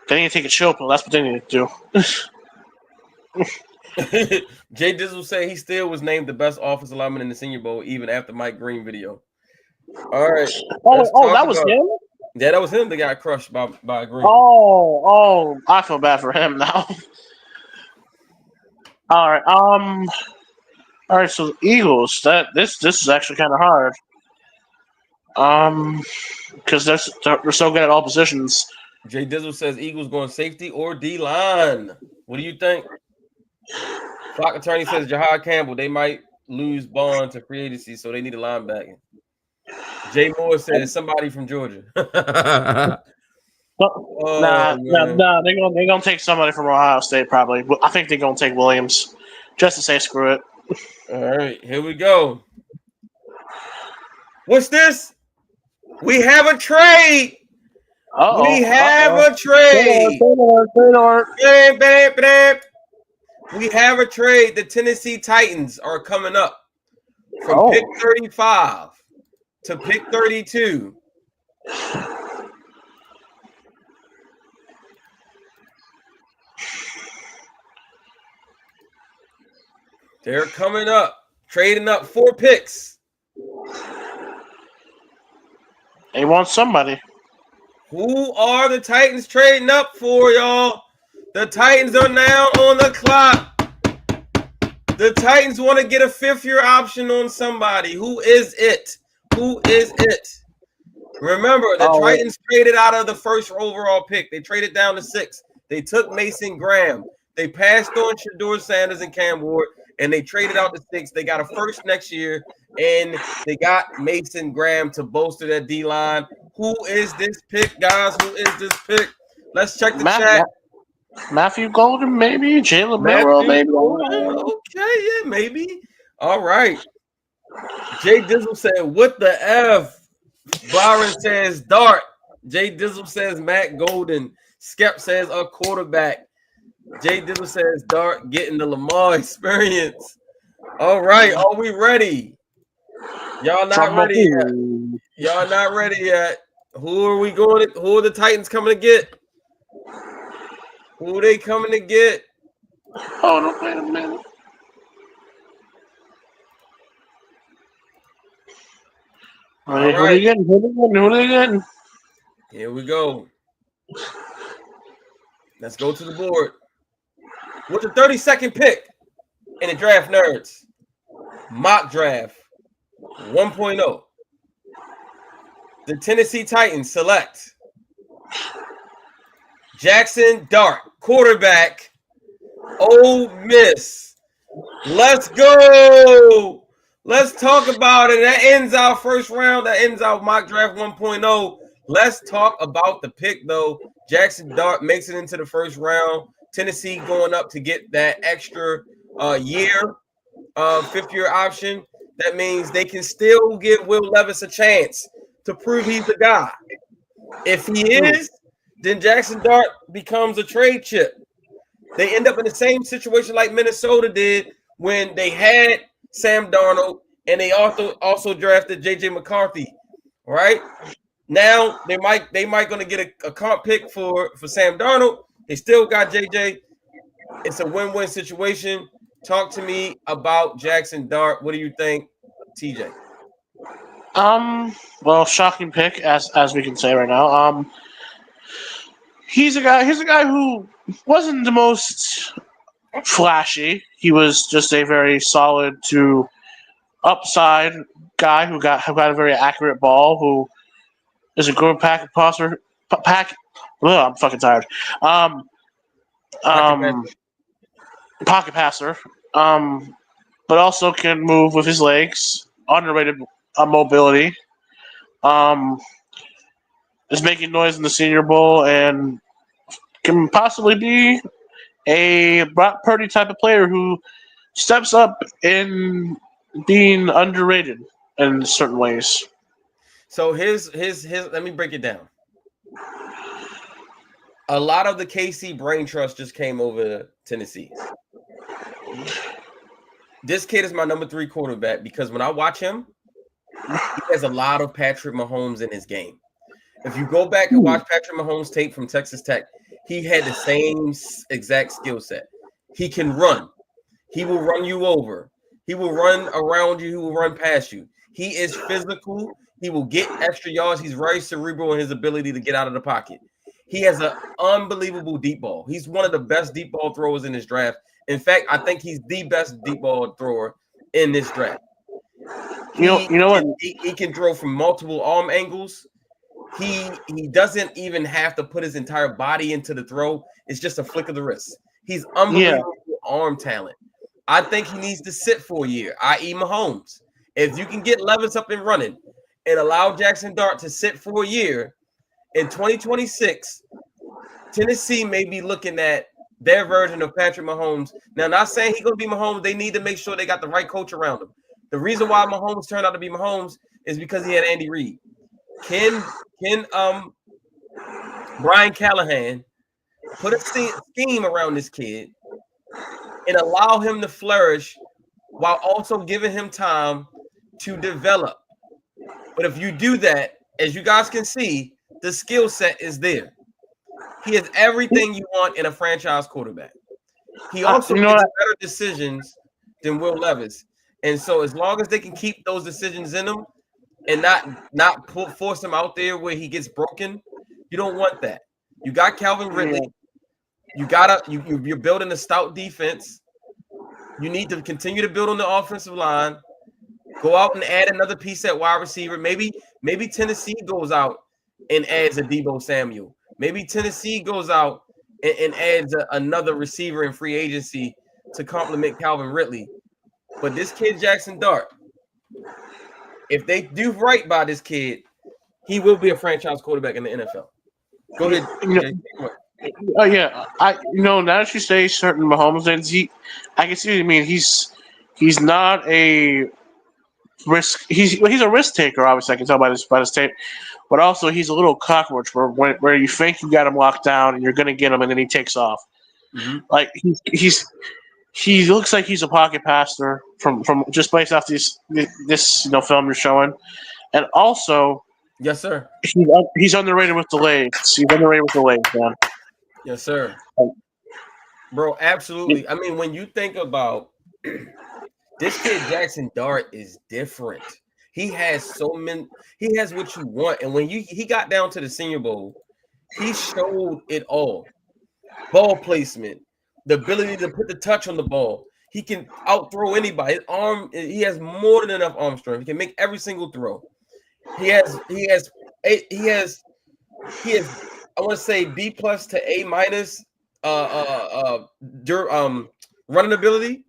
They need to take a chill pill. That's what they need to do. Jay Dizzle said he still was named the best offensive lineman in the Senior Bowl, even after Mike Green video. All right. That was him? Yeah, that was him that got crushed by Green. Oh, I feel bad for him now. All right. So the Eagles. This is actually kind of hard. Because they're so good at all positions. Jay Dizzle says Eagles going safety or D-line. What do you think? Clock attorney says Jahad Campbell. They might lose Bond to free agency, so they need a linebacker. Jay Moore says somebody from Georgia. Nah. They're gonna take somebody from Ohio State probably. I think they're gonna take Williams, just to say screw it. All right, here we go. What's this? We have a trade. We have a trade. We have a trade. The Tennessee Titans are coming up from pick 35 to pick 32. They're coming up, trading up 4 picks. They want somebody. Who are the Titans trading up for, y'all? The Titans are now on the clock. The Titans want to get a 5th-year option on somebody. Who is it? Remember, the Titans traded out of the 1st overall pick. They traded down to 6. They took Mason Graham. They passed on Shedeur Sanders and Cam Ward, and they traded out to 6. They got a 1st next year, and they got Mason Graham to bolster that D-line. Who is this pick, guys? Who is this pick? Let's check the chat. Matthew Golden, maybe. Jalen Merrill, maybe. Okay, yeah, maybe. All right. Jay Dizzle said, what the F? Byron says Dart. Jay Dizzle says Matt Golden. Skep says a quarterback. Jay Dizzle says Dart getting the Lamar experience. All right, are we ready? Y'all not ready yet. Who are the Titans coming to get? Who are they coming to get? Oh, no, wait a minute. All right. Who are they getting? Here we go. Let's go to the board. With the 32nd pick in the Draft Nerds mock draft 1.0, the Tennessee Titans select Jackson Dart, quarterback, Ole Miss. Let's go. Let's talk about it. That ends our first round. That ends our mock draft 1.0. Let's talk about the pick, though. Jackson Dart makes it into the first round. Tennessee going up to get that extra year, 5th-year option. That means they can still give Will Levis a chance to prove he's the guy. If he is, then Jackson Dart becomes a trade chip. They end up in the same situation like Minnesota did when they had Sam Darnold and they also drafted J.J. McCarthy. Right now, they might going to get a comp pick for Sam Darnold. They still got J.J. It's a win-win situation. Talk to me about Jackson Dart. What do you think, TJ? Well, shocking pick as we can say right now. He's a guy who wasn't the most flashy. He was just a very solid to upside guy who got a very accurate ball, who is a good packet passer. I'm fucking tired. Pocket passer. But also can move with his legs. Underrated mobility. is making noise in the Senior Bowl and can possibly be a Brock Purdy type of player who steps up in being underrated in certain ways. So his let me break it down. A lot of the KC brain trust just came over to Tennessee. This kid is my number 3 quarterback because when I watch him, he has a lot of Patrick Mahomes in his game. If you go back and watch Patrick Mahomes tape from Texas Tech, he had the same exact skill set. He can run. He will run you over. He will run around you. He will run past you. He is physical. He will get extra yards. He's very cerebral in his ability to get out of the pocket. He has an unbelievable deep ball. He's one of the best deep ball throwers in this draft. In fact, I think he's the best deep ball thrower in this draft. You know what? He can throw from multiple arm angles. He doesn't even have to put his entire body into the throw. It's just a flick of the wrist. He's unbelievable arm talent. I think he needs to sit for a year, i.e. Mahomes. If you can get Levis up and running and allow Jackson Dart to sit for a year, in 2026, Tennessee may be looking at their version of Patrick Mahomes. Now, not saying he's going to be Mahomes. They need to make sure they got the right coach around him. The reason why Mahomes turned out to be Mahomes is because he had Andy Reid. Can Brian Callahan put a scheme around this kid and allow him to flourish while also giving him time to develop? But if you do that, as you guys can see, the skill set is there. He has everything you want in a franchise quarterback. He also makes better decisions than Will Levis. And so as long as they can keep those decisions in him and not force him out there where he gets broken, you don't want that. You got Calvin Ridley. You're building a stout defense. You need to continue to build on the offensive line. Go out and add another piece at wide receiver. Maybe Tennessee goes out and adds a Deebo Samuel. Maybe Tennessee goes out and adds another receiver in free agency to complement Calvin Ridley. But this kid, Jackson Dart, if they do right by this kid, he will be a franchise quarterback in the NFL. Go ahead. Now that you say certain Mahomes things, I can see what you mean. He's not a risk. He's a risk taker. Obviously, I can tell by this tape. But also, he's a little cockroach where you think you got him locked down and you're going to get him, and then he takes off. Mm-hmm. Like he looks like he's a pocket passer from just based off this film you're showing, and also, yes, sir. He's underrated with the legs. He's underrated with the legs, man. Yes, sir. Bro, absolutely. I mean, when you think about this kid, Jackson Dart is different. He has he has what you want. And when he got down to the Senior Bowl, he showed it all. Ball placement, the ability to put the touch on the ball. He can outthrow anybody. His arm, he has more than enough arm strength. He can make every single throw. He has I want to say B+ to A- running ability.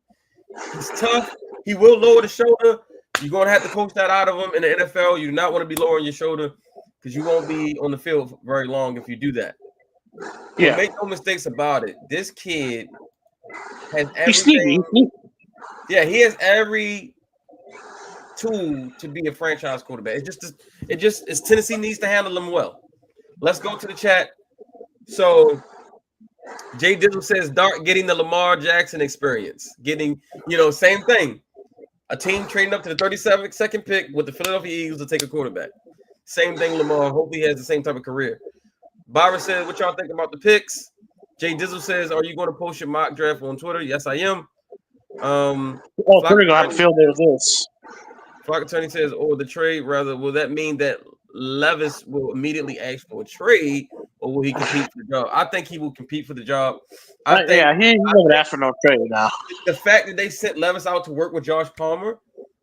He's tough. He will lower the shoulder. You're going to have to coach that out of him in the NFL. You do not want to be lowering your shoulder because you won't be on the field for very long if you do that. Yeah. But make no mistakes about it. This kid has everything. Yeah, he has every tool to be a franchise quarterback. It's Tennessee needs to handle him well. Let's go to the chat. So Jay Dizzle says Dart getting the Lamar Jackson experience. Getting, same thing. A team trading up to the 32nd pick with the Philadelphia Eagles to take a quarterback. Same thing, Lamar. Hopefully he has the same type of career. Byron says, what y'all think about the picks? Jay Dizzle says, are you going to post your mock draft on Twitter? Yes, I am. We're going to have a field day with this. Flock Attorney says, the trade, rather, will that mean that Levis will immediately ask for a trade, or will he compete for the job? I think he will compete for the job. He never asked for no trade now. The fact that they sent Levis out to work with Josh Palmer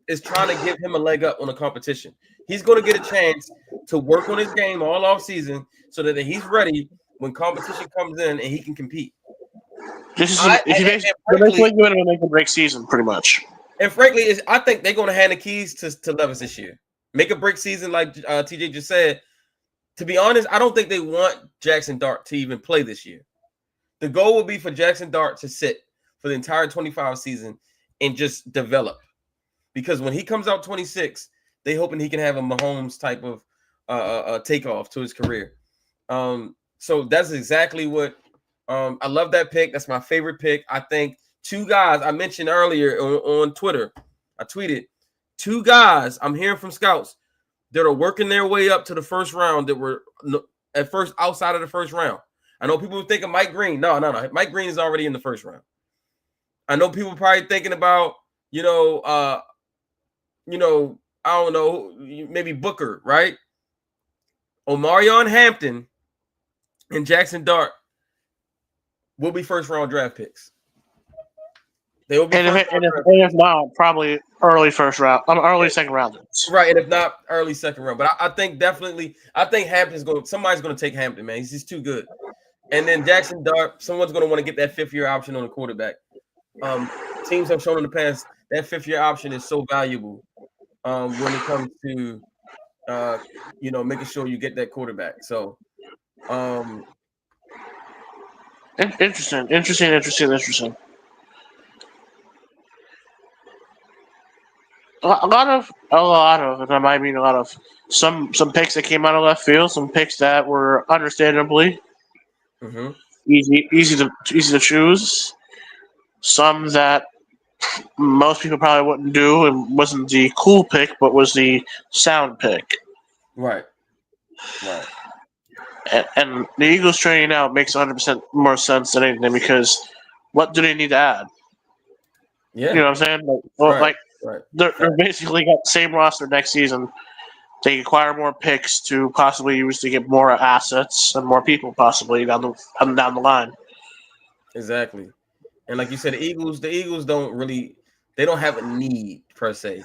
is trying to give him a leg up on the competition. He's going to get a chance to work on his game all off season so that he's ready when competition comes in and he can compete. They're basically going to make a break season, pretty much. And frankly, I think they're going to hand the keys to Levis this year. Make a break season, like TJ just said. to be honest, I don't think they want Jackson Dart to even play this year. The goal will be for Jackson Dart to sit for the entire 25 season and just develop. Because when he comes out 26, they hoping he can have a Mahomes type of takeoff to his career. So that's exactly what I love that pick. That's my favorite pick. I think two guys I mentioned earlier on Twitter. I tweeted 2 guys I'm hearing from scouts that are working their way up to the first round that were at first outside of the first round. I know people think of Mike Green. No. Mike Green is already in the first round. I know people probably thinking about, I don't know, maybe Booker, right? Omarion Hampton and Jackson Dart will be first round draft picks. They will be and if not, probably early second round. Right, and if not, early second round. But I think somebody's going to take Hampton, man. He's just too good. And then Jackson Dart, someone's going to want to get that 5th-year option on the quarterback. Teams have shown in the past that 5th-year option is so valuable when it comes to, making sure you get that quarterback. So, Interesting. A lot of, and I might mean a lot of some picks that came out of left field, some picks that were understandably easy to choose, some that most people probably wouldn't do and wasn't the cool pick, but was the sound pick. Right. And the Eagles trading out makes 100% more sense than anything because what do they need to add? Yeah. You know what I'm saying? Right. They're basically got the same roster next season. They acquire more picks to possibly use to get more assets and more people possibly down the line. Exactly. And like you said, the Eagles they don't have a need per se,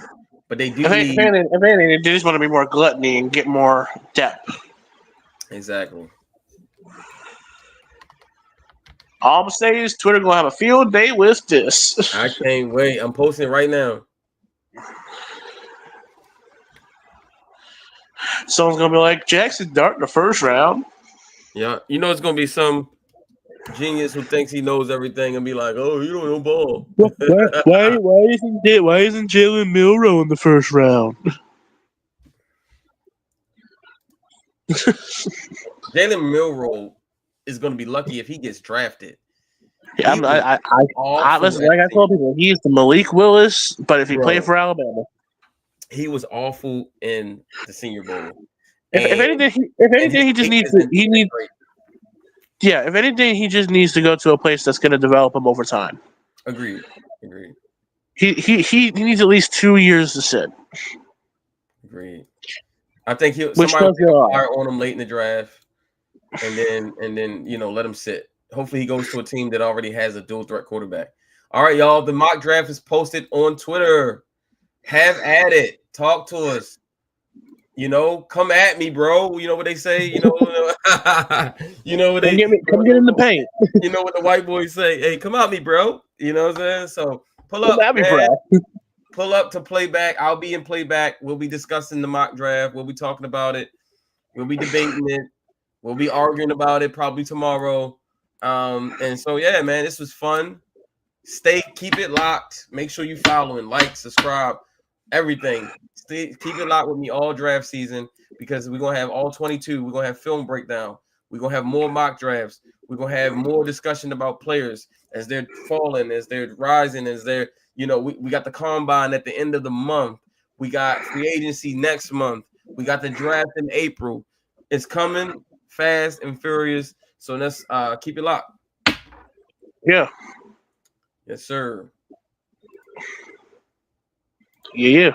but they do need. If anything, they just want to be more gluttony and get more depth. Exactly. All I'm gonna say is Twitter gonna have a field day with this. I can't wait. I'm posting it right now. Someone's gonna be like Jackson Dart in the first round. Yeah, it's gonna be some genius who thinks he knows everything and be like, "Oh, you don't know ball." Why isn't Jalen Milroe in the first round? Jalen Milroe is gonna be lucky if he gets drafted. Yeah, listen, like I told people, he's the Malik Willis, but if he played for Alabama, he was awful in the Senior Bowl. If anything, he just needs to. Yeah, if anything, he just needs to go to a place that's going to develop him over time. Agreed. He needs at least 2 years to sit. Agreed. I think somebody will fire on him late in the draft, and then let him sit. Hopefully, he goes to a team that already has a dual threat quarterback. All right, y'all. The mock draft is posted on Twitter. Have at it. Talk to us. Come at me, bro. You know what they say. You know what come get in the paint. You know what the white boys say. Hey, come at me, bro. You know what I'm saying? So pull up, man. Pull up to playback. I'll be in playback. We'll be discussing the mock draft. We'll be talking about it. We'll be debating it. We'll be arguing about it probably tomorrow. And so yeah, man, this was fun. Keep it locked. Make sure you follow and like, subscribe, everything. Keep it locked with me all draft season because we're gonna have all 22. We're gonna have film breakdown. We're gonna have more mock drafts. We're gonna have more discussion about players as they're falling, as they're rising, as they're we got the combine at the end of the month. We got free agency next month. We got the draft in April. It's coming fast and furious. So let's keep it locked. Yeah. Yes, sir. Yeah.